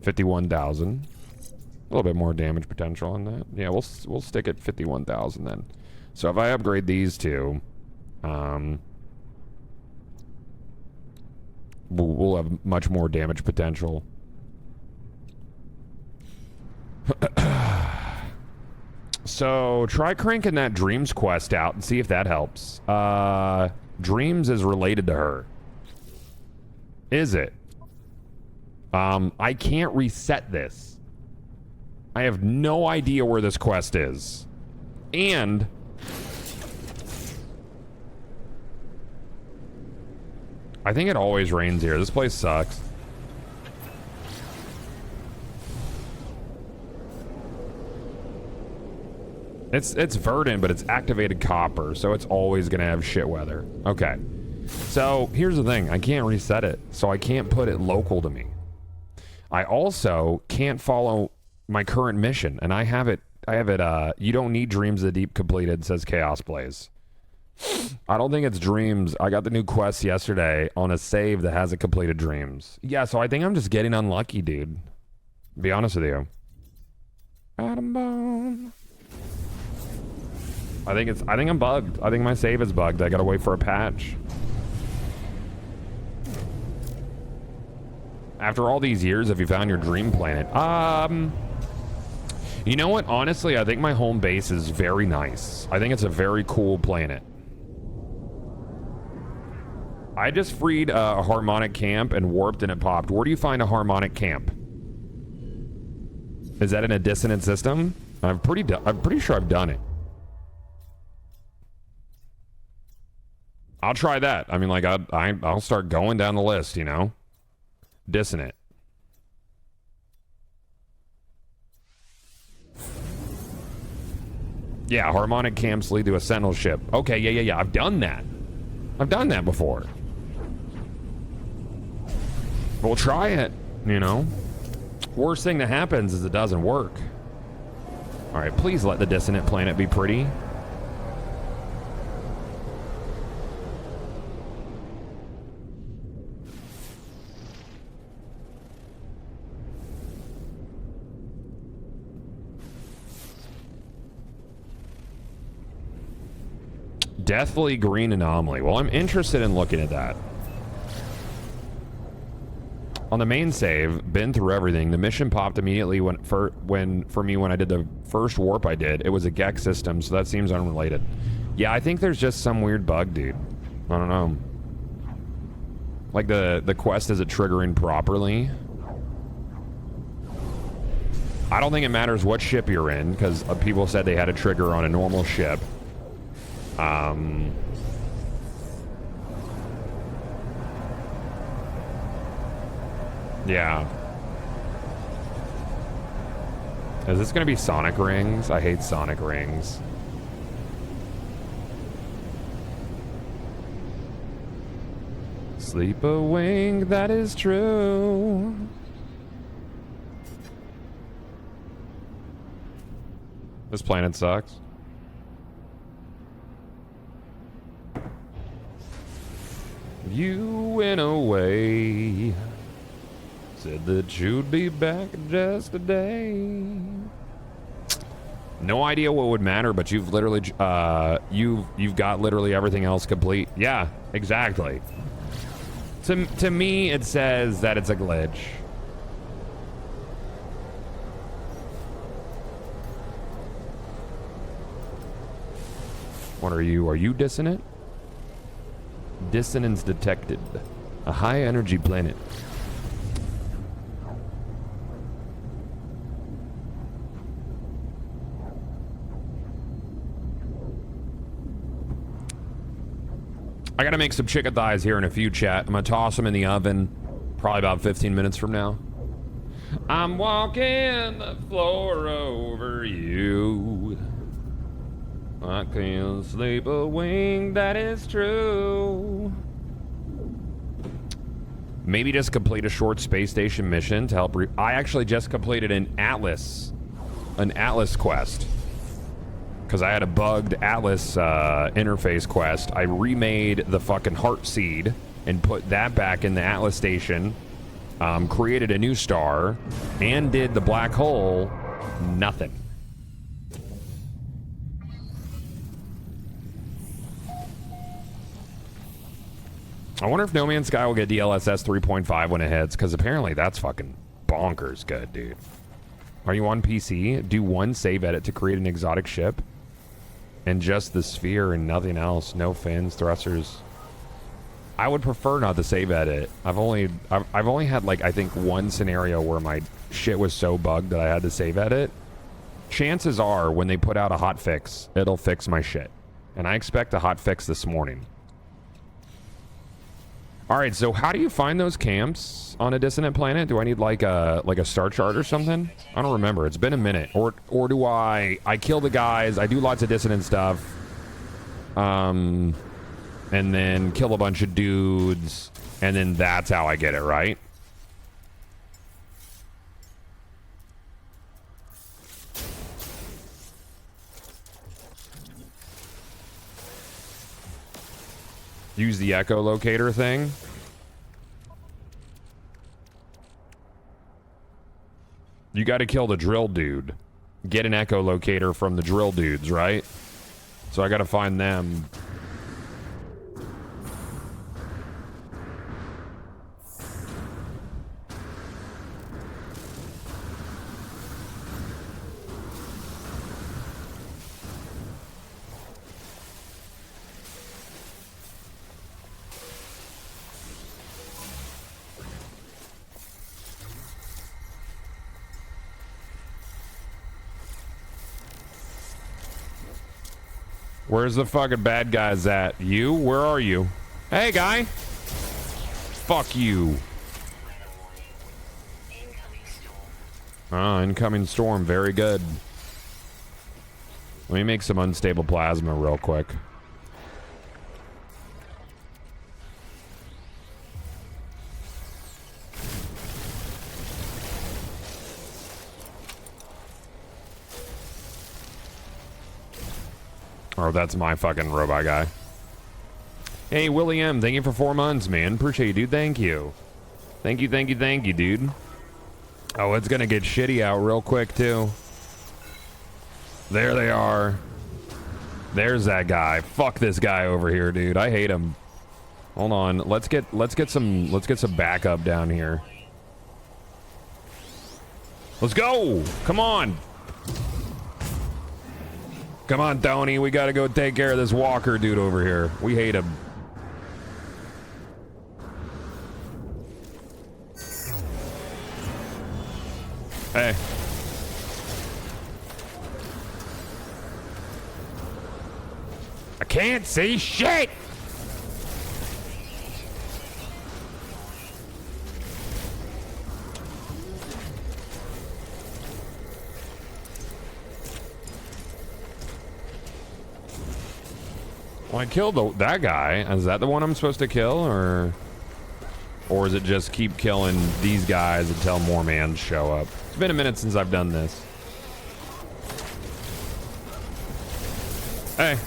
S1: 51,000. A little bit more damage potential on that. Yeah, we'll stick at 51,000 then. So if I upgrade these two, we'll have much more damage potential. So try cranking that Dreams quest out and see if that helps. Dreams is related to her. Is it? I can't reset this. I have no idea where this quest is. And I think it always rains here. This place sucks. It's verdant, but it's activated copper, so it's always gonna have shit weather. Okay. So here's the thing, I can't reset it, so I can't put it local to me. I also can't follow my current mission, and I have it, you don't need Dreams of the Deep completed, says Chaos Blaze. I don't think it's Dreams. I got the new quest yesterday on a save that hasn't completed Dreams. Yeah, so I think I'm just getting unlucky, dude. Be honest with you. Atom bomb. I think I'm bugged. I think my save is bugged. I gotta wait for a patch. After all these years, have you found your dream planet? You know what? Honestly, I think my home base is very nice. I think it's a very cool planet. I just freed a harmonic camp and warped and it popped. Where do you find a harmonic camp? Is that in a dissonant system? I'm pretty sure I've done it. I'll try that. I mean, like, I'll start going down the list, you know? Dissonant. Yeah, harmonic camps lead to a sentinel ship. Okay, yeah. I've done that. I've done that before. We'll try it, you know? Worst thing that happens is it doesn't work. All right, please let the dissonant planet be pretty. Deathly green anomaly. Well, I'm interested in looking at that. On the main save, been through everything. The mission popped immediately for me when I did the first warp I did. It was a Gex system, so that seems unrelated. Yeah, I think there's just some weird bug, dude. I don't know. Like the quest isn't triggering properly. I don't think it matters what ship you're in, because people said they had a trigger on a normal ship. Yeah. Is this gonna be Sonic rings? I hate Sonic rings. Sleep a wing, that is true. This planet sucks. You went away. Said that you'd be back in just a day. No idea what would matter, but you've literally you've got literally everything else complete. Yeah, exactly. To me, it says that it's a glitch. What are you? Are you dissonant? Dissonance detected. A high energy planet. I gotta make some chicken thighs here in a few, chat. I'm gonna toss them in the oven probably about 15 minutes from now. I'm walking the floor over you. I can't sleep a wink, that is true. Maybe just complete a short space station mission to help I actually just completed an Atlas quest. Because I had a bugged Atlas interface quest. I remade the fucking heart seed and put that back in the Atlas station. Created a new star and did the black hole. Nothing. I wonder if No Man's Sky will get DLSS 3.5 when it hits, because apparently that's fucking bonkers good, dude. Are you on PC? Do one save edit to create an exotic ship. And just the sphere and nothing else. No fins, thrusters. I would prefer not to save edit. I've only had, like, I think one scenario where my shit was so bugged that I had to save edit. Chances are, when they put out a hot fix, it'll fix my shit. And I expect a hot fix this morning. Alright, so how do you find those camps on a dissonant planet? Do I need like a star chart or something? I don't remember. It's been a minute. Or do I kill the guys, I do lots of dissonant stuff. And then kill a bunch of dudes, and then that's how I get it, right? Use the echolocator thing. You got to kill the drill dude. Get an echolocator from the drill dudes, right? So I got to find them. Where's the fucking bad guys at? You? Where are you? Hey, guy. Fuck you. Ah, incoming storm. Very good. Let me make some unstable plasma real quick. Oh, that's my fucking robot guy. Hey, William, thank you for 4 months, man. Appreciate you, dude. Thank you. Thank you, dude. Oh, it's gonna get shitty out real quick, too. There they are. There's that guy. Fuck this guy over here, dude. I hate him. Hold on. Let's get some backup down here. Let's go. Come on. Come on, Tony. We gotta go take care of this walker dude over here. We hate him. Hey. I can't see shit! Well, I killed that guy. Is that the one I'm supposed to kill, or is it just keep killing these guys until more mans show up? It's been a minute since I've done this. Hey.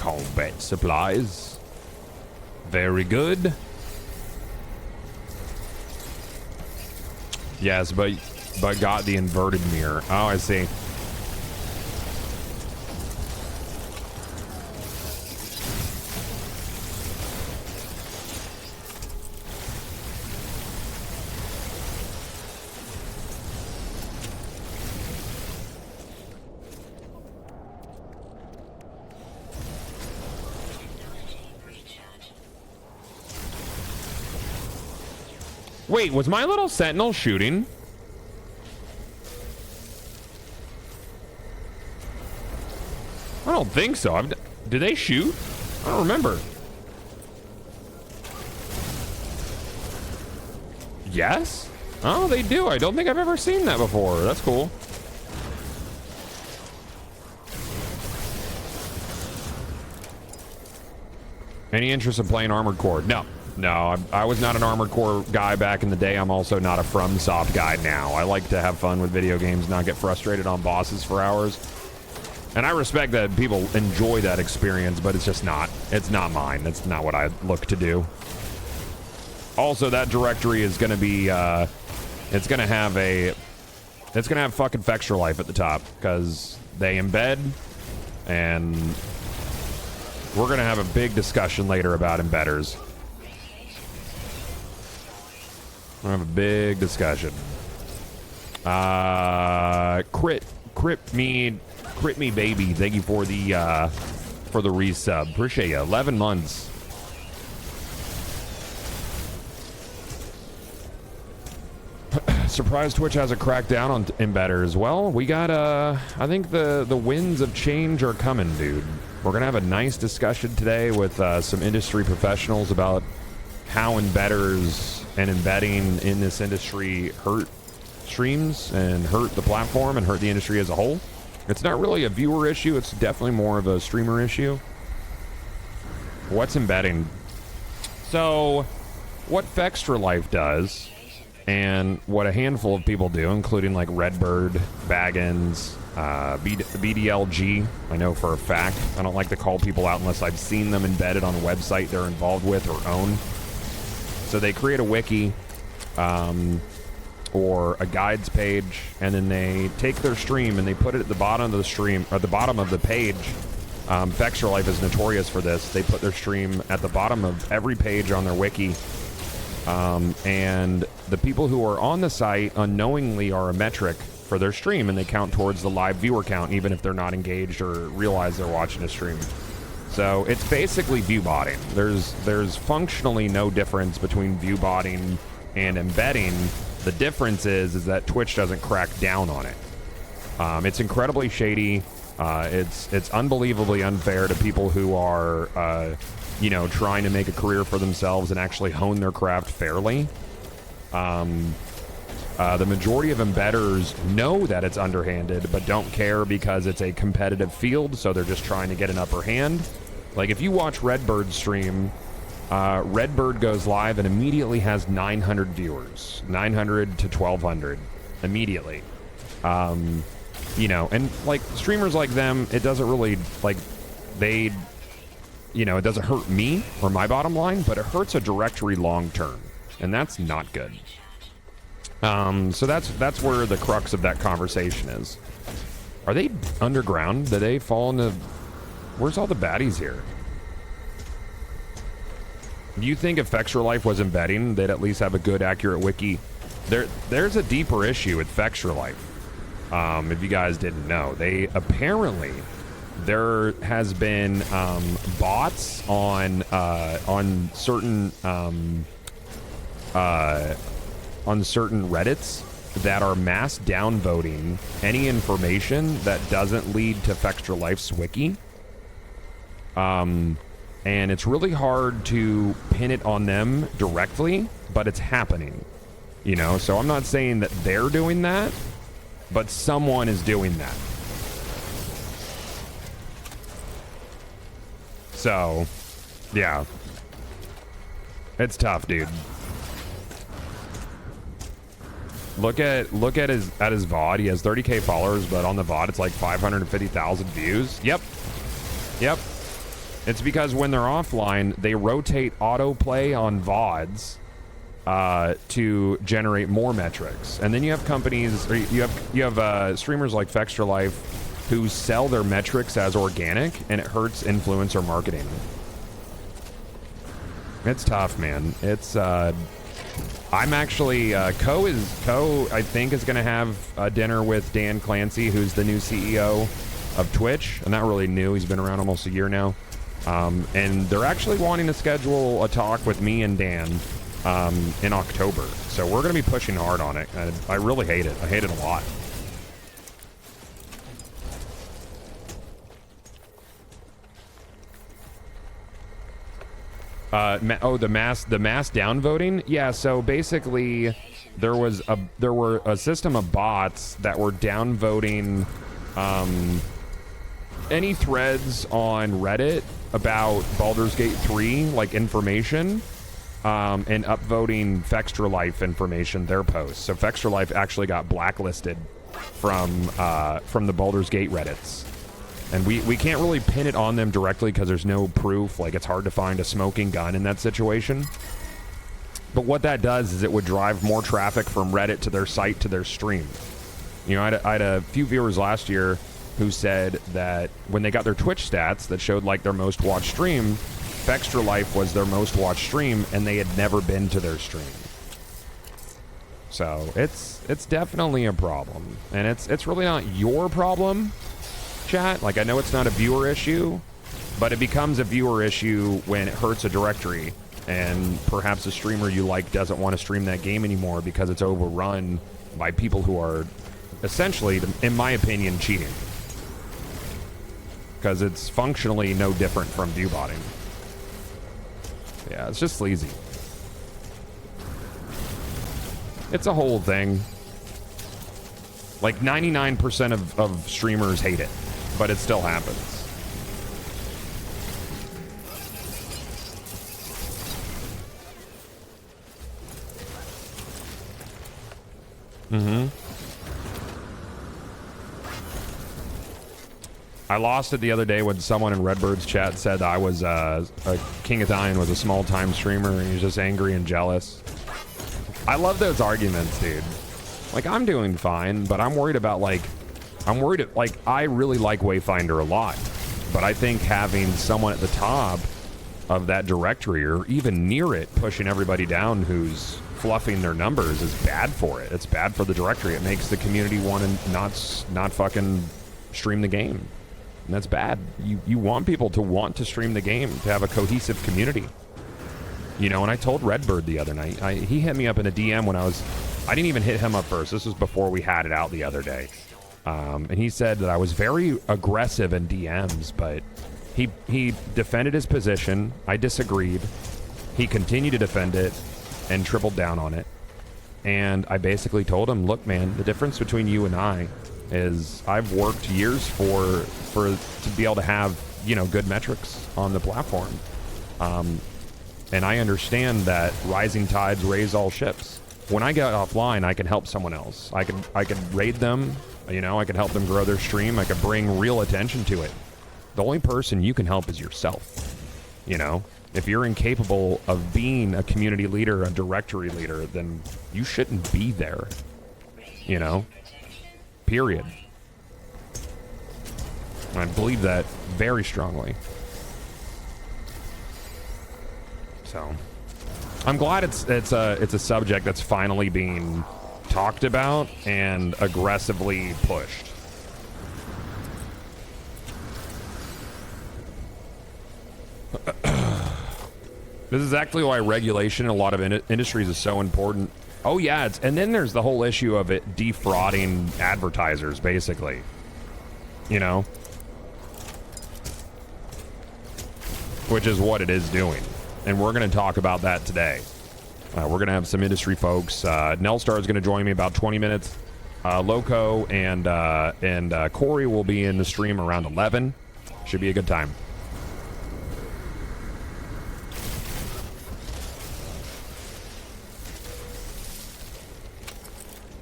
S1: Combat supplies. Very good. Yes, but got the inverted mirror. Oh, I see. Wait, was my little sentinel shooting? I don't think so. Did they shoot? I don't remember. Yes? Oh, they do. I don't think I've ever seen that before. That's cool. Any interest in playing Armored Core? No. No, I was not an Armored Core guy back in the day. I'm also not a FromSoft guy now. I like to have fun with video games, not get frustrated on bosses for hours. And I respect that people enjoy that experience, but it's just not. It's not mine. That's not what I look to do. Also, that directory is going to be, it's going to have fucking Fextra Life at the top, because they embed, and we're going to have a big discussion later about embedders. We're going to have a big discussion. Crit me baby. Thank you for the resub. Appreciate you. 11 months. Surprised Twitch has a crackdown on embedders. Well, we got I think the winds of change are coming, dude. We're gonna have a nice discussion today with some industry professionals about how embedders and embedding in this industry hurt streams and hurt the platform and hurt the industry as a whole. It's not really a viewer issue. It's definitely more of a streamer issue. What's embedding? So, what Fextra Life does, and what a handful of people do, including like Redbird, Baggins, BDLG, I know for a fact. I don't like to call people out unless I've seen them embedded on a website they're involved with or own. So they create a wiki, or a guides page, and then they take their stream and they put it at the bottom of the stream, or the bottom of the page. Fextra Life is notorious for this. They put their stream at the bottom of every page on their wiki. And the people who are on the site unknowingly are a metric for their stream, and they count towards the live viewer count, even if they're not engaged or realize they're watching a stream. So it's basically view botting. There's functionally no difference between view botting and embedding. The difference is that Twitch doesn't crack down on it. It's incredibly shady. It's unbelievably unfair to people who are, trying to make a career for themselves and actually hone their craft fairly. The majority of embedders know that it's underhanded, but don't care because it's a competitive field, so they're just trying to get an upper hand. Like, if you watch Redbird's stream, Redbird goes live and immediately has 900 viewers. 900 to 1,200 immediately. And, like, streamers like them, it doesn't really, like, it doesn't hurt me or my bottom line, but it hurts a directory long term, and that's not good. So that's where the crux of that conversation is. Are they underground? Did they fall into... Where's all the baddies here? Do you think if Fextra Life was embedding, they'd at least have a good, accurate wiki? There's a deeper issue with Fextra Life. If you guys didn't know, there has been bots on certain Reddits that are mass downvoting any information that doesn't lead to Fextra Life's wiki. And it's really hard to pin it on them directly, but it's happening. So I'm not saying that they're doing that, but someone is doing that. So, yeah. It's tough, dude. Look at his VOD. He has 30k followers, but on the VOD it's like 550,000 views. Yep. It's because when they're offline, they rotate autoplay on VODs to generate more metrics. And then you have companies, or you have streamers like Fextra Life who sell their metrics as organic, and it hurts influencer marketing. It's tough, man. It's I'm actually Co I think is gonna have a dinner with Dan Clancy, who's the new CEO of Twitch. And not really new, he's been around almost a year now. And they're actually wanting to schedule a talk with me and Dan in October. So we're gonna be pushing hard on it. I really hate it. I hate it a lot. The mass downvoting. Yeah, so basically there were a system of bots that were downvoting any threads on Reddit about Baldur's Gate 3, like information, and upvoting Fextra Life information, their posts. So Fextra Life actually got blacklisted from the Baldur's Gate Reddits. And we can't really pin it on them directly because there's no proof. Like, it's hard to find a smoking gun in that situation. But what that does is it would drive more traffic from Reddit to their site to their stream. You know, I had a few viewers last year who said that when they got their Twitch stats that showed like their most watched stream, Fextra Life was their most watched stream, and they had never been to their stream. So it's definitely a problem, and it's really not your problem, chat. Like, I know it's not a viewer issue, but it becomes a viewer issue when it hurts a directory, and perhaps a streamer you like doesn't want to stream that game anymore because it's overrun by people who are essentially, in my opinion, cheating. Because it's functionally no different from view botting. Yeah, it's just sleazy. It's a whole thing. Like 99% of streamers hate it, but it still happens. Mm-hmm. I lost it the other day when someone in Redbird's chat said I was King Gothalion was a small-time streamer and he was just angry and jealous. I love those arguments, dude. Like, I'm doing fine, but I'm worried about, like, I really like Wayfinder a lot, but I think having someone at the top of that directory or even near it pushing everybody down who's fluffing their numbers is bad for it. It's bad for the directory. It makes the community want to not fucking stream the game. And that's bad. You want people to want to stream the game, to have a cohesive community. You know, and I told Redbird the other night, he hit me up in a DM when I didn't even hit him up first. This was before we had it out the other day. And he said that I was very aggressive in DMs, but he defended his position. I disagreed. He continued to defend it and tripled down on it. And I basically told him, look, man, the difference between you and I is I've worked years to be able to have, you know, good metrics on the platform. And I understand that rising tides raise all ships. When I get offline, I can help someone else. I could raid them, you know, I could help them grow their stream. I could bring real attention to it. The only person you can help is yourself. You know, if you're incapable of being a community leader, a directory leader, then you shouldn't be there, you know, period. I believe that very strongly. So I'm glad it's a subject that's finally being talked about and aggressively pushed. This is actually why regulation in a lot of industries is so important. Oh yeah, and then there's the whole issue of it defrauding advertisers, basically. You know? Which is what it is doing. And we're going to talk about that today. We're going to have some industry folks. Nelstar is going to join me about 20 minutes. Loco and Corey will be in the stream around 11. Should be a good time.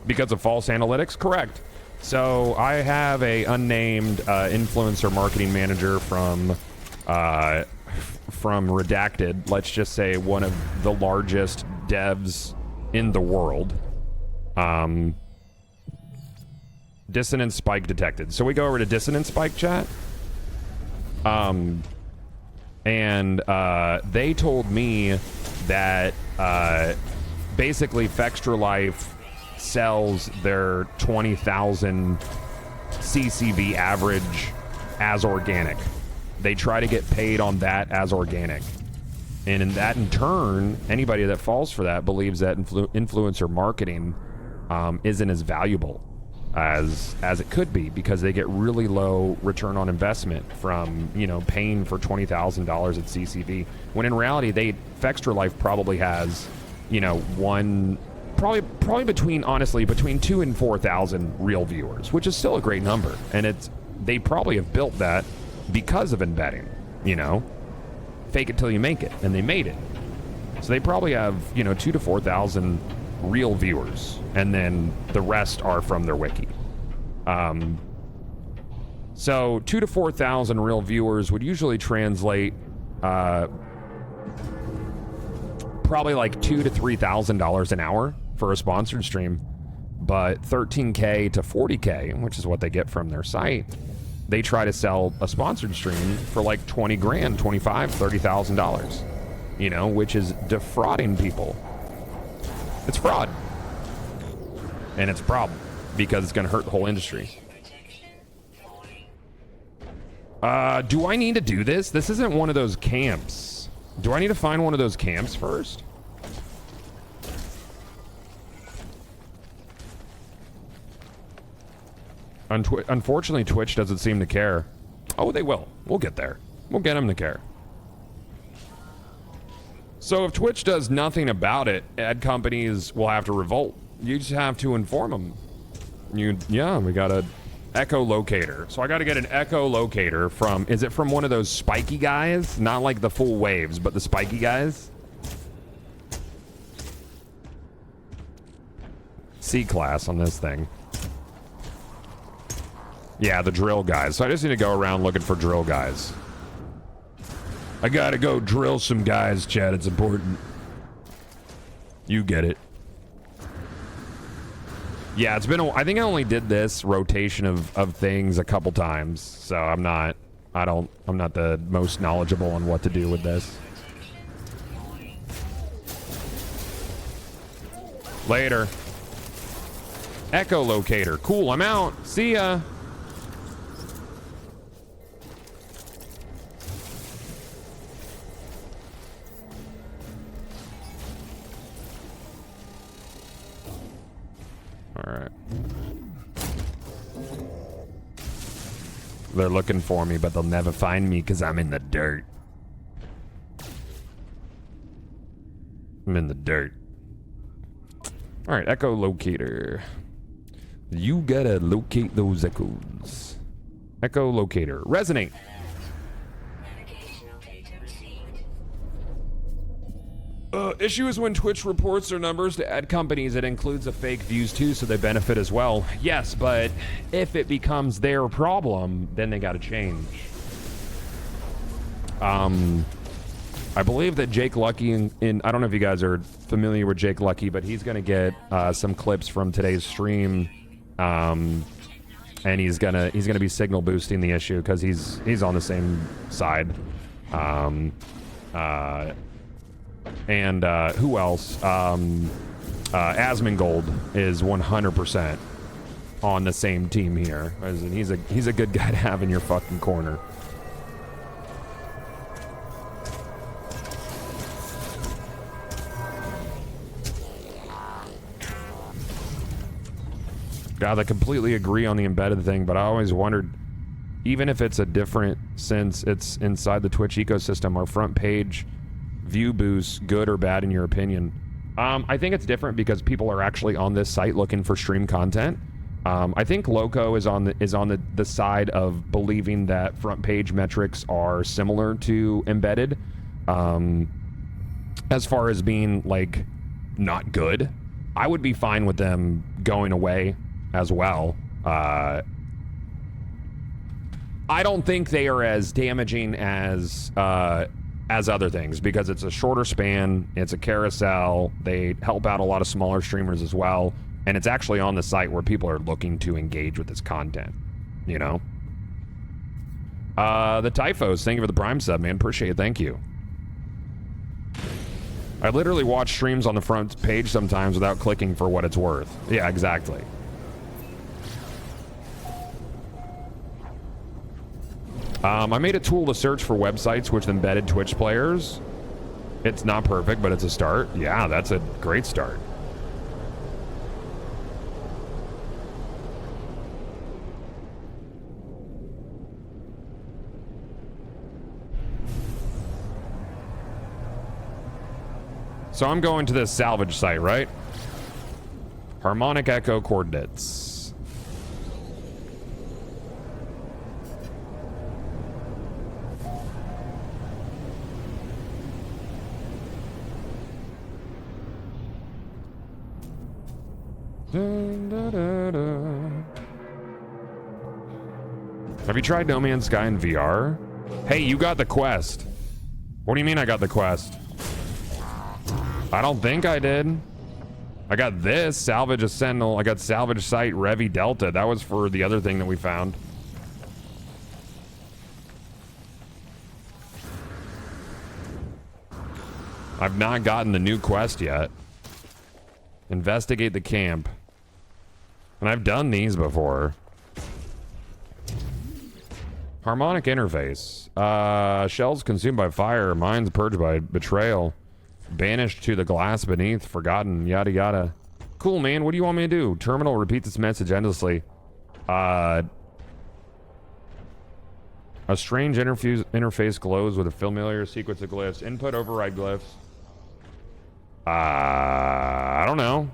S1: Because of false analytics? Correct. So I have a unnamed influencer marketing manager from from Redacted, let's just say one of the largest devs in the world. Dissonance spike detected. So we go over to dissonance spike chat. And they told me that basically Fextra Life sells their 20,000 CCV average as organic. They try to get paid on that as organic. And in that, in turn, anybody that falls for that believes that influencer marketing isn't as valuable as it could be, because they get really low return on investment from, you know, paying for $20,000 at CCV, when in reality Fextra Life probably has, you know, probably between 2,000 and 4,000 real viewers, which is still a great number. And they probably have built that because of embedding, you know, fake it till you make it, and they made it. So they probably have, you know, 2,000 to 4,000 real viewers, and then the rest are from their wiki. So 2,000 to 4,000 real viewers would usually translate probably like $2,000 to $3,000 an hour for a sponsored stream, but $13K to $40K, which is what they get from their site, they try to sell a sponsored stream for like 20 grand, 25, $30,000, you know, which is defrauding people. It's fraud. And it's a problem because it's going to hurt the whole industry. Do I need to do this? This isn't one of those camps. Do I need to find one of those camps first? Unfortunately, Twitch doesn't seem to care. Oh, they will. We'll get there. We'll get them to care. So if Twitch does nothing about it, ad companies will have to revolt. You just have to inform them. Yeah, we got a echolocator. So I got to get an echolocator from, is it from one of those spiky guys? Not like the full waves, but the spiky guys? C-class on this thing. Yeah, the drill guys. So I just need to go around looking for drill guys. I gotta go drill some guys, Chad. It's important. You get it. Yeah, it's been I think I only did this rotation of things a couple times, so I'm not the most knowledgeable on what to do with this. Later. Echolocator. Cool, I'm out. See ya. Alright. They're looking for me, but they'll never find me because I'm in the dirt. I'm in the dirt. Alright, echolocator. You gotta locate those echoes. Echolocator. Resonate. Issue is when Twitch reports their numbers to ad companies, it includes the fake views too, so they benefit as well. Yes, but if it becomes their problem, then they gotta change. I believe that Jake Lucky, I don't know if you guys are familiar with Jake Lucky, but he's gonna get some clips from today's stream, and he's gonna be signal boosting the issue because he's on the same side. And who else? Asmongold is 100% on the same team here. As in, he's a good guy to have in your fucking corner. God, I completely agree on the embedded thing, but I always wondered, even if it's a different, since it's inside the Twitch ecosystem, our front page view boost, good or bad in your opinion? I think it's different because people are actually on this site looking for stream content. I think Loco is on the side of believing that front page metrics are similar to embedded, as far as being like not good. I would be fine with them going away as well. I I don't think they are as damaging as other things because it's a shorter span, it's a carousel, they help out a lot of smaller streamers as well, and it's actually on the site where people are looking to engage with this content, you know? The Typhos, thank you for the Prime sub, man. Appreciate it, thank you. I literally watch streams on the front page sometimes without clicking for what it's worth. Yeah, exactly. I made a tool to search for websites with embedded Twitch players. It's not perfect, but it's a start. Yeah, that's a great start. So I'm going to this salvage site, right? Harmonic Echo coordinates. Dun, dun, dun, dun. Have you tried No Man's Sky in VR? Hey, you got the quest. What do you mean I got the quest? I don't think I did. I got this, Salvage a Sentinel. I got Salvage Site, Revi Delta. That was for the other thing that we found. I've not gotten the new quest yet. Investigate the camp. And I've done these before. Harmonic interface. Shells consumed by fire. Mines purged by betrayal. Banished to the glass beneath. Forgotten. Yada yada. Cool, man. What do you want me to do? Terminal repeats this message endlessly. A strange interface glows with a familiar sequence of glyphs. Input override glyphs. I don't know.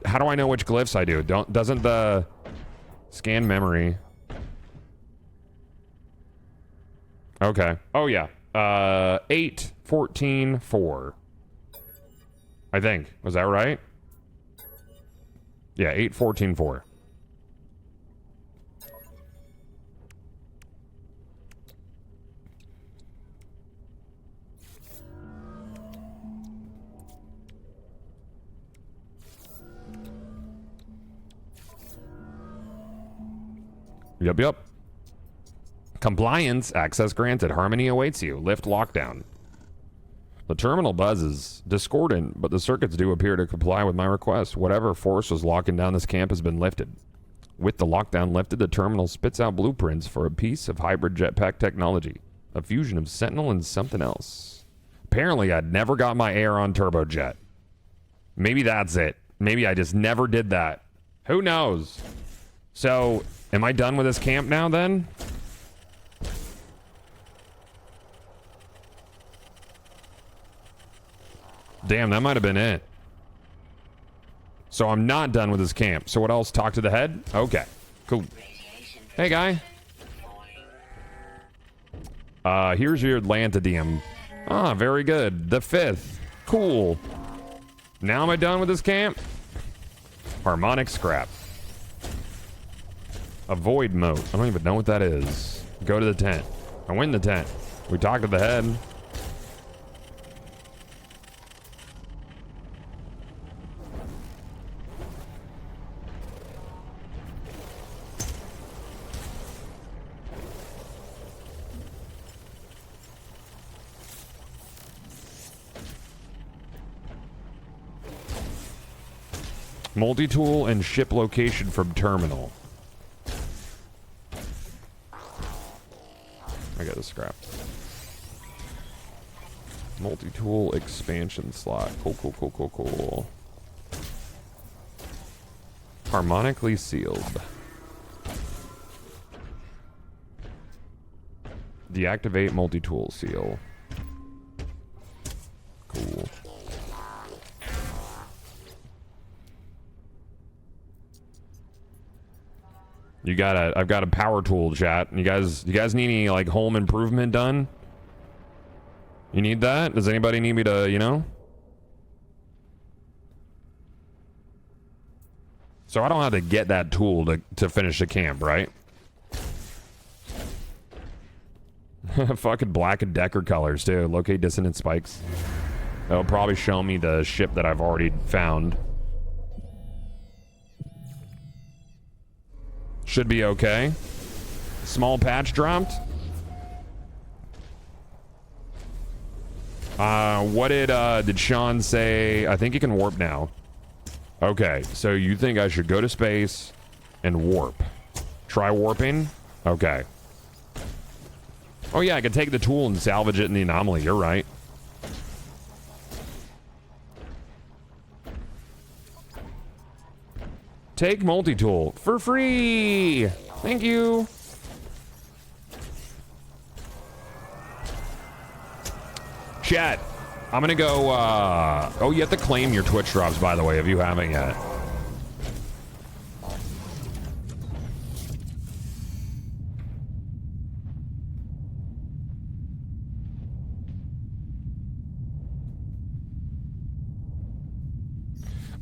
S1: How do I know which glyphs I do? Doesn't the scan memory? Okay. Oh yeah. 8, 14, 4. I think. Was that right? Yeah, 8, 14, 4. Yep. Compliance, access granted. Harmony awaits you. Lift lockdown. The terminal buzzes. Discordant, but the circuits do appear to comply with my request. Whatever force was locking down this camp has been lifted. With the lockdown lifted, the terminal spits out blueprints for a piece of hybrid jetpack technology. A fusion of Sentinel and something else. Apparently, I'd never got my air on turbojet. Maybe that's it. Maybe I just never did that. Who knows? So, am I done with this camp now then? Damn, that might have been it. So I'm not done with this camp. So what else? Talk to the head? Okay, cool. Hey, guy. Here's your Atlantidium. Ah, very good. The 5th. Cool. Now am I done with this camp? Harmonic scrap. Avoid moat. I don't even know what that is. Go to the tent. I went in the tent. We talked to the head. Multi-tool and ship location from terminal. I got a scrap. Multi-tool expansion slot. Cool. Harmonically sealed. Deactivate multi-tool seal. Cool. I've got a power tool, chat. You guys need any like home improvement done? You need that? Does anybody need me to, you know? So I don't have to get that tool to finish the camp, right? Fucking Black and Decker colors, too. Locate dissonant spikes. It'll probably show me the ship that I've already found. Should be okay. Small patch dropped. What did Sean say? I think you can warp now. Okay, so you think I should go to space and warp. Try warping? Okay. Oh yeah, I can take the tool and salvage it in the anomaly. You're right. Take multi-tool for free. Thank you. Chat, I'm gonna go, oh, you have to claim your Twitch drops, by the way, if you haven't yet.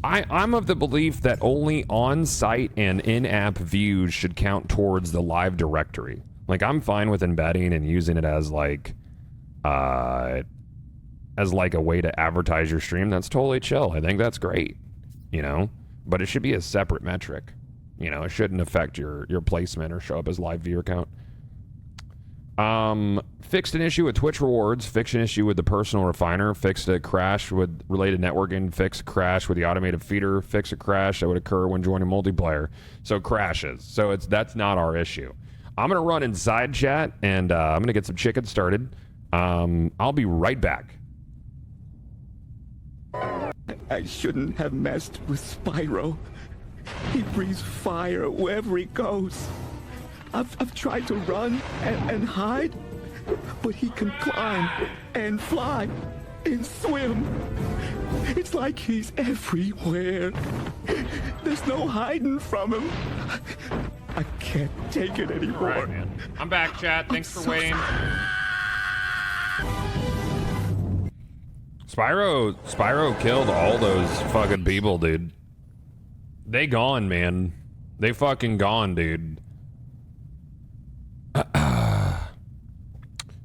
S1: I'm of the belief that only on-site and in-app views should count towards the live directory. Like, I'm fine with embedding and using it as like a way to advertise your stream. That's totally chill. I think that's great, you know? But it should be a separate metric. You know, it shouldn't affect your placement or show up as live viewer count. Fixed an issue with Twitch rewards, fixed an issue with the personal refiner, fixed a crash with related networking, fixed a crash with the automated feeder, fixed a crash that would occur when joining multiplayer. So crashes. So that's not our issue. I'm gonna run inside chat and I'm gonna get some chicken started. I'll be right back.
S3: I shouldn't have messed with Spyro. He breathes fire wherever he goes. I've tried to run and hide, but he can climb and fly and swim. It's like he's everywhere. There's no hiding from him. I can't take it anymore.
S1: All right, man. I'm back, chat. Thanks for waiting. Spyro killed all those fucking people, dude. They gone, man. They fucking gone, dude.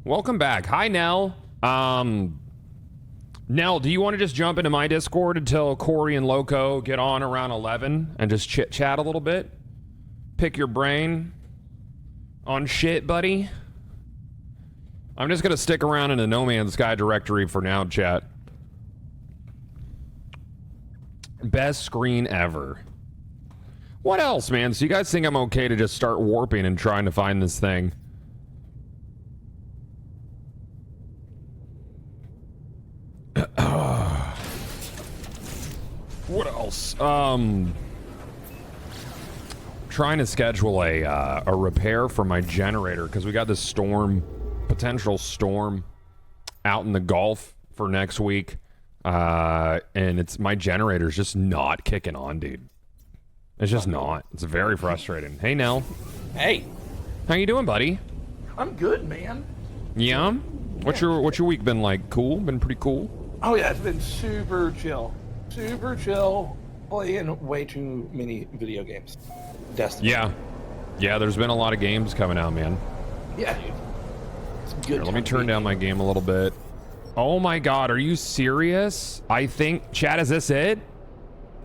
S1: Welcome back. Hi, Nell. Nell, do you want to just jump into my Discord until Corey and Loco get on around 11 and just chit-chat a little bit? Pick your brain on shit, buddy? I'm just going to stick around in the No Man's Sky directory for now, chat. Best screen ever. What else, man? So you guys think I'm okay to just start warping and trying to find this thing? What else? Trying to schedule a repair for my generator because we got this storm, potential storm, out in the Gulf for next week, and my generator's just not kicking on, dude. It's just not. It's very frustrating. Hey, Nell.
S4: Hey.
S1: How you doing, buddy?
S4: I'm good, man.
S1: Yeah? What's your week been like? Cool? Been pretty cool?
S4: Oh yeah, it's been super chill. Super chill. Playing way too many video games. Destiny.
S1: Yeah. Yeah, there's been a lot of games coming out, man.
S4: Yeah, dude. It's good.
S1: Here, let me turn down my game a little bit. Oh my god, are you serious? I think, chat, is this it?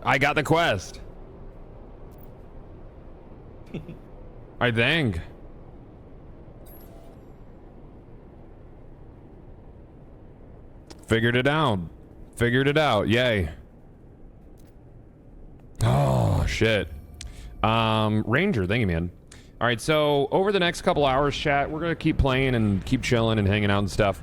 S1: I got the quest. I think. Figured it out. Figured it out. Yay. Oh, shit. Ranger, thank you, man. All right, so over the next couple hours, chat, we're going to keep playing and keep chilling and hanging out and stuff.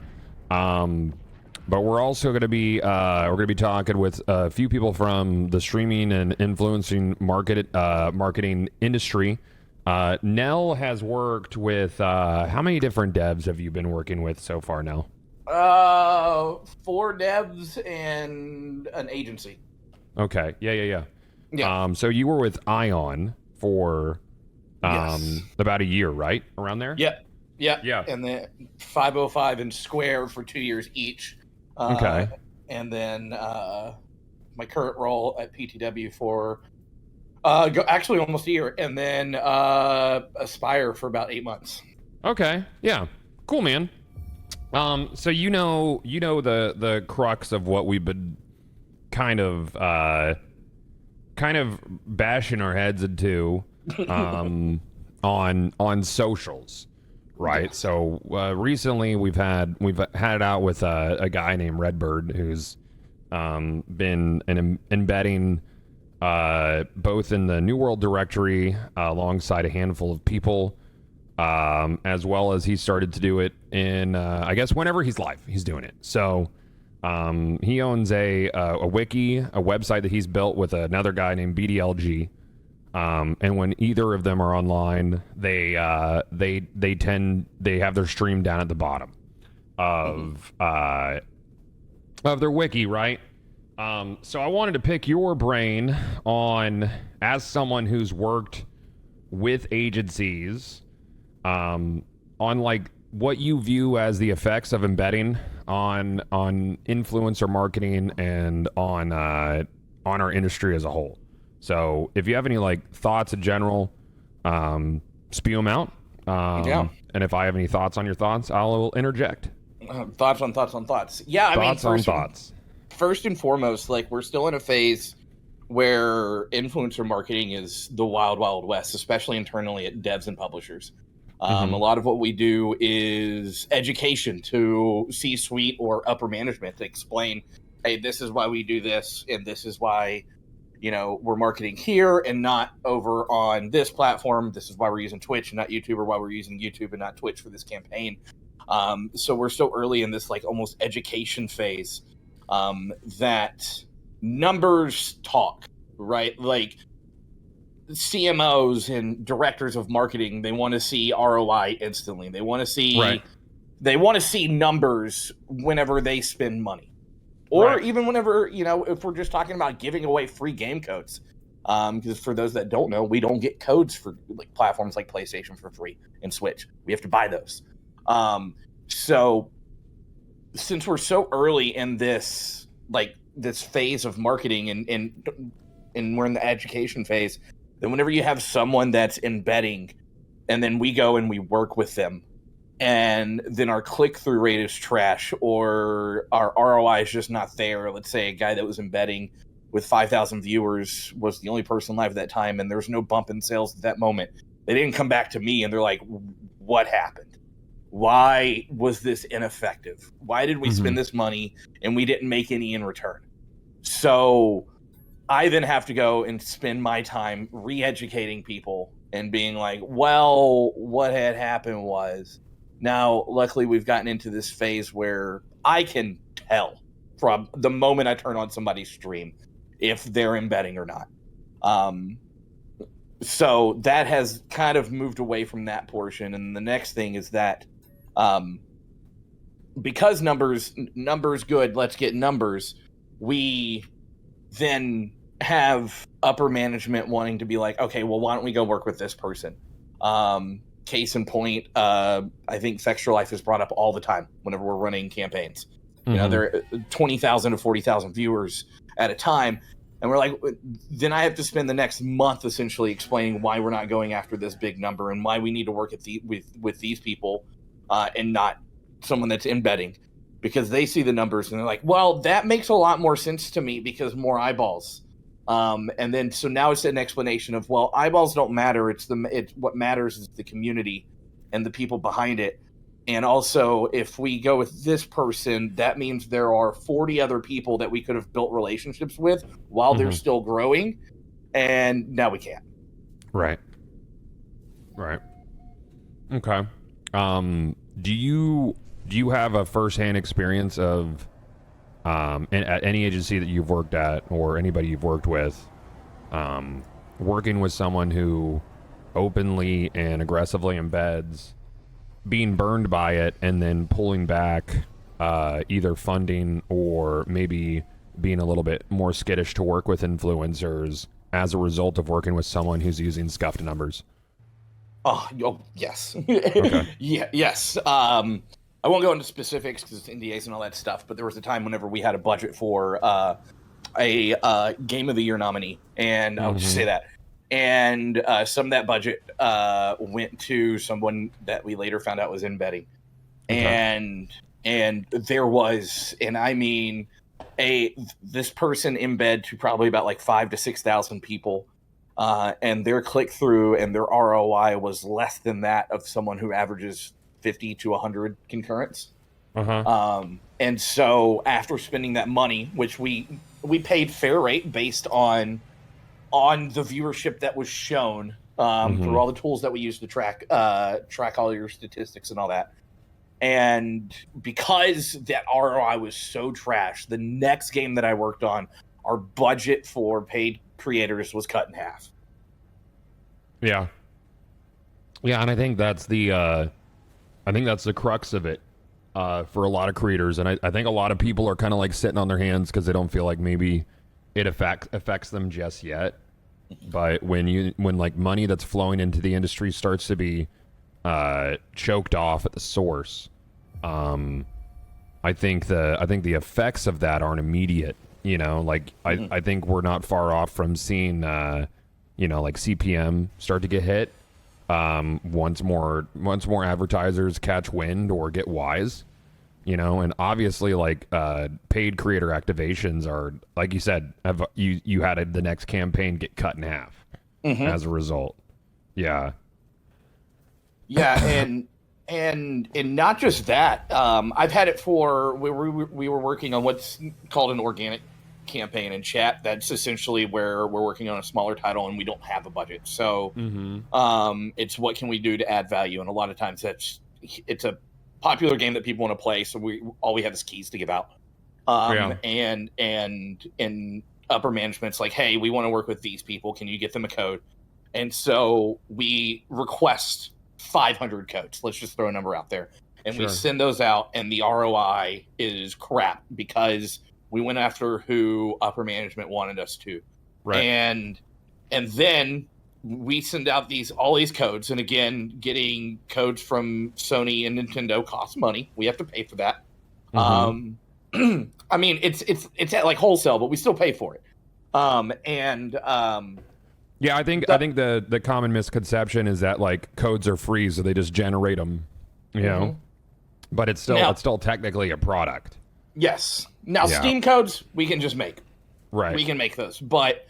S1: But we're also going to be talking with a few people from the streaming and influencing marketing industry. Nell has worked with how many different devs have you been working with so far, Nell?
S4: 4 devs and an agency.
S1: Okay. Yeah.
S4: Yeah.
S1: So you were with Ion for
S4: Yes.
S1: about a year, right? Around there?
S4: Yep.
S1: Yeah.
S4: And then 505 and Square for 2 years each.
S1: Okay.
S4: And then my current role at PTW for actually almost a year, and then Aspire for about 8 months.
S1: Okay. Yeah. Cool, man. So you know the crux of what we've been kind of bashing our heads into on socials, right?
S4: Yes.
S1: So recently we've had it out with a guy named Redbird who's been embedding both in the New World Directory alongside a handful of people, as well as he started to do it in I guess whenever he's live, he's doing it. So he owns a wiki, a website that he's built with another guy named BDLG. And when either of them are online, they have their stream down at the bottom of their wiki, right? So I wanted to pick your brain on, as someone who's worked with agencies, on like what you view as the effects of embedding on influencer marketing and on our industry as a whole. So if you have any like thoughts in general, spew them out.
S4: Yeah.
S1: And if I have any thoughts on your thoughts, I'll interject.
S4: Thoughts on thoughts on thoughts. Yeah, I mean, first and foremost, like, we're still in a phase where influencer marketing is the wild, wild west, especially internally at devs and publishers. A lot of what we do is education to C-suite or upper management to explain, hey, this is why we do this, and this is why, we're marketing here and not over on this platform. This is why we're using Twitch and not YouTube, or why we're using YouTube and not Twitch for this campaign. So we're still early in this like almost education phase, that numbers talk, right? Like CMOs and directors of marketing, they want to see ROI instantly. They want to see numbers whenever they spend money, or even whenever, if we're just talking about giving away free game codes. Because for those that don't know, we don't get codes for like platforms like PlayStation for free and Switch. We have to buy those. So since we're so early in this phase of marketing and we're in the education phase, then whenever you have someone that's embedding, and then we go and we work with them, and then our click-through rate is trash, or our ROI is just not there. Let's say a guy that was embedding with 5,000 viewers was the only person live at that time, and there was no bump in sales at that moment. They didn't come back to me, and they're like, what happened? Why was this ineffective? Why did we spend this money and we didn't make any in return? So I then have to go and spend my time re-educating people and being like, well, what had happened was, now luckily we've gotten into this phase where I can tell from the moment I turn on somebody's stream if they're embedding or not. So that has kind of moved away from that portion. And the next thing is that because numbers good, let's get numbers, we then have upper management wanting to be like, okay, well, why don't we go work with this person? Case in point, I think Fextra Life is brought up all the time whenever we're running campaigns. They're 20,000 to 40,000 viewers at a time. And we're like, then I have to spend the next month essentially explaining why we're not going after this big number and why we need to work with these people and not someone that's embedding, because they see the numbers and they're like, well, that makes a lot more sense to me because more eyeballs. And then so now it's an explanation of, well, eyeballs don't matter. It's what matters is the community and the people behind it. And also, if we go with this person, that means there are 40 other people that we could have built relationships with while they're still growing, and now we can't.
S1: Right. Okay. Do you have a firsthand experience of at any agency that you've worked at, or anybody you've worked with, working with someone who openly and aggressively embeds, being burned by it, and then pulling back either funding or maybe being a little bit more skittish to work with influencers as a result of working with someone who's using scuffed numbers?
S4: Oh yes.
S1: Okay.
S4: Yes. I won't go into specifics because it's NDAs and all that stuff, but there was a time whenever we had a budget for a Game of the Year nominee, and I'll just say that. And some of that budget went to someone that we later found out was embedding. and there was, and I mean, this person embed to probably about like 5,000 to 6,000 people, and their click through and their ROI was less than that of someone who averages 50 to 100 concurrents. And so after spending that money, which we paid fair rate based on the viewership that was shown through all the tools that we use to track all your statistics and all that. And because that ROI was so trash, the next game that I worked on, our budget for paid creators was cut in half.
S1: Yeah. Yeah, and I think that's the crux of it for a lot of creators. And I think a lot of people are kind of like sitting on their hands because they don't feel like maybe it affects them just yet. But when like money that's flowing into the industry starts to be choked off at the source, I think the effects of that aren't immediate. You know, like I think we're not far off from seeing like CPM start to get hit once more advertisers catch wind or get wise. You know, and obviously like paid creator activations are, like you said, you had the next campaign get cut in half as a result. Yeah.
S4: Yeah, and not just that. I've had it for we were working on what's called an organic campaign in chat. That's essentially where we're working on a smaller title and we don't have a budget. So it's what can we do to add value? And a lot of times it's a popular game that people want to play, so all we have is keys to give out. And upper management's like, hey, we want to work with these people. Can you get them a code? And so we request 500 codes. Let's just throw a number out there. And we send those out, and the ROI is crap because we went after who upper management wanted us to. Right. And then we send out all these codes, and again, getting codes from Sony and Nintendo costs money. We have to pay for that. I mean, it's at like wholesale, but we still pay for it.
S1: Yeah, I think the common misconception is that like codes are free, so they just generate them, you know. But it's still technically a product.
S4: Yes. Now Steam codes we can just make.
S1: Right.
S4: We can make those, but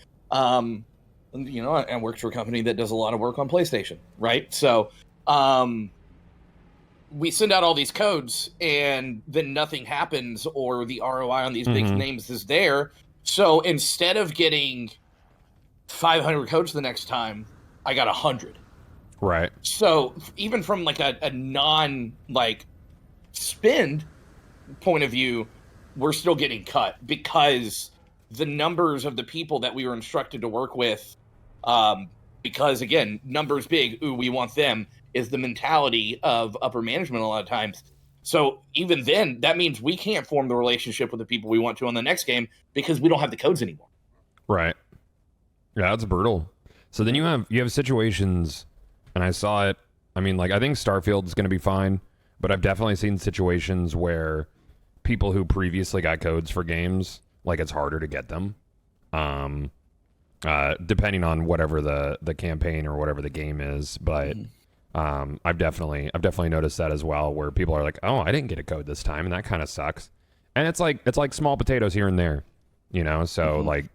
S4: you know, I work for a company that does a lot of work on PlayStation, right? So we send out all these codes, and then nothing happens, or the ROI on these big names is there. So instead of getting 500 codes the next time, I got 100.
S1: Right.
S4: So even from like a non like spend point of view, we're still getting cut because the numbers of the people that we were instructed to work with, because again, numbers big, ooh, we want them, is the mentality of upper management a lot of times. So even then, that means we can't form the relationship with the people we want to on the next game because we don't have the codes anymore.
S1: Right. Yeah, that's brutal. So then you have situations, and I saw it. I mean, like, I think Starfield's going to be fine, but I've definitely seen situations where people who previously got codes for games, like, it's harder to get them, depending on whatever the campaign or whatever the game is. But I've definitely noticed that as well, where people are like, "Oh, I didn't get a code this time," and that kind of sucks. And it's like small potatoes here and there, you know. So like,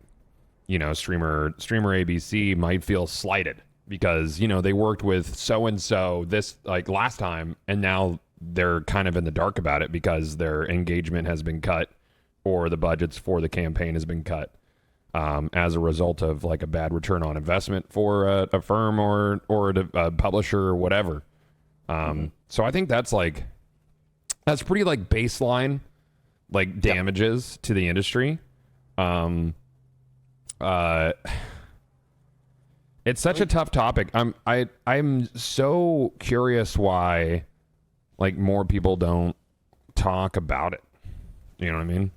S1: you know, streamer ABC might feel slighted because, you know, they worked with so and so this like last time, and now they're kind of in the dark about it because their engagement has been cut or the budgets for the campaign has been cut as a result of like a bad return on investment for a firm or a publisher or whatever. So I think that's pretty like baseline like damages to the industry. It's such a tough topic. I'm so curious why like more people don't talk about it. You know what I mean?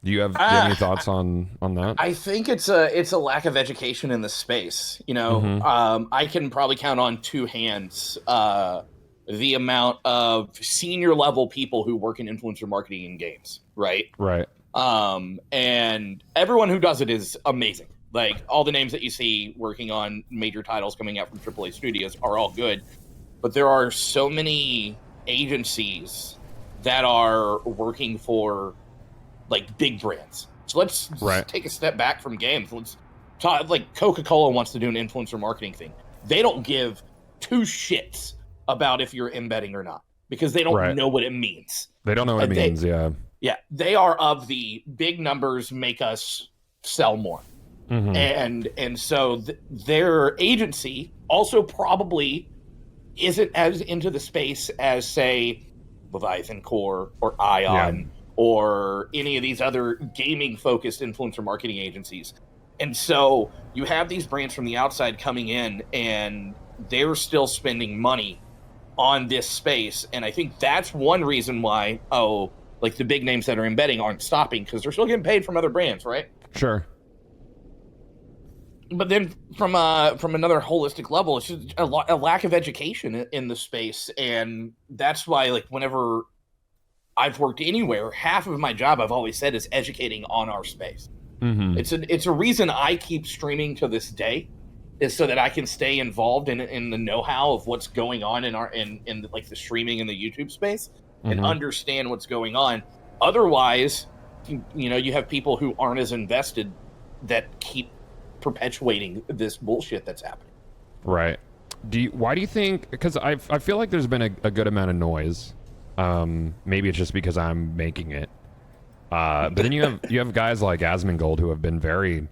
S1: Do you have any thoughts on that?
S4: I think it's a lack of education in the space. You know, I can probably count on two hands the amount of senior level people who work in influencer marketing in games. Right.
S1: Right.
S4: And everyone who does it is amazing. Like all the names that you see working on major titles coming out from AAA studios are all good, but there are so many agencies that are working for like big brands. So let's take a step back from games. Let's talk, like Coca-Cola wants to do an influencer marketing thing. They don't give two shits about if you're embedding or not because they don't know what it means.
S1: They don't know what it means. Yeah.
S4: Yeah. They are of the big numbers make us sell more. And so their agency also probably isn't as into the space as, say, Leviathan Core or Ion or any of these other gaming-focused influencer marketing agencies. And so you have these brands from the outside coming in, and they're still spending money on this space. And I think that's one reason why, like the big names that are embedding aren't stopping, because they're still getting paid from other brands, right?
S1: Sure.
S4: But then from another holistic level, it's just a lack of education in the space. And that's why, like, whenever I've worked anywhere, half of my job, I've always said, is educating on our space. It's a reason I keep streaming to this day, is so that I can stay involved in the know-how of what's going on in like the streaming and the YouTube space and understand what's going on. Otherwise, you have people who aren't as invested that keep perpetuating this bullshit that's happening.
S1: Right. Why do you think? Because I feel like there's been a good amount of noise. Maybe it's just because I'm making it. But then you have guys like Asmongold who have been very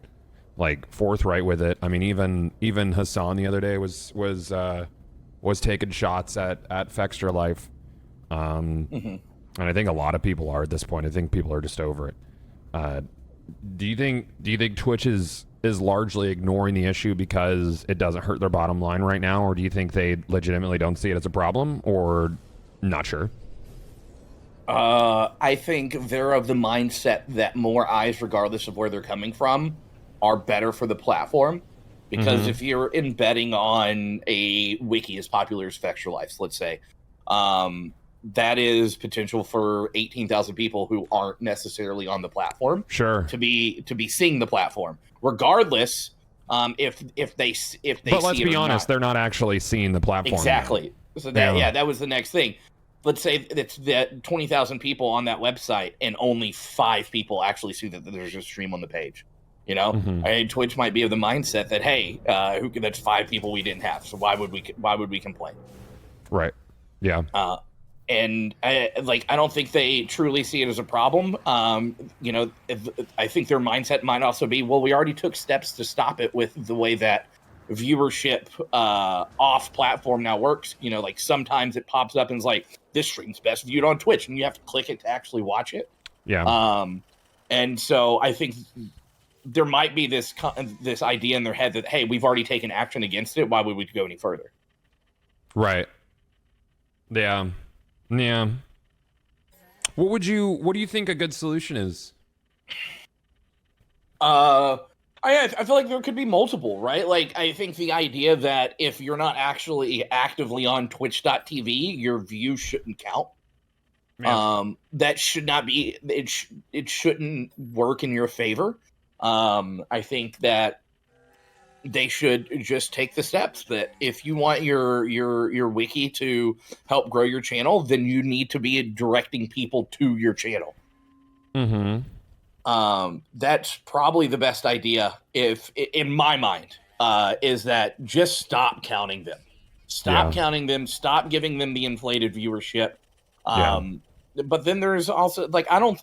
S1: like forthright with it. I mean, even Hassan the other day was taking shots at Fextra Life. And I think a lot of people are at this point. I think people are just over it. Do you think Twitch is largely ignoring the issue because it doesn't hurt their bottom line right now, or do you think they legitimately don't see it as a problem, or not sure?
S4: I think they're of the mindset that more eyes, regardless of where they're coming from, are better for the platform. Because if you're embedding on a wiki as popular as Fextra Life, let's say, that is potential for 18,000 people who aren't necessarily on the platform.
S1: Sure.
S4: To be seeing the platform, regardless, if they
S1: But let's be honest, they're not actually seeing the platform.
S4: Exactly. So that was the next thing. Let's say it's that 20,000 people on that website, and only 5 people actually see that there's a stream on the page. I mean, Twitch might be of the mindset that, hey, that's 5 people we didn't have, so why would we complain?
S1: Right. Yeah.
S4: And I don't think they truly see it as a problem. I think their mindset might also be, well, we already took steps to stop it with the way that viewership off platform now works. Like sometimes it pops up and it's like, this stream's best viewed on Twitch, and you have to click it to actually watch it.
S1: Yeah.
S4: And so I think there might be this idea in their head that, hey, we've already taken action against it. Why would we go any further? Right.
S1: Yeah. Yeah. What do you think a good solution is?
S4: I feel like there could be multiple, right? Like, I think the idea that if you're not actually actively on twitch.tv, your views shouldn't count. Yeah. That should not be, it shouldn't work in your favor. I think that they should just take the steps that if you want your wiki to help grow your channel, then you need to be directing people to your channel. That's probably the best idea, if in my mind, is that just stop counting them. Counting them, stop giving them the inflated viewership. But then there's also, like, I don't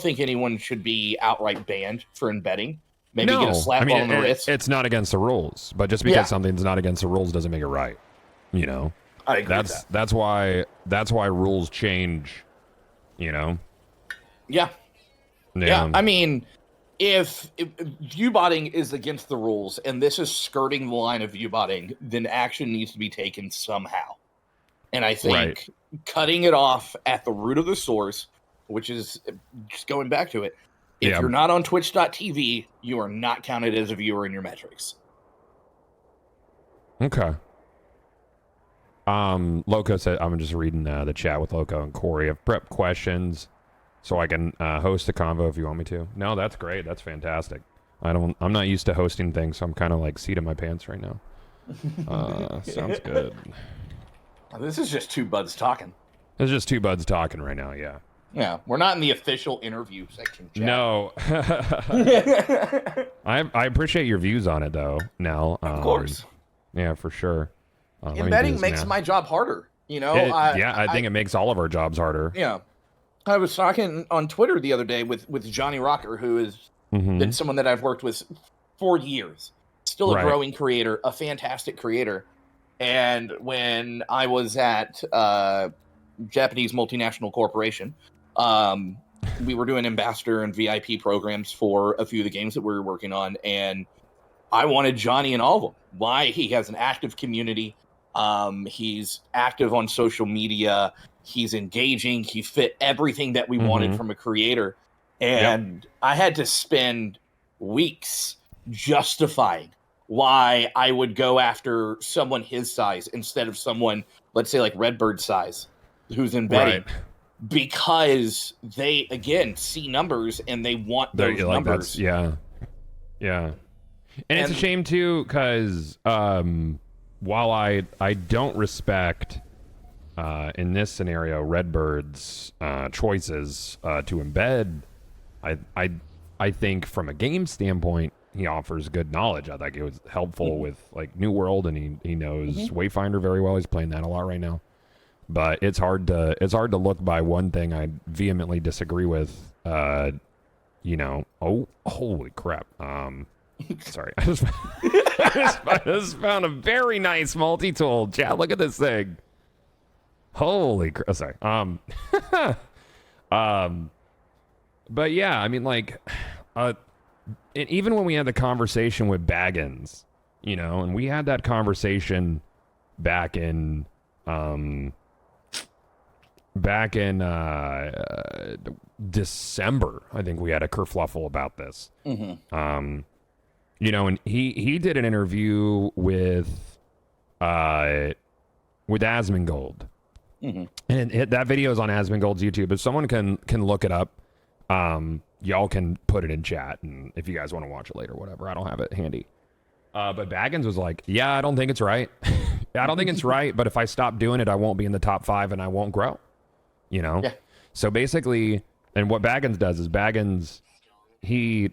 S4: think anyone should be outright banned for embedding. Maybe get a slap on the wrist.
S1: It's not against the rules, but just because something's not against the rules doesn't make it right.
S4: I agree with that.
S1: That's why rules change.
S4: Yeah. I mean, if viewbotting is against the rules and this is skirting the line of viewbotting, then action needs to be taken somehow. And I think cutting it off at the root of the source, which is just going back to it, if you're not on twitch.tv, you are not counted as a viewer in your metrics.
S1: Okay. Loco said, I'm just reading the chat with Loco and Corey. I've prepped questions so I can host a convo if you want me to. No, that's great. That's fantastic. I'm not used to hosting things, so I'm kind of like seat in my pants right now. Sounds good.
S4: This is just two buds talking.
S1: There's just two buds talking right now. Yeah.
S4: Yeah, we're not in the official interview section. Chat.
S1: No. I appreciate your views on it though. Nell.
S4: Of course.
S1: Yeah, for sure.
S4: Embedding makes my job harder. You know.
S1: I think it makes all of our jobs harder.
S4: Yeah. I was talking on Twitter the other day with Johnny Rocker, who is been someone that I've worked with for years. Still a growing creator, a fantastic creator. And when I was at Japanese multinational corporation, we were doing ambassador and VIP programs for a few of the games that we were working on, and I wanted Johnny in all of them. Why? He has an active community. He's active on social media. He's engaging. He fit everything that we wanted from a creator. And I had to spend weeks justifying why I would go after someone his size instead of someone, let's say, like Redbird's size, who's embedding. Right. Because they, again, see numbers and they want those numbers.
S1: Yeah. And it's a shame, too, because while I don't respect, in this scenario, Redbird's choices to embed, I think from a game standpoint, he offers good knowledge. I think it was helpful with like New World, and he knows Wayfinder very well. He's playing that a lot right now. But it's hard to look by one thing I vehemently disagree with. Oh, holy crap! Sorry, I just found a very nice multi-tool. Chad, look at this thing. Holy crap! Sorry. But yeah, I mean, like, and even when we had the conversation with Baggins, and we had that conversation back in December, I think we had a kerfluffle about this. And he did an interview with Asmongold. And that video is on Asmongold's YouTube. If someone can look it up, y'all can put it in chat, and if you guys want to watch it later, whatever, I don't have it handy. But Baggins was like, yeah, I don't think it's right. I don't think it's right, but if I stop doing it, I won't be in the top 5 and I won't grow. Yeah. So basically, and what Baggins does is he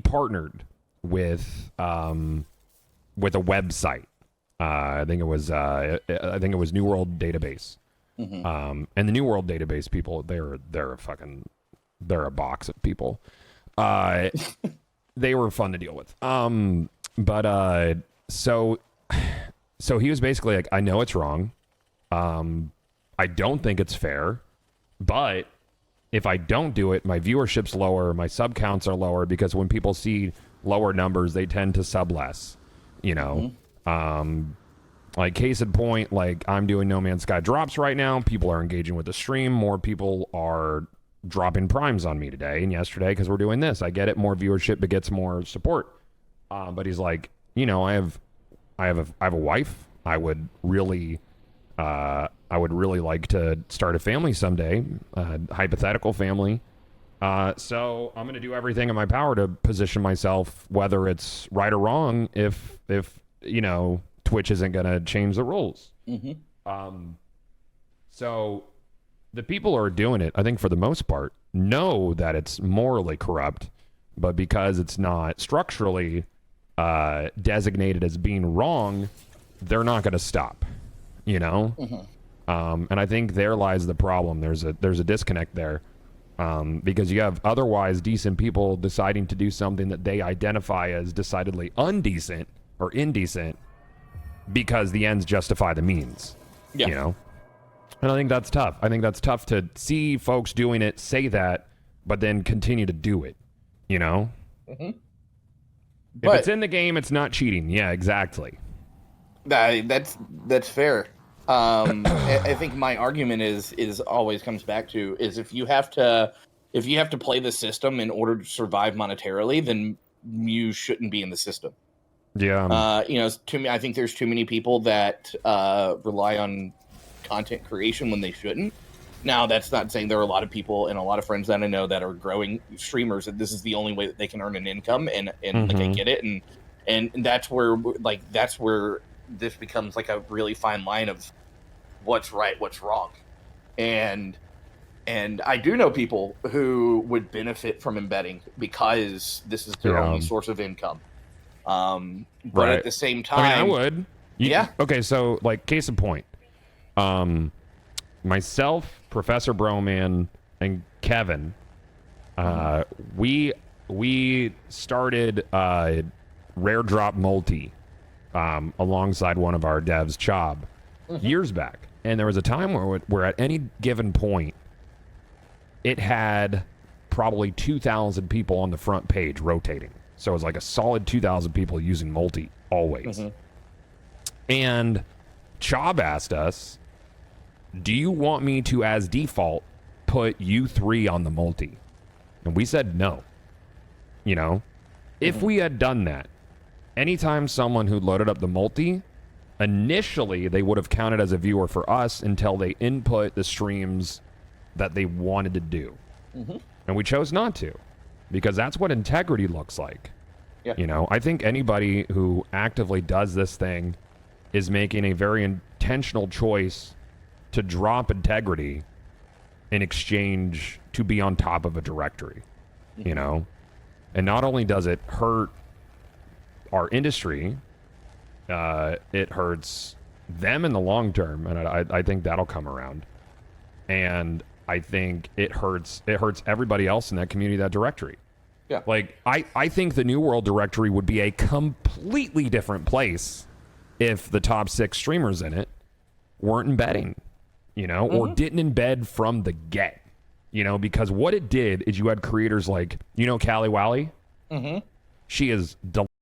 S1: partnered with a website. I think it was New World Database. And the New World Database people, they're a box of people. They were fun to deal with. So he was basically like, I know it's wrong. I don't think it's fair, but if I don't do it, my viewership's lower, my sub counts are lower, because when people see lower numbers, they tend to sub less, like case in point, like I'm doing No Man's Sky drops right now. People are engaging with the stream. More people are dropping primes on me today and yesterday because we're doing this. I get it. More viewership begets more support. But he's like, I have a wife. I would really like to start a family someday, hypothetical family. So I'm going to do everything in my power to position myself, whether it's right or wrong, if Twitch isn't going to change the rules. So the people who are doing it, I think for the most part, know that it's morally corrupt, but because it's not structurally designated as being wrong, they're not going to stop, And I think there lies the problem. There's a disconnect there, because you have otherwise decent people deciding to do something that they identify as decidedly undecent or indecent, because the ends justify the means, And I think that's tough. I think that's tough to see folks doing it, say that, but then continue to do it, If it's in the game, it's not cheating. Yeah, exactly.
S4: That's fair. I think my argument is always comes back to is if you have to play the system in order to survive monetarily, then you shouldn't be in the system.
S1: Yeah.
S4: I think there's too many people that rely on content creation when they shouldn't. Now, that's not saying there are a lot of people and a lot of friends that I know that are growing streamers that this is the only way that they can earn an income, and like I get it, and that's where this becomes like a really fine line of what's right, what's wrong. And I do know people who would benefit from embedding because this is their only source of income. But at the same time,
S1: I would. Okay, so like case in point, myself, Professor Broman, and Kevin, we started Rare Drop Multi alongside one of our devs, Chob, years back. And there was a time where at any given point, it had probably 2,000 people on the front page rotating. So it was like a solid 2,000 people using multi always. And Chob asked us, do you want me to, as default, put you three on the multi? And we said no. You know, if we had done that, anytime someone who loaded up the multi, initially they would have counted as a viewer for us until they input the streams that they wanted to do. And we chose not to, because that's what integrity looks like. You know, I think anybody who actively does this thing is making a very intentional choice to drop integrity in exchange to be on top of a directory, you know? And not only does it hurt our industry, it hurts them in the long term, and I think that'll come around. And I think it hurts everybody else in that community, that directory.
S4: Yeah.
S1: Like, I think the New World directory would be a completely different place if the top 6 streamers in it weren't embedding, you know, or didn't embed from the get, you know, because what it did is you had creators like, you know, Callie Wally? She is